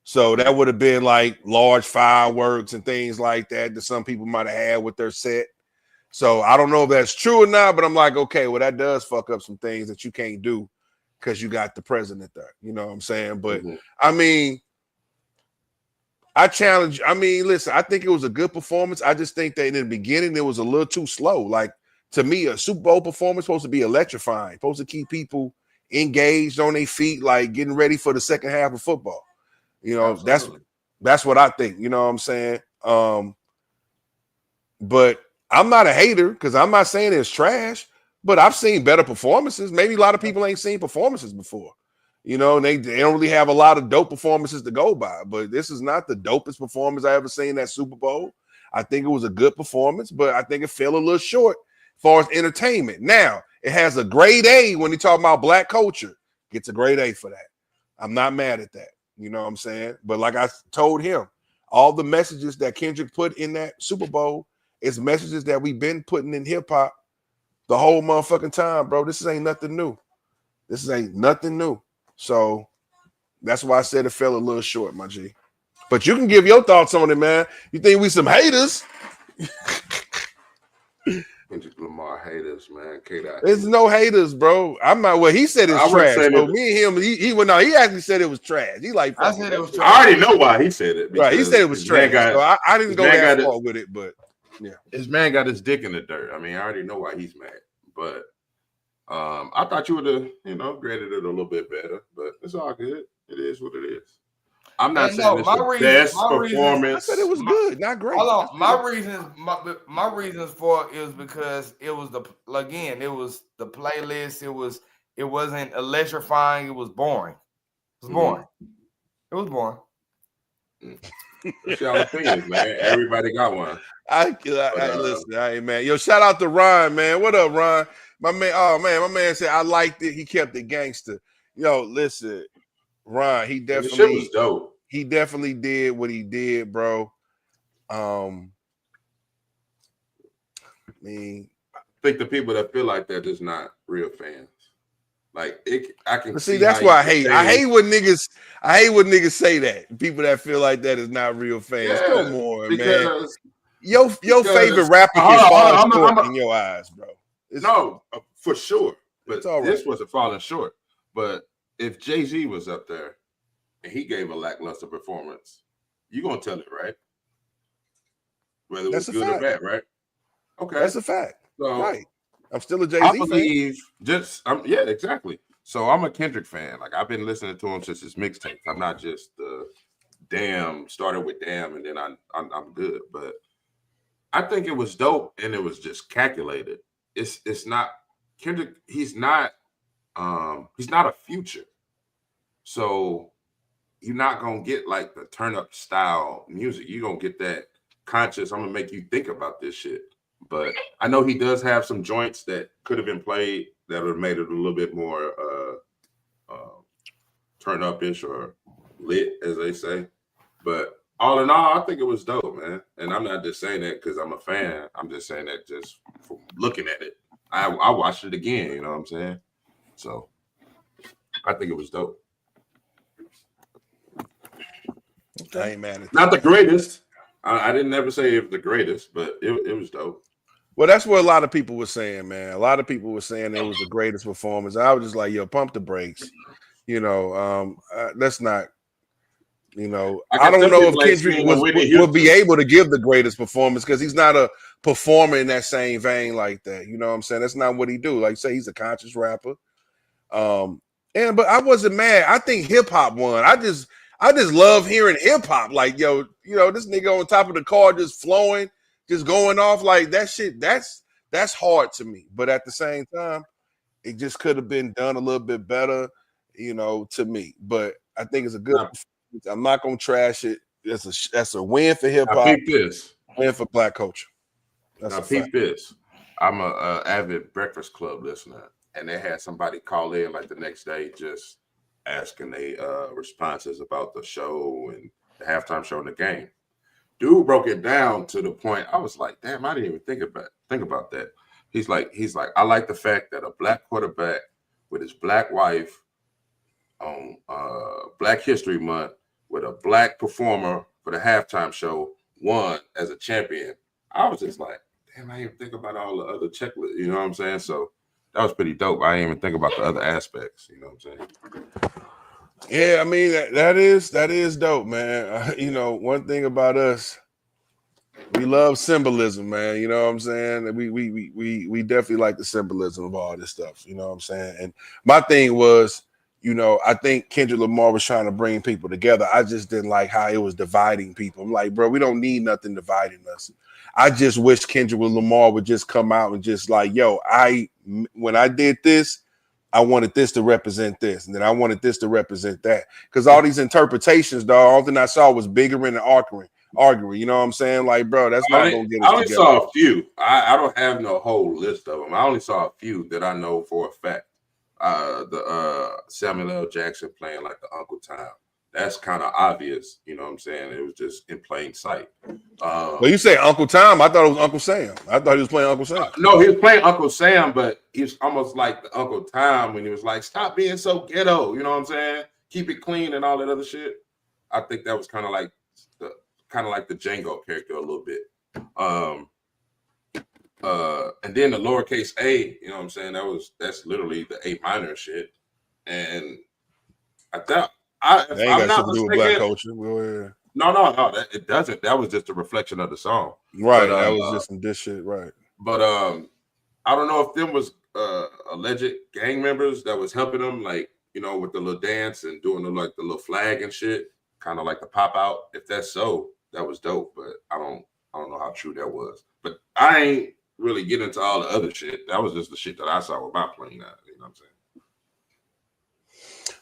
So that would have been like large fireworks and things like that some people might have had with their set. So I don't know if that's true or not, but I'm like, okay, well, that does fuck up some things that you can't do because you got the president there. You know what I'm saying? But I mean, listen, I think it was a good performance. I just think that in the beginning, it was a little too slow. Like, to me, a Super Bowl performance is supposed to be electrifying, supposed to keep people engaged on their feet, like getting ready for the second half of football. Absolutely. That's what I think. You know what I'm saying? But I'm not a hater because I'm not saying it's trash, but I've seen better performances. Maybe a lot of people ain't seen performances before. They don't really have a lot of dope performances to go by, but this is not the dopest performance I ever seen at Super Bowl. I think it was a good performance, but I think it fell a little short as far as entertainment. Now, it has a grade A when you talk about black culture. Gets a grade A for that. I'm not mad at that. You know what I'm saying? But like I told him, all the messages that Kendrick put in that Super Bowl is messages that we've been putting in hip hop the whole motherfucking time, bro. This ain't nothing new. So that's why I said it fell a little short, my G. But you can give your thoughts on it, man. You think we some haters? Kendrick Lamar haters, man. There's no haters, bro. I'm not. Well, he said it's trash. So me and him, he went out. He actually said it was trash. He like, I said it was trash. I already know why he said it. Right, he said it was trash. So I didn't go that far with it, but yeah, his man got his dick in the dirt. I mean, I already know why he's mad, but I thought you would have, graded it a little bit better, but it's all good. It is what it is. I'm not saying it's the best performance. I said it was good, not great. Hold on. My reasons for it is because it was the playlist. It wasn't electrifying. It was boring. It was boring. It was born. That's y'all opinions, man. Everybody got one. Listen, man. Yo, shout out to Ryan, man. What up, Ryan? My man. Oh man, my man said I liked it. He kept it gangster. Yo, listen, Ryan. He The shit definitely was dope. He definitely did what he did, bro. I think the people that feel like that is not real fans. Like I can see. That's why I hate. I hate when niggas say that. People that feel like that is not real fans. Yeah, Come on, man. Your favorite rapper can fall short in your eyes, bro. No, for sure. But right. This wasn't falling short. But if Jay-Z was up there and he gave a lackluster performance, you're gonna tell it, right? Whether it was good or bad, right? Okay, that's a fact. So, right. I'm still a Jay-Z I believe yeah, exactly. So I'm a Kendrick fan. Like I've been listening to him since his mixtapes. I'm not just started with Damn and then I'm good. But I think it was dope and it was just calculated. It's not Kendrick. He's not a Future. So you're not gonna get like the turn up style music. You're gonna get that conscious. I'm gonna make you think about this shit. But I know he does have some joints that could have been played that would have made it a little bit more turn up-ish or lit, as they say. But all in all, I think it was dope, man. And I'm not just saying that because I'm a fan. I'm just saying that just from looking at it. I watched it again, you know what I'm saying? So I think it was dope. I ain't mad at Not the greatest. I didn't ever say it was the greatest, but it was dope. Well, that's what a lot of people were saying, man. A lot of people were saying it was the greatest performance. I was just like, yo, pump the brakes. You know, that's not, you know, I don't know if Kendrick would be able to give the greatest performance because he's not a performer in that same vein like that. You know what I'm saying? That's not what he do. Like say he's a conscious rapper. But I wasn't mad. I think hip hop won. I just love hearing hip hop. Like, yo, you know, this nigga on top of the car just flowing, just going off like that shit. That's hard to me. But at the same time, it just could have been done a little bit better, you know, to me. But I think it's a good. I'm not gonna trash it. That's a win for hip hop. Win for Black culture. Now, peep this. I'm a avid Breakfast Club listener, and they had somebody call in like the next day just asking their responses about the show and the halftime show and the game. Dude broke it down to the point I was like, damn, I didn't even think about that. He's like, I like the fact that a black quarterback with his black wife on Black History Month with a black performer for the halftime show won as a champion. I was just like, damn, I didn't even think about all the other checklists. You know what I'm saying? So that was pretty dope. I didn't even think about the other aspects. You know what I'm saying? Yeah, I mean that is dope, man. You know, one thing about us, we love symbolism, man. You know what I'm saying? We definitely like the symbolism of all this stuff. You know what I'm saying? And my thing was, you know, I think Kendrick Lamar was trying to bring people together. I just didn't like how it was dividing people. I'm like, bro, we don't need nothing dividing us. I just wish Kendrick Lamar would just come out and just like, yo, when I did this, I wanted this to represent this, and then I wanted this to represent that. Because all these interpretations, dog, all thing I saw was bickering and arguing. You know what I'm saying? Like, bro, that's not gonna get us together. I only saw a few. I don't have no whole list of them. I only saw a few that I know for a fact. The Samuel L. Jackson playing like the Uncle Tom. That's kind of obvious. You know what I'm saying? It was just in plain sight. Well, you say Uncle Tom. I thought it was Uncle Sam. I thought he was playing Uncle Sam. No, he was playing Uncle Sam, but he's almost like the Uncle Tom when he was like, stop being so ghetto. You know what I'm saying? Keep it clean and all that other shit. I think that was kind of like the Django character a little bit. And then the lowercase a, you know what I'm saying? That's literally the A minor shit. And I thought that ain't got something to do with black culture. No, it doesn't. That was just a reflection of the song. Right. But, that was just some diss shit, right. But I don't know if them was alleged gang members that was helping them, like, you know, with the little dance and doing the little flag and shit, kind of like the pop out. If that's so, that was dope. But I don't know how true that was. But I ain't really get into all the other shit. That was just the shit that I saw with my playing out. You know what I'm saying?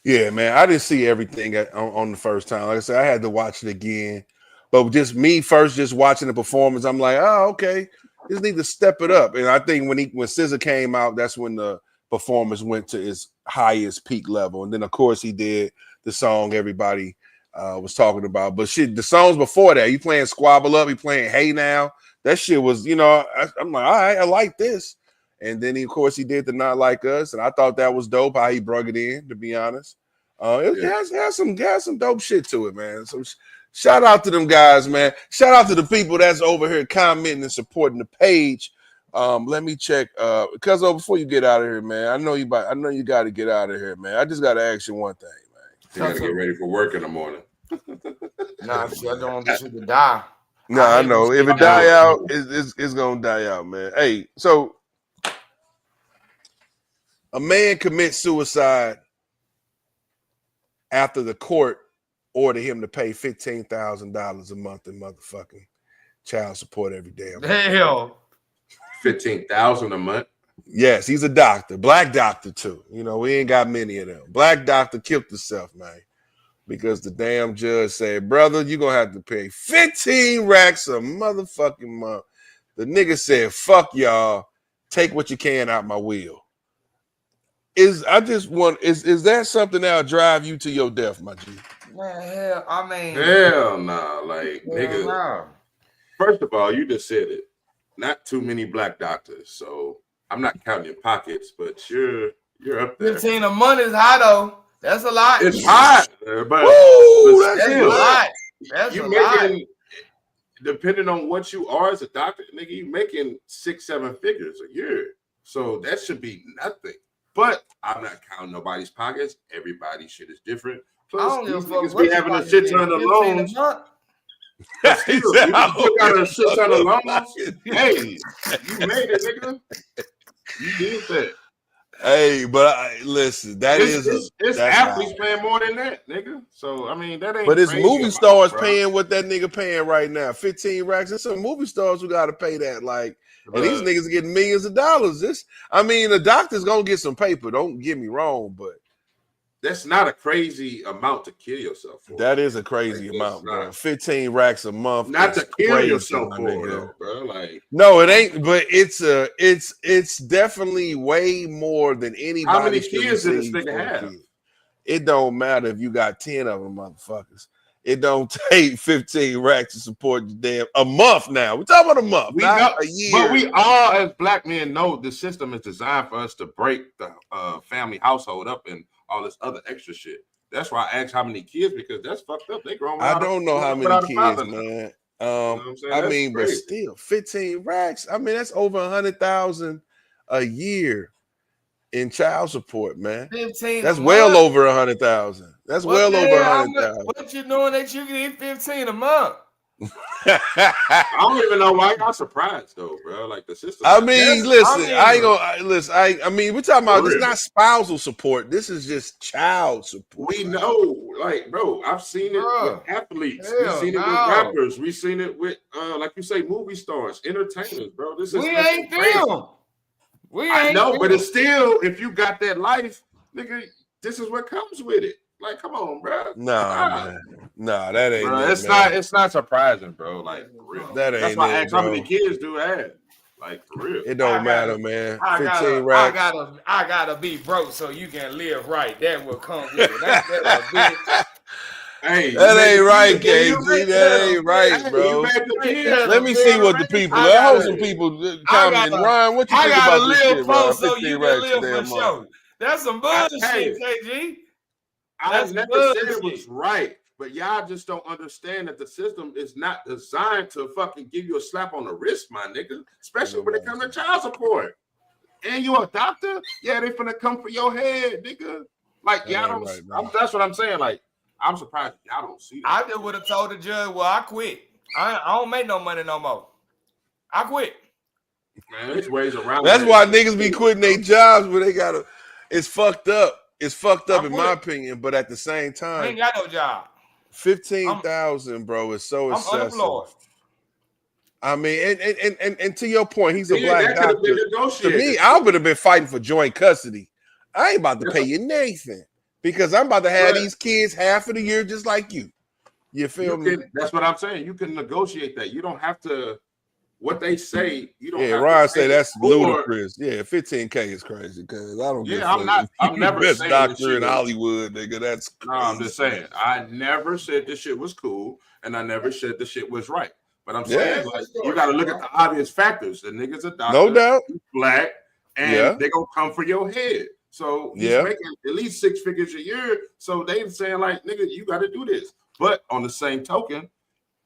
Yeah, man. I didn't see everything on the first time. Like I said, I had to watch it again. But just me first, just watching the performance, I'm like, oh, okay. Just need to step it up. And I think when SZA came out, that's when the performance went to its highest peak level. And then, of course, he did the song everybody was talking about. But shit, the songs before that, he playing Squabble Up, he playing Hey Now. That shit was, I'm like, all right, I like this. And then, of course, he did the Not Like Us. And I thought that was dope how he brought it in, to be honest. It has some dope shit to it, man. So shout out to them guys, man. Shout out to the people that's over here commenting and supporting the page. Let me check. Cuzzo, before you get out of here, man, I know you got to get out of here, man. I just got to ask you one thing, man. You got to get ready for work in the morning. Nah, shit, I don't want this shit to die. No, I know. If it die out, it's gonna die out, man. Hey, so a man commits suicide after the court ordered him to pay $15,000 a month in motherfucking child support every day. Hell, $15,000 a month. Yes, he's a doctor, black doctor too. We ain't got many of them. Black doctor killed himself, man, because the damn judge said, "Brother, you're gonna have to pay 15 racks a motherfucking month." The nigga said, "Fuck y'all, take what you can out my will." Is that something that'll drive you to your death, my G? man, hell, I mean, Hell nah. Like, hell nigga. nah. First of all, you just said it. Not too many black doctors, so I'm not counting your pockets, but you're up there. 15 a month is high though. That's a lot. It's hot, but That's a still, lot. That's you a making, lot. depending on what you are as a doctor, nigga, you making 6-7 figures a year. So that should be nothing. But I'm not counting nobody's pockets. Everybody's shit is different. Plus, these niggas be having a shit ton of loans. But still, you still got a shit ton of loans. Hey, you made it, nigga. You did that. Hey, but listen, it's athletes paying more than that, nigga. So I mean, that ain't. But it's movie stars paying what that nigga paying right now, 15 racks. There's some movie stars who got to pay that, like, and these niggas are getting millions of dollars. The doctor's gonna get some paper. Don't get me wrong, but that's not a crazy amount to kill yourself for. That is a crazy amount, bro. 15 racks a month. Not to kill yourself for, though, bro. Like, no, it ain't. But it's definitely way more than anybody. How many kids does this nigga have? It don't matter if you got 10 of them, motherfuckers. It don't take 15 racks to support the damn a month. Now we're talking about a month, not a year. But we all, as black men, know the system is designed for us to break the family household up and all this other extra shit. That's why I asked how many kids, because that's fucked up. They grown. I don't know how many kids, man. But crazy. Still, 15 racks. I mean, that's over 100,000 a year in child support, man. 15. That's well over 100,000. That's well over 100,000. What you doing that you get 15 a month? I don't even know why y'all surprised though, bro. Like the system. I mean, I ain't gonna listen. I mean, we're talking about this is not spousal support. This is just child support. We know, like, bro. I've seen it with athletes. We've seen it with rappers. We've seen it with, like you say, movie stars, entertainers, bro. This is we ain't them. I know, but it's still, if you got that life, nigga, this is what comes with it. Like, come on, bro. Man. Nah, that ain't. Bro, it's not surprising, bro. Like, for real. That's why I asked how many kids do I have. Like, for real. It don't matter, man. 15 racks. I gotta be broke so you can live right. That will come with it. Hey, that ain't right, KG. That ain't right, bro. Let me see what the people. I hope some people comment. Ryan, what you think about this shit, bro? So you can live for sure. That's some bullshit, KG. I never said it was right, but y'all just don't understand that the system is not designed to fucking give you a slap on the wrist, my nigga. Especially when it comes to child support. And you a doctor? Yeah, they finna come for your head, nigga. Like, y'all don't. Right, that's what I'm saying. Like, I'm surprised y'all don't see that. I just would have told the judge, well, I quit. I don't make no money no more. I quit. Man, there's ways around. That's why niggas be quitting their jobs, but they gotta. It's fucked up. It's fucked up in my opinion, but at the same time, I ain't got no job. 15,000, bro, is so excessive. Unemployed. I mean, and to your point, he's a black doctor. To me, I would have been fighting for joint custody. I ain't about to pay you Nathan. because I'm about to have these kids half of the year just like you. You feel me? That's what I'm saying. You can negotiate that. You don't have to. What they say, you don't. Yeah, have Ryan to say that's or, ludicrous. Yeah, 15K is crazy because I don't get. Yeah, I'm never best saying doctor in Hollywood, nigga. That's crazy. No, I'm just saying. I never said this shit was cool, and I never said this shit was right. But I'm saying, like, you got to look at the obvious factors. The nigga's a doctor, no doubt, he's black, and they gonna come for your head. So he's making at least 6 figures a year. So they saying like, nigga, you got to do this. But on the same token,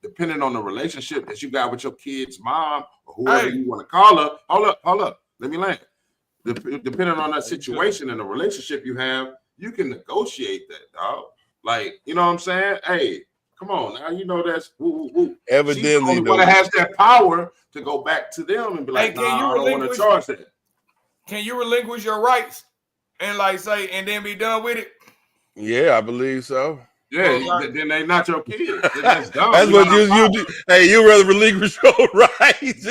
depending on the relationship that you got with your kid's mom or whoever you want to call her, hold up, let me land. Depending on that situation and the relationship you have, you can negotiate that, dog. Like, you know what I'm saying? Hey, come on now, you know that's evidently the one that has that power to go back to them and be like, hey, I don't want to charge that. Can you relinquish your rights and like say and then be done with it? Yeah, I believe so. Yeah, then they not your kids. That's dumb. That's what you do. Hey, you rather relinquish your rights.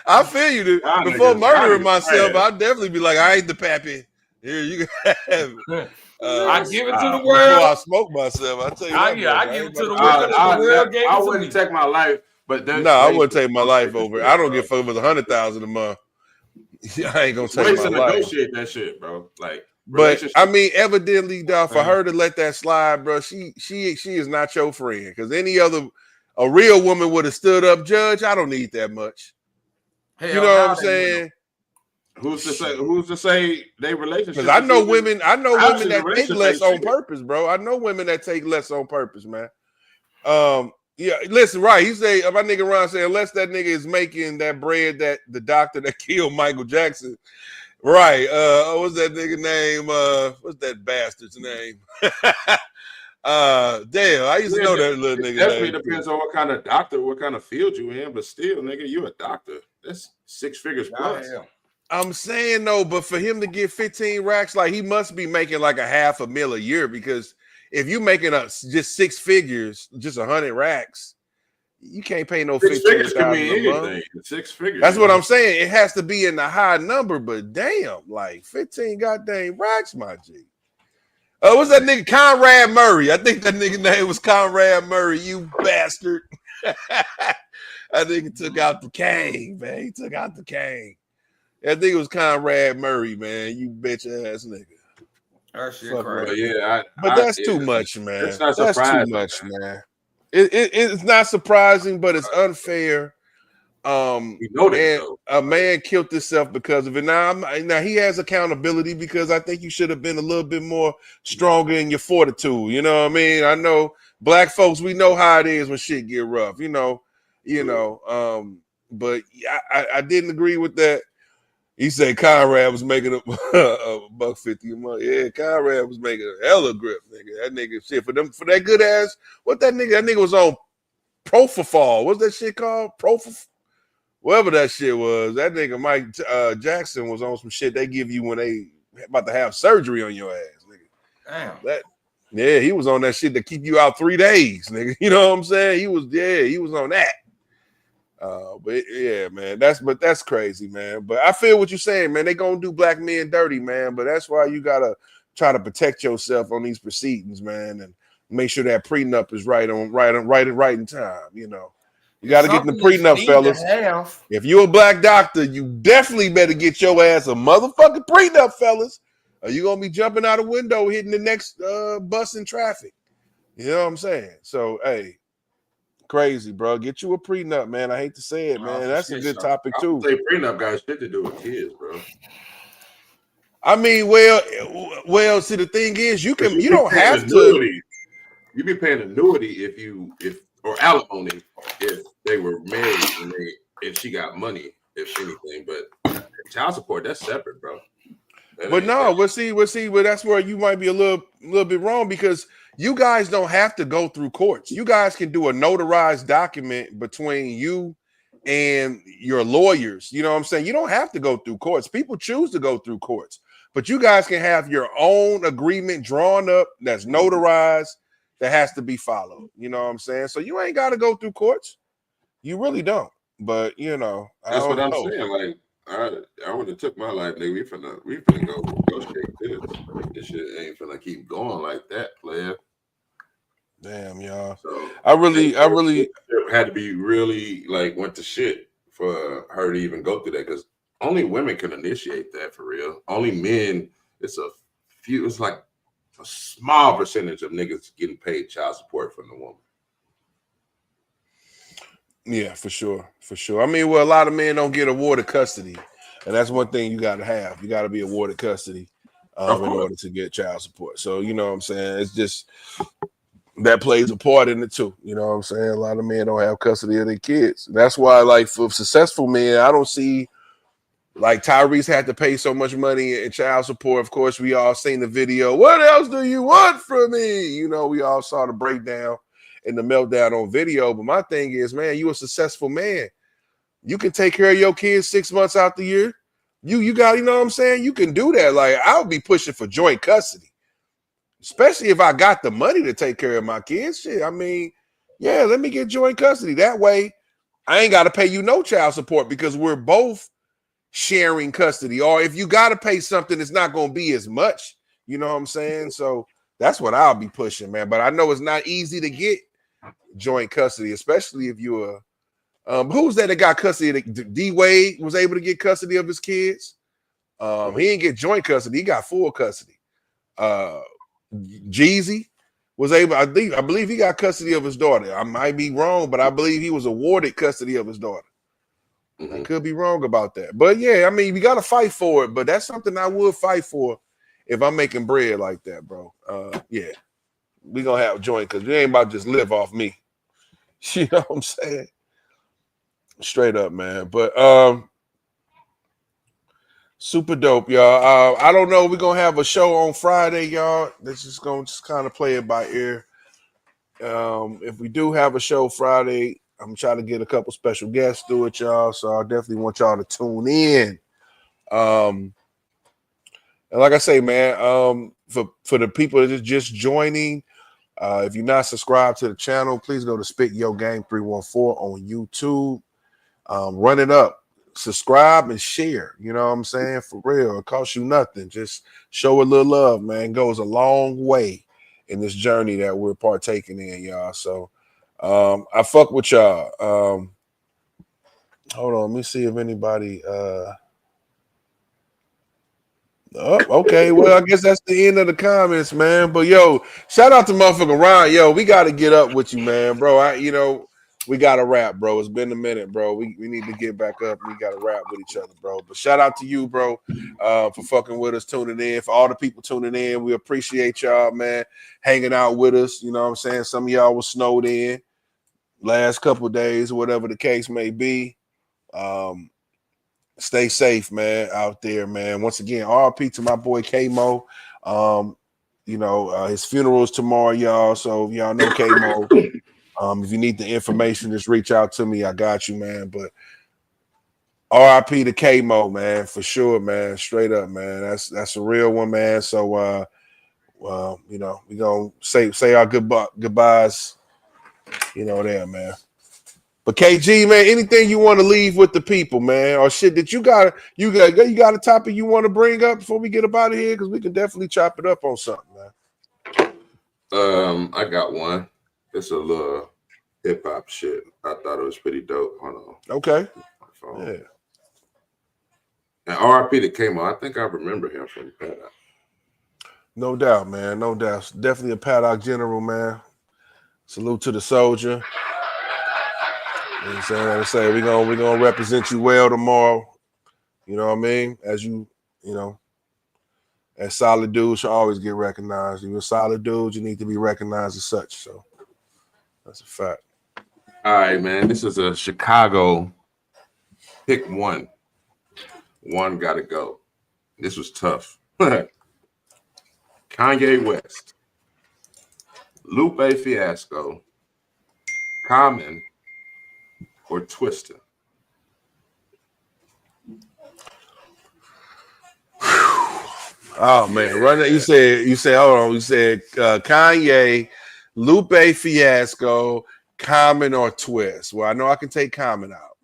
I feel you, dude. Before murdering myself, I'd definitely be like, I ain't the pappy. Here, you can have it. I give it to the world. Before I smoke myself, I tell you. I give it to the world. I wouldn't take my life, but no, I wouldn't take my life over. I don't give a fuck if it's 100,000 a month. I ain't gonna take my life. Negotiate that shit, bro. Like. But I mean, evidently, dog, for her to let that slide, bro, she is not your friend. Because a real woman would have stood up, Judge. I don't need that much. Hell, you know what I'm saying? Who's to say they relationship? Because I know women that take less on purpose, bro. I know women that take less on purpose, man. Yeah, listen, right. He say, my nigga Ron say, unless that nigga is making that bread that the doctor that killed Michael Jackson. Right. What's that nigga name? What's that bastard's name? Damn, I used to know that little nigga. Definitely depends on what kind of doctor, what kind of field you in, but still, nigga, you a doctor. That's 6 figures plus. I'm saying though, but for him to get 15 racks, like he must be making like $500,000 a year, because if you making just 6 figures, just 100 racks. You can't pay no 15,000 a month. 6 figures. That's what I'm saying. It has to be in the high number, but damn, like 15 goddamn racks, my G. What's that nigga? Conrad Murray. I think that nigga name was Conrad Murray. You bastard. I think he took out the cane, man. He took out the cane. I think it was Conrad Murray, man. You bitch ass nigga. That shit crazy. But that's too much, man. That's too much, man. It's not surprising, but it's unfair. A man killed himself because of it. Now he has accountability, because I think you should have been a little bit more stronger in your fortitude. You know what I mean? I know black folks, we know how it is when shit get rough. But I didn't agree with that. He said Conrad was making $150 a month. Yeah, Conrad was making a hella grip, nigga. That nigga shit for that good ass. What that nigga was on Propofol. What's that shit called? Whatever that shit was. That nigga Mike Jackson was on some shit they give you when they about to have surgery on your ass, nigga. Damn. Yeah, he was on that shit to keep you out 3 days, nigga. You know what I'm saying? He was on that. But yeah, man, that's crazy, man. But I feel what you're saying, man. They gonna do black men dirty, man. But that's why you gotta try to protect yourself on these proceedings, man, and make sure that prenup is right in time. You know, you got to get the prenup, fellas. If you're a black doctor, you definitely better get your ass a motherfucking prenup, fellas, or you gonna be jumping out a window hitting the next bus in traffic. You know what I'm saying? So, hey. Crazy, bro. Get you a prenup, man. I hate to say it, man. That's a good topic too. I say prenup got shit to do with kids, bro. I mean, well. See, the thing is, you don't have to. You be paying annuity or alimony if they were married and if she got money, if anything. But child support, that's separate, bro. But that's where you might be a little bit wrong, because you guys don't have to go through courts. You guys can do a notarized document between you and your lawyers. You know what I'm saying? You don't have to go through courts. People choose to go through courts, but you guys can have your own agreement drawn up that's notarized that has to be followed. You know what I'm saying? So you ain't got to go through courts. You really don't. But that's what I'm saying. Like, I would have took my life, nigga. We finna go straight to this. This shit ain't finna keep going like that, player. Damn, y'all. So I really had to be really like went to shit for her to even go through that, because only women can initiate that for real. Only men, it's like a small percentage of niggas getting paid child support from the woman. Yeah, for sure. I mean, well, a lot of men don't get awarded custody, and that's one thing you got to have. You got to be awarded custody in order to get child support. So, you know what I'm saying? It's just that plays a part in it too. You know what I'm saying? A lot of men don't have custody of their kids. That's why, like, for successful men, I don't see like Tyrese had to pay so much money in child support. Of course, we all seen the video. What else do you want from me? You know, we all saw the breakdown and the meltdown on video. But my thing is, man, you a successful man. You can take care of your kids 6 months out the year. You got, you know what I'm saying? You can do that. Like, I would be pushing for joint custody, especially if I got the money to take care of my kids. Shit, I mean, yeah, let me get joint custody. That way, I ain't got to pay you no child support because we're both sharing custody. Or if you got to pay something, it's not going to be as much. You know what I'm saying? So that's what I'll be pushing, man. But I know it's not easy to get joint custody, especially if you're who's that got custody? D Wade was able to get custody of his kids. He didn't get joint custody, he got full custody. Jeezy was able, I believe he got custody of his daughter. I might be wrong, but I believe he was awarded custody of his daughter. I could be wrong about that. But yeah, I mean, we got to fight for it. But that's something I would fight for if I'm making bread like that, bro. Yeah, we going to have joint because we ain't about to just live off me. You know what I'm saying? Straight up, man. But super dope, y'all. I don't know. We're going to have a show on Friday, y'all. This is going to just kind of play it by ear. If we do have a show Friday, I'm trying to get a couple special guests through it, y'all. So I definitely want y'all to tune in. And like I say, man, for the people that are just joining, if you're not subscribed to the channel, please go to Spit Yo Gang 314 on YouTube. Run it up, subscribe and share. You know what I'm saying? For real, it costs you nothing. Just show a little love, man. It goes a long way in this journey that we're partaking in, y'all. So I fuck with y'all. Hold on, let me see if anybody okay, well, I guess that's the end of the comments, man. But yo, shout out to motherfucking Ryan. Yo, we gotta get up with you, man, bro. We gotta rap, bro. It's been a minute, bro. We need to get back up. We gotta rap with each other, bro. But shout out to you, bro, for fucking with us, tuning in. For all the people tuning in, we appreciate y'all, man, hanging out with us. You know what I'm saying? Some of y'all was snowed in last couple of days, whatever the case may be. Stay safe, man, out there, man. Once again, RP to my boy K-Mo. His funeral is tomorrow, y'all. So y'all know K-Mo. If you need the information, just reach out to me. I got you, man. But RIP to K-Mo, man, for sure, man. Straight up, man. That's a real one, man. So we're gonna say our goodbyes, there, man. But KG, man, anything you want to leave with the people, man, or shit that you got a topic you want to bring up before we get up out of here? Because we can definitely chop it up on something, man. I got one. It's a little hip hop shit. I thought it was pretty dope. Hold on. Okay. Yeah. And RIP that came on. I think I remember him from Paddock. No doubt, man. No doubt. Definitely a Paddock general, man. Salute to the soldier. You know what I'm saying? We're gonna represent you well tomorrow. You know what I mean? As as solid dudes should always get recognized. You're a solid dude, you need to be recognized as such. So that's a fact. All right, man. This is a Chicago pick one. One gotta go. This was tough. Kanye West, Lupe Fiasco, Common, or Twister? Oh man, run it. You said hold on. You said Kanye, Lupe Fiasco, Common, or Twist. Well, I know I can take Common out.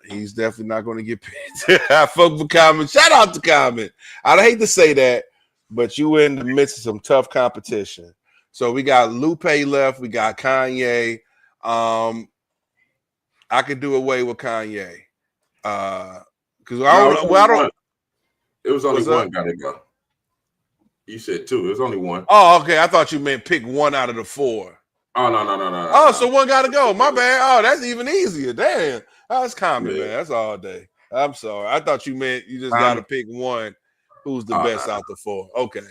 He's definitely not going to get picked. I fuck with Common. Shout out to Common. I'd hate to say that, but you in the midst of some tough competition. So we got Lupe left. We got Kanye. I could do away with Kanye. Because I don't. It was only one got to go. You said two. It was only one. Oh, okay. I thought you meant pick one out of the four. Oh, no. Oh, so one got to go. My bad. Oh, that's even easier. Damn. Oh, that's Common, man. That's all day. I'm sorry. I thought you meant you just got to pick one who's the best out the four. Okay.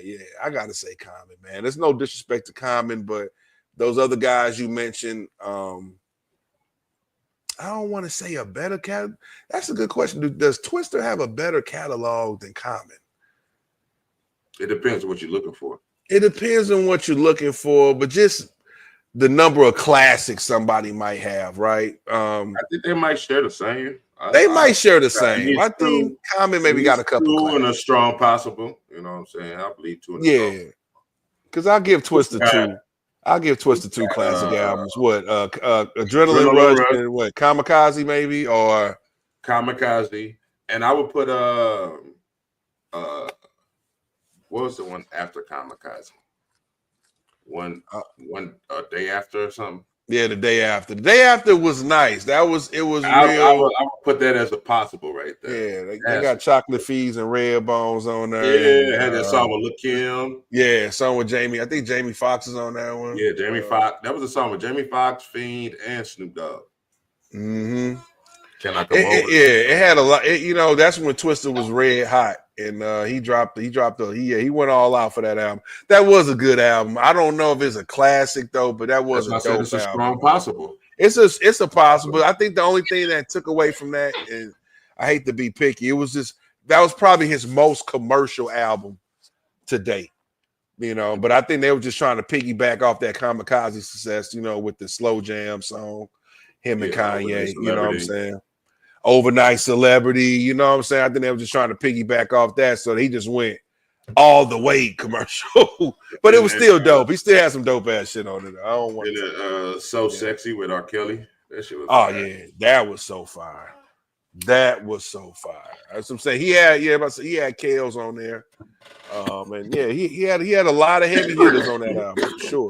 Yeah. I got to say Common, man. There's no disrespect to Common, but those other guys you mentioned, I don't want to say a better catalog. That's a good question. Does Twister have a better catalog than Common? It depends on what you're looking for. It depends on what you're looking for, but just the number of classics somebody might have, right? I think they might share the same. They might share the same. I think Common maybe got a couple. Two and a strong possible. You know what I'm saying? I believe two. Yeah, because I'll give Twister two. I'll give Twister two classic albums. What? Adrenaline Rush and what? Kamikaze maybe or Kamikaze, and I would put what was the one after Kamikaze? One day after or something. Yeah, the day after. The day after was nice. It was real. I would put that as a possible right there. Yeah, they got Chocolate Fees and Red Bones on there. Yeah, and, had that song with Lil' Kim. Yeah, song with Jamie. I think Jamie Foxx is on that one. Yeah, Jamie Foxx. That was a song with Jamie Foxx, Fiend, and Snoop Dogg. Mm-hmm. Can I come over? It had a lot. That's when Twister was red hot, and he went all out for that album. That was a good album. I don't know if it's a classic though, but that was a dope album. It's a strong possible. It's a possible. I think the only thing that took away from that, and I hate to be picky, it was just that was probably his most commercial album to date. But I think they were just trying to piggyback off that Kamikaze success, with the Slow Jam song, him and Kanye. You know what I'm saying? Overnight Celebrity, you know what I'm saying? I think they were just trying to piggyback off that, so he just went all the way commercial. But it was still dope. He still had some dope ass shit on it. I don't want to. So Sexy with R. Kelly. That shit was fire. Yeah, that was so fire. That's what I'm saying. He had Kales on there. And yeah, he had a lot of heavy hitters on that album for sure.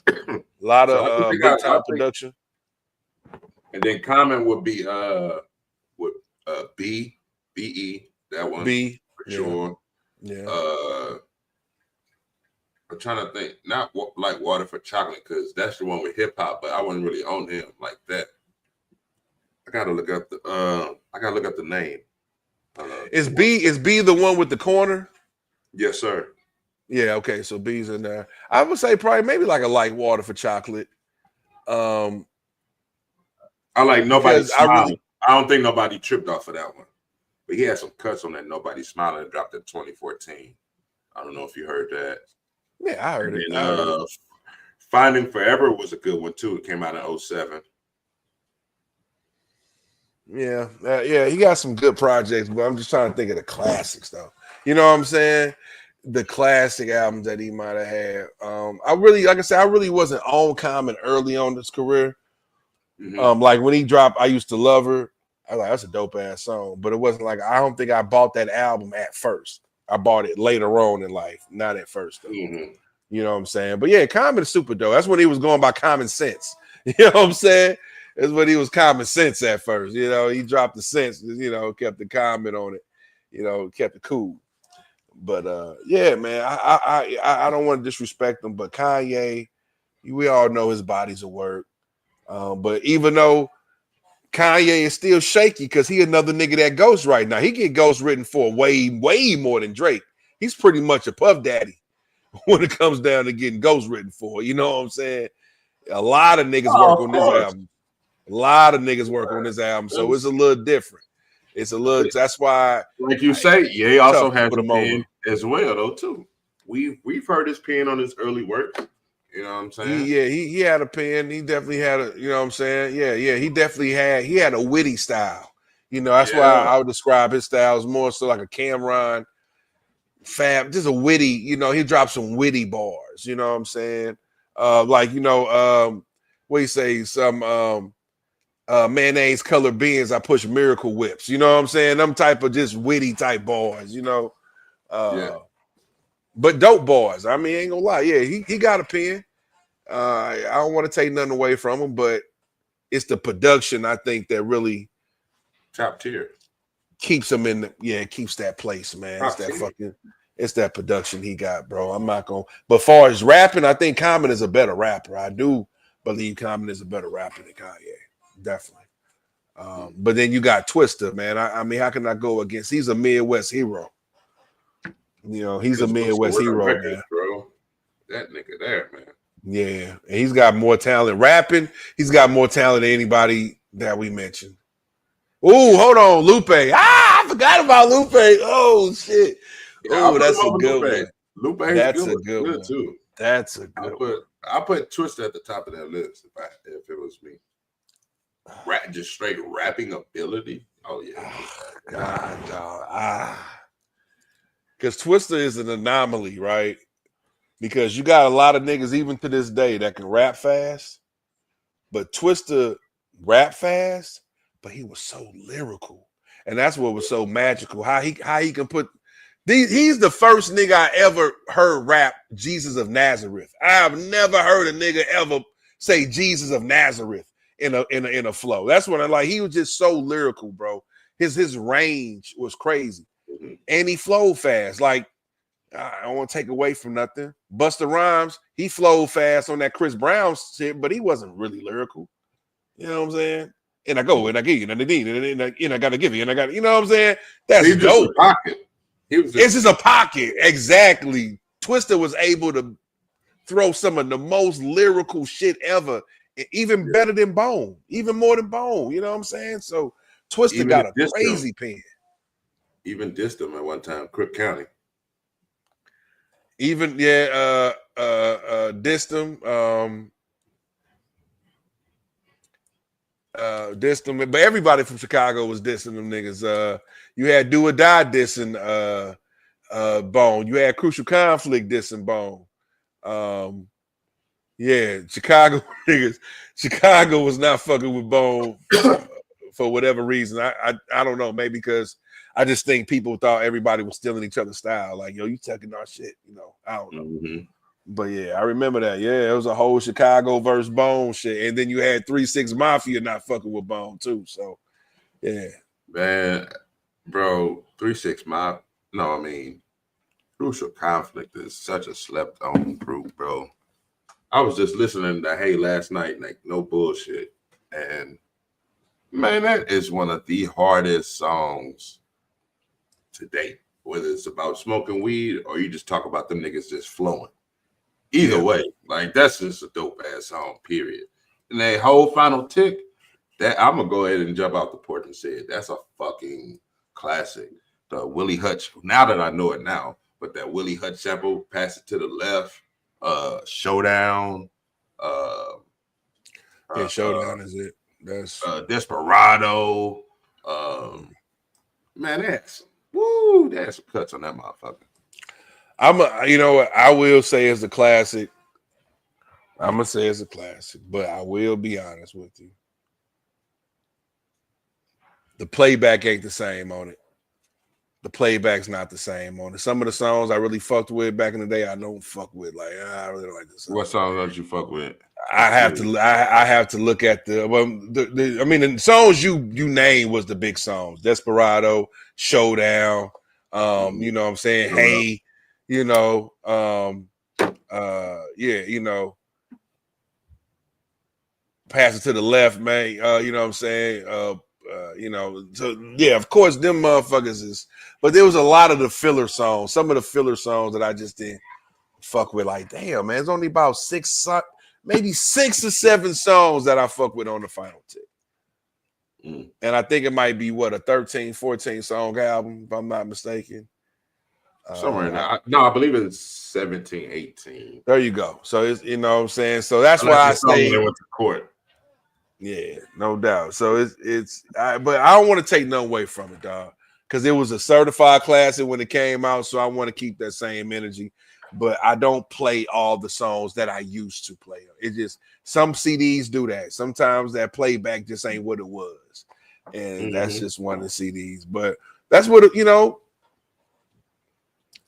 A lot of big time production. And then Common would be B.E. That one B for sure. Yeah. I'm trying to think, not like Water for Chocolate, because that's the one with hip hop, but I wasn't really on him like that. I gotta look up the name. Is B the one with the corner? Yes, sir. Yeah, okay. So B's in there. I would say probably maybe like a light Water for Chocolate. I like Nobody Smiling. I don't think nobody tripped off of that one. But he had some cuts on that Nobody Smiling and dropped in 2014. I don't know if you heard that. Yeah, I heard it. Finding Forever was a good one too. It came out in 2007. Yeah, he got some good projects, but I'm just trying to think of the classics though. You know what I'm saying? The classic albums that he might have had. I really wasn't on Common early on in his career. Mm-hmm. Like when he dropped I Used to Love Her, I was like, that's a dope ass song. But it wasn't like I don't think I bought that album at first. I bought it later on in life, not at first though. Mm-hmm. You know what I'm saying? But yeah, Common is super dope. That's when he was going by common sense. You know what I'm saying? That's when he was common sense at first. He dropped the sense, kept the comment on it, kept it cool. But yeah, man, I don't want to disrespect him, but Kanye, we all know his body's of work. But even though Kanye is still shaky because he another nigga that ghost right now. He get ghost written for way, way more than Drake. He's pretty much a Puff Daddy when it comes down to getting ghost written for. You know what I'm saying? A lot of niggas work on this album. A lot of niggas work on this album. So it's a little different. That's why. Like you say, Ye also has a pen as well, though, too. We've heard his pen on his early work. You know what I'm saying? He had a pen. He definitely had a, you know what I'm saying? Yeah. He had a witty style. That's why I would describe his style as more so like a Cameron Fab, just a witty, he dropped some witty bars, you know what I'm saying? What do you say? Some mayonnaise colored beans, I push miracle whips. You know what I'm saying? Them type of just witty type bars, you know. But dope bars. I mean, ain't gonna lie. Yeah, he got a pen. I don't want to take nothing away from him, but it's the production, I think, that really top tier keeps him in the keeps that place, man. It's that production he got, bro. I'm not gonna, but far as rapping, I think Common is a better rapper. I do believe Common is a better rapper than Kanye, definitely. But then you got Twista, man. I mean, how can I go against? He's a Midwest hero. You know, he's a Midwest hero, man. Bro. That nigga there, man. Yeah, and he's got more talent rapping. He's got more talent than anybody that we mentioned. Oh, hold on, Lupe. I forgot about Lupe. Oh shit. Oh, that's a good one. Lupe, that's a good one too. That's a good one. I put Twista at the top of that list if it was me. Just straight rapping ability. Oh yeah. God, dog. Because Twista is an anomaly, right? Because you got a lot of niggas even to this day that can rap fast, but Twista rap fast, but he was so lyrical, and that's what was so magical. How he can put. He's the first nigga I ever heard rap Jesus of Nazareth. I've never heard a nigga ever say Jesus of Nazareth in a flow. That's what I like. He was just so lyrical, bro. His range was crazy, and he flowed fast. Like, I don't want to take away from nothing. Busta Rhymes, he flowed fast on that Chris Brown shit, but he wasn't really lyrical. You know what I'm saying? And I go, and I give you, and I gotta give you, and I got, you know what I'm saying? That's dope. Just a pocket. It's just a pocket. Exactly. Twista was able to throw some of the most lyrical shit ever, even better than Bone, even more than Bone. You know what I'm saying? So Twista got a crazy pen. Even dissed him at one time, Crook County. Even dissed him. Dissed him, but everybody from Chicago was dissing them niggas. You had Do or Die dissing Bone. You had Crucial Conflict dissing Bone. Chicago niggas. Chicago was not fucking with Bone for whatever reason. I don't know, maybe because I just think people thought everybody was stealing each other's style. Like, yo, you taking our shit, you know. I don't know. Mm-hmm. But yeah, I remember that. Yeah, it was a whole Chicago versus Bone shit. And then you had 3 6 Mafia not fucking with Bone too. So yeah. Man, bro, 3 6 Mafia. No, I mean, Crucial Conflict is such a slept on group, bro. I was just listening to Hey last night, like no bullshit. And man, that is one of the hardest songs to date, whether it's about smoking weed or you just talk about them niggas just flowing. Either way, like that's just a dope ass song, period. And that whole final tick, that I'm gonna go ahead and jump out the porch and say it. That's a fucking classic. The Willie Hutch, now that I know it now, but that Willie Hutch sample, Pass It to the Left, Showdown. Showdown is it. That's Desperado. Man, that's some cuts on that motherfucker. I will say it's a classic. I'm gonna say it's a classic, but I will be honest with you. The playback ain't the same on it. The playback's not the same on it. Some of the songs I really fucked with back in the day, I don't fuck with. Like, I really don't like this song. What songs don't you fuck with? I have to look at the songs you name was the big songs. Desperado, Showdown, you know what I'm saying? Hey, you know, Pass It to the Left, man. You know what I'm saying? Of course, them motherfuckers is, but there was a lot of the filler songs, some of the filler songs that I just didn't fuck with. Like, damn, man, it's only about 6 or 7 songs that I fuck with on the final tip. And I think it might be a 13, 14 song album, if I'm not mistaken. Somewhere in there. No, I believe it's 17, 18. There you go. So it's, you know what I'm saying? So that's why I say they went to court. Yeah, no doubt. So but I don't want to take nothing away from it, dog, because it was a certified classic when it came out. So I want to keep that same energy. but I don't play all the songs that I used to play. It just some CDs do that. Sometimes that playback just ain't what it was, and that's just one of the CDs. But that's what you know.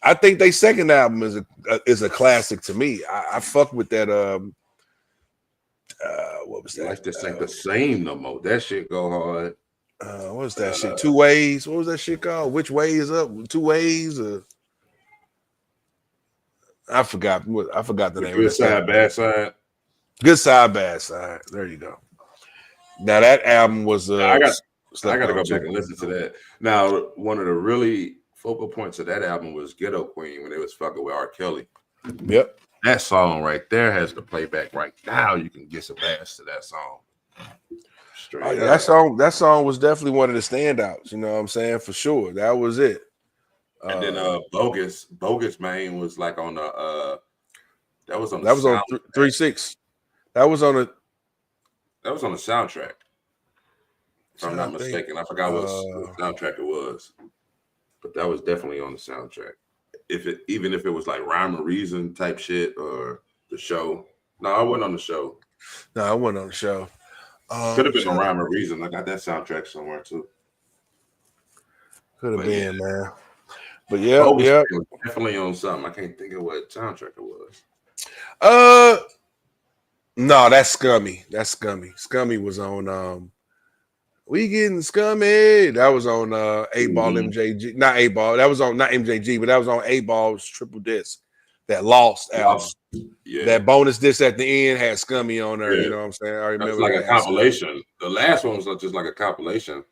I think their second album is a classic to me. I fuck with that. What was that? Like this ain't the same no more. That shit go hard. What was that shit? 2 Ways. What was that shit called? Which way is up? 2 Ways. I forgot. I forgot the name. Good side, bad side. Good side, bad side. There you go. Now that album was. I got to go back and listen to that. Now, one of the really focal points of that album was Ghetto Queen when they was fucking with R. Kelly. Yep. That song right there has the playback right now. You can get some ass to that song. That song was definitely one of the standouts. You know what I'm saying? For sure. That was it. And then Bogus Man was like on the that was on 3-6. That was on the soundtrack. If I'm not mistaken. I forgot what soundtrack it was. But that was definitely on the soundtrack. Even if it was like Rhyme or Reason type shit or the show. No, I wasn't on the show. No, I wasn't on the show. Could have been a Rhyme or Reason. I got that soundtrack somewhere too. Could have been, man. But yeah. Definitely on something. I can't think of what soundtrack it was. No, that's Scummy. That's Scummy. Scummy was on We Getting Scummy. That was on 8-Ball MJG. Not 8-Ball. That was on not MJG, but that was on 8-Ball's triple disc. That Lost album. Yeah. That bonus disc at the end had Scummy on there. Yeah. You know what I'm saying? I remember. It's like a compilation. The last one was just like a compilation.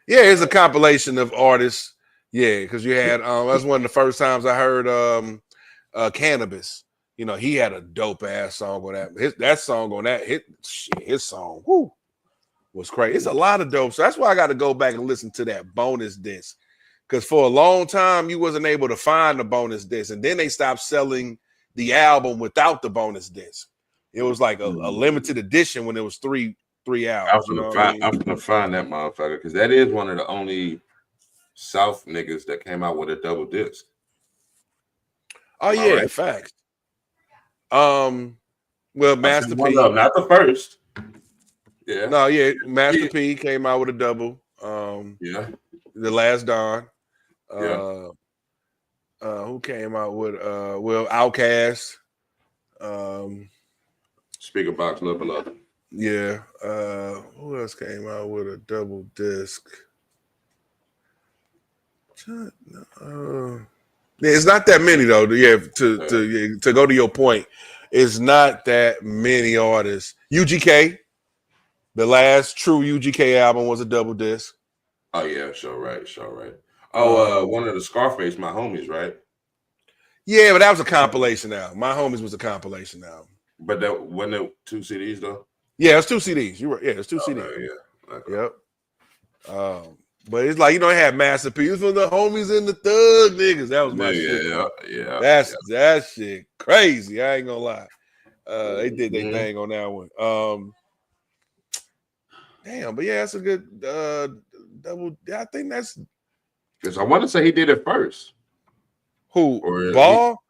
Yeah, it's a compilation of artists. Yeah, because you had that's one of the first times I heard Cannabis. You know, he had a dope ass song on that. That song on that his song, whoo, was crazy. It's a lot of dope. So that's why I got to go back and listen to that bonus disc. Because for a long time you wasn't able to find the bonus disc, and then they stopped selling the album without the bonus disc. It was like a limited edition when it was three albums. I'm gonna find that motherfucker because that is one of the only South niggas that came out with a double disc. Oh yeah, right? Facts. Well, Master P, not the first. Yeah. No, yeah, Master P came out with a double. Yeah. The Last Don. Yeah. Who came out with Outkast. Speaker Box Level Up. Yeah. Who else came out with a double disc? It's not that many though. Yeah, to go to your point, it's not that many artists. UGK, the last true UGK album was a double disc. Oh yeah, sure right. Oh, one of the Scarface, My Homies, right? Yeah, but that was a compilation album. My Homies was a compilation album. But that wasn't it 2 CDs though? Yeah, it's 2 CDs. You were it's 2 CDs. Yeah. Okay. Yep. But it's like, you know, it had Master P. It was from the Homies and the Thug niggas. That was my shit. Yeah. That shit crazy. I ain't gonna lie. They did their thing on that one. Damn, but yeah, that's a good double. I think that's because I want to say he did it first. Who? Or Ball?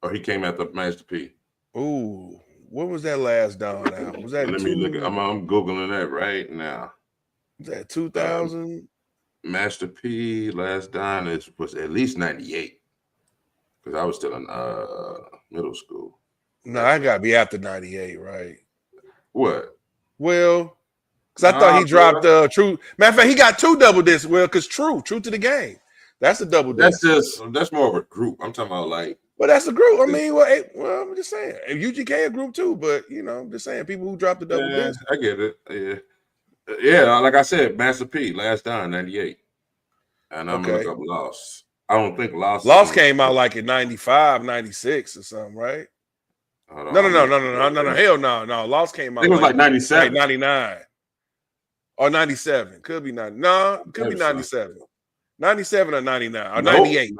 Or he came after Master P. Ooh, what was that Last Don album? Was that? Let me look. I'm googling that right now. Was that 2000? Master P Last Don was at least 98 because I was still in middle school. No, I gotta be after 98, right? What? Well, because I thought he dropped True. Matter of fact, he got 2 double discs. Well, because True to the Game. That's a double disc. That's more of a group. I'm talking about like. Well, that's a group. I mean, well, I'm just saying. And UGK a group too, but you know, I'm just saying people who dropped the double disc. I get it. Yeah, like I said, Master P, Last Don, 98. And I'm gonna look up Lost. I don't think Lost came out like in 95, 96 or something, right? No. Hell no. Lost came out. I think it was like 97. Like 99. Or 97. Could be 90. No, could be 97. 97 or 99 or 98.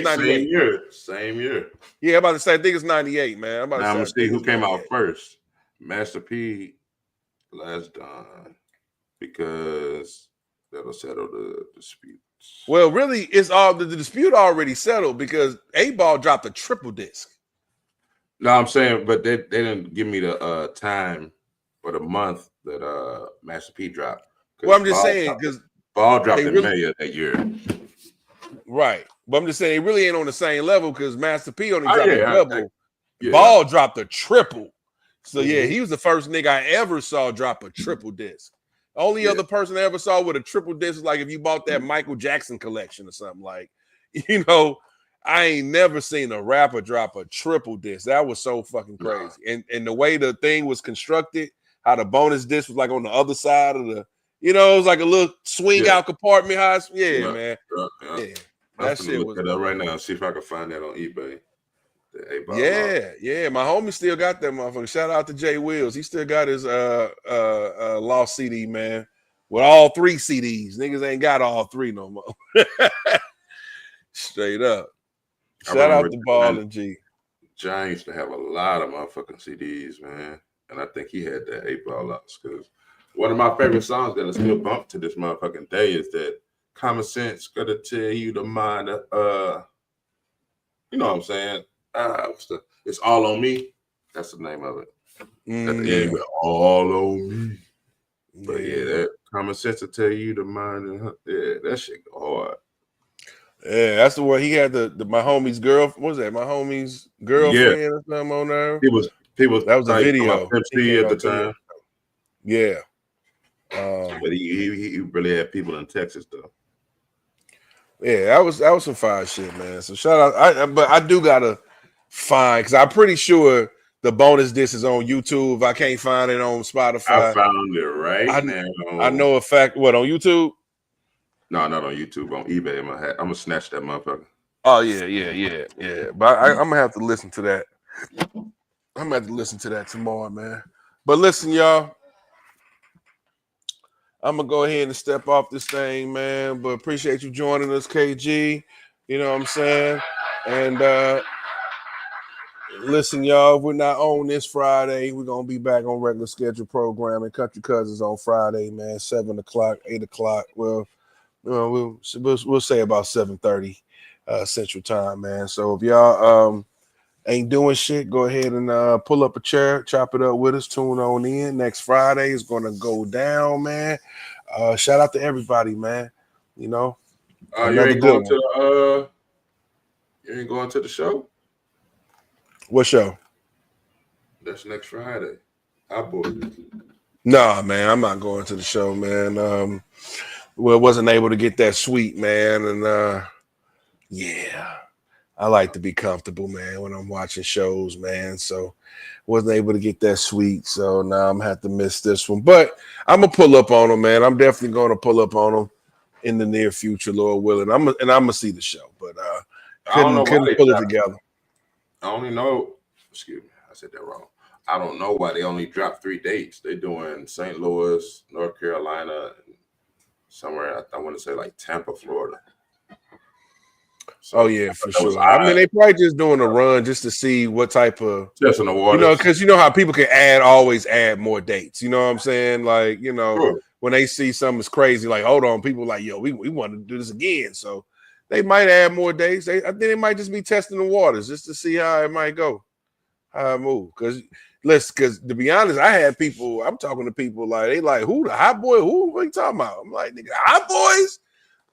98. Same year. Yeah, I'm about to say, I think it's 98, man. I'm gonna see who came out first. Master P, Last Don, because that'll settle the dispute. Well, really, it's all the dispute already settled because 8Ball dropped a triple disc. No, I'm saying, but they didn't give me the time for the month that Master P dropped. Well, I'm just saying because Ball dropped in May of that year. Right. But I'm just saying they really ain't on the same level because Master P only dropped a double. Yeah. Ball dropped a triple. So yeah, he was the first nigga I ever saw drop a triple disc. The only other person I ever saw with a triple disc is like if you bought that Michael Jackson collection or something. Like, you know, I ain't never seen a rapper drop a triple disc. That was so fucking crazy. And the way the thing was constructed, how the bonus disc was like on the other side of the, you know, it was like a little swing out compartment. Man. Yeah. That shit was that right now. See if I can find that on eBay. Yeah. My homie still got that motherfucker. Shout out to Jay Wills. He still got his lost CD, man. With all 3 CDs. Niggas ain't got all 3 no more. Straight up. Shout out to Ball and G. John used to have a lot of motherfucking CDs, man. And I think he had that 8Ball lost because one of my favorite songs that I still bump to this motherfucking day is that Common Sense gotta tell you the mind you know what I'm saying? It's All on Me. That's the name of it. At the end, all on me. But that Common Sense will tell you the mind. That shit go hard. Yeah, that's the one he had my homie's girl. What was that? My homie's girlfriend or something on there. People that was a video at the time. Yeah. But he really had people in Texas though. Yeah, that was some fire shit, man. So shout out. But I do gotta find because I'm pretty sure the bonus disc is on YouTube. If I can't find it on Spotify, I found it right now. I know a fact. What, on YouTube? No, not on YouTube. On eBay. I'm gonna snatch that motherfucker. Oh yeah. But I'm gonna have to listen to that. I'm gonna have to listen to that tomorrow, man. But listen, y'all. I'm gonna go ahead and step off this thing, man. But appreciate you joining us, KG. You know what I'm saying? And listen, y'all, if we're not on this Friday, we're gonna be back on regular schedule programming. Country Cousins on Friday, man, 7 o'clock, 8 o'clock. Well, we'll say about 7:30 Central Time, man. So if y'all ain't doing shit, go ahead and pull up a chair, chop it up with us, tune on in. Next Friday is gonna go down, man. Shout out to everybody, man. You know, you ain't going to the show? What show? That's next Friday. I booked it. Nah, man, I'm not going to the show, man. Wasn't able to get that suite, man, and yeah. I like to be comfortable, man, when I'm watching shows, man. So wasn't able to get that suite. So now I'm gonna have to miss this one. But I'm gonna pull up on them, man. I'm definitely gonna pull up on them in the near future, Lord willing. I'm gonna see the show, but couldn't pull it together. I only know, excuse me, I said that wrong. I don't know why they only dropped 3 dates. They're doing St. Louis, North Carolina, and somewhere I want to say like Tampa, Florida. So, yeah, for sure. I mean, they probably just doing a run just to see what type of testing the water. You know, because you know how people can always add more dates. You know what I'm saying? Like, you know, when they see something's crazy, like, hold on, people like, yo, we want to do this again. So they might add more dates. I think they might just be testing the waters just to see how it might go, how it move. Because to be honest, I'm talking to people like, they like, who the hot boy? Who are you talking about? I'm like, nigga, hot boys?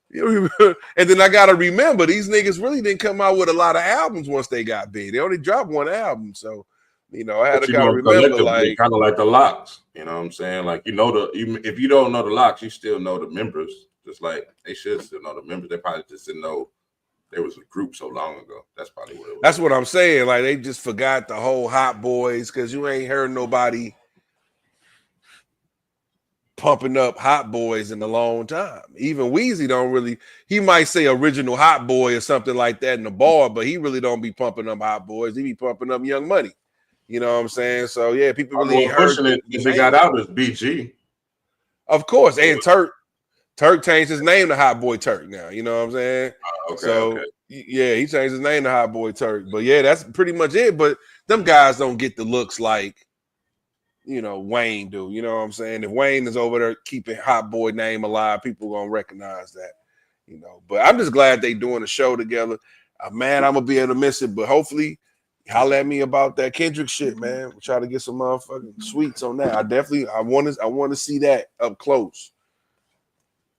And then I gotta remember these niggas really didn't come out with a lot of albums once they got big. They only dropped 1 album, so you know I had to kind of remember, like kind of like the Locks. You know what I'm saying? Like if you don't know the Locks, you still know the members. Just like they should still know the members. They probably just didn't know there was a group so long ago. That's probably what it was. That's what I'm saying. Like they just forgot the whole Hot Boys because you ain't heard nobody pumping up Hot Boys in a long time. Even Weezy don't really, he might say original Hot Boy or something like that in the bar, but he really don't be pumping up Hot Boys. He be pumping up Young Money. You know what I'm saying? So yeah, people really ain't heard it. If they got out as BG. Of course. And Turk changed his name to Hot Boy Turk now. You know what I'm saying? Yeah, he changed his name to Hot Boy Turk. But yeah, that's pretty much it. But them guys don't get the looks like, you know, Wayne do. You know what I'm saying? If Wayne is over there keeping Hot Boy name alive, people gonna recognize that. you know. But I'm just glad they doing a show together. Man, I'm gonna be able to miss it, but hopefully, holler at me about that Kendrick shit, man. We'll try to get some motherfucking sweets on that. I want to see that up close.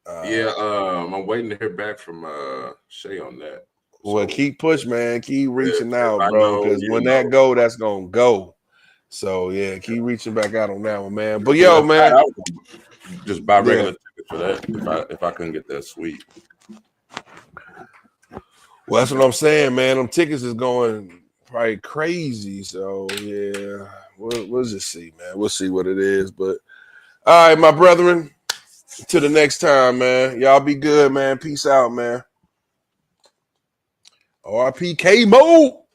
I'm waiting to hear back from Shay on that. Well, keep pushing, man. Keep reaching out, I bro. know, Because when know. that go, that's gonna go. So yeah, keep reaching back out on that one, man. But yo, man, I just buy regular tickets for that if I couldn't get that sweet. Well, that's what I'm saying, man. Them tickets is going probably crazy. So yeah, we'll just see, man. We'll see what it is. But all right, my brethren, till the next time, man. Y'all be good, man. Peace out, man. RP K-Mo.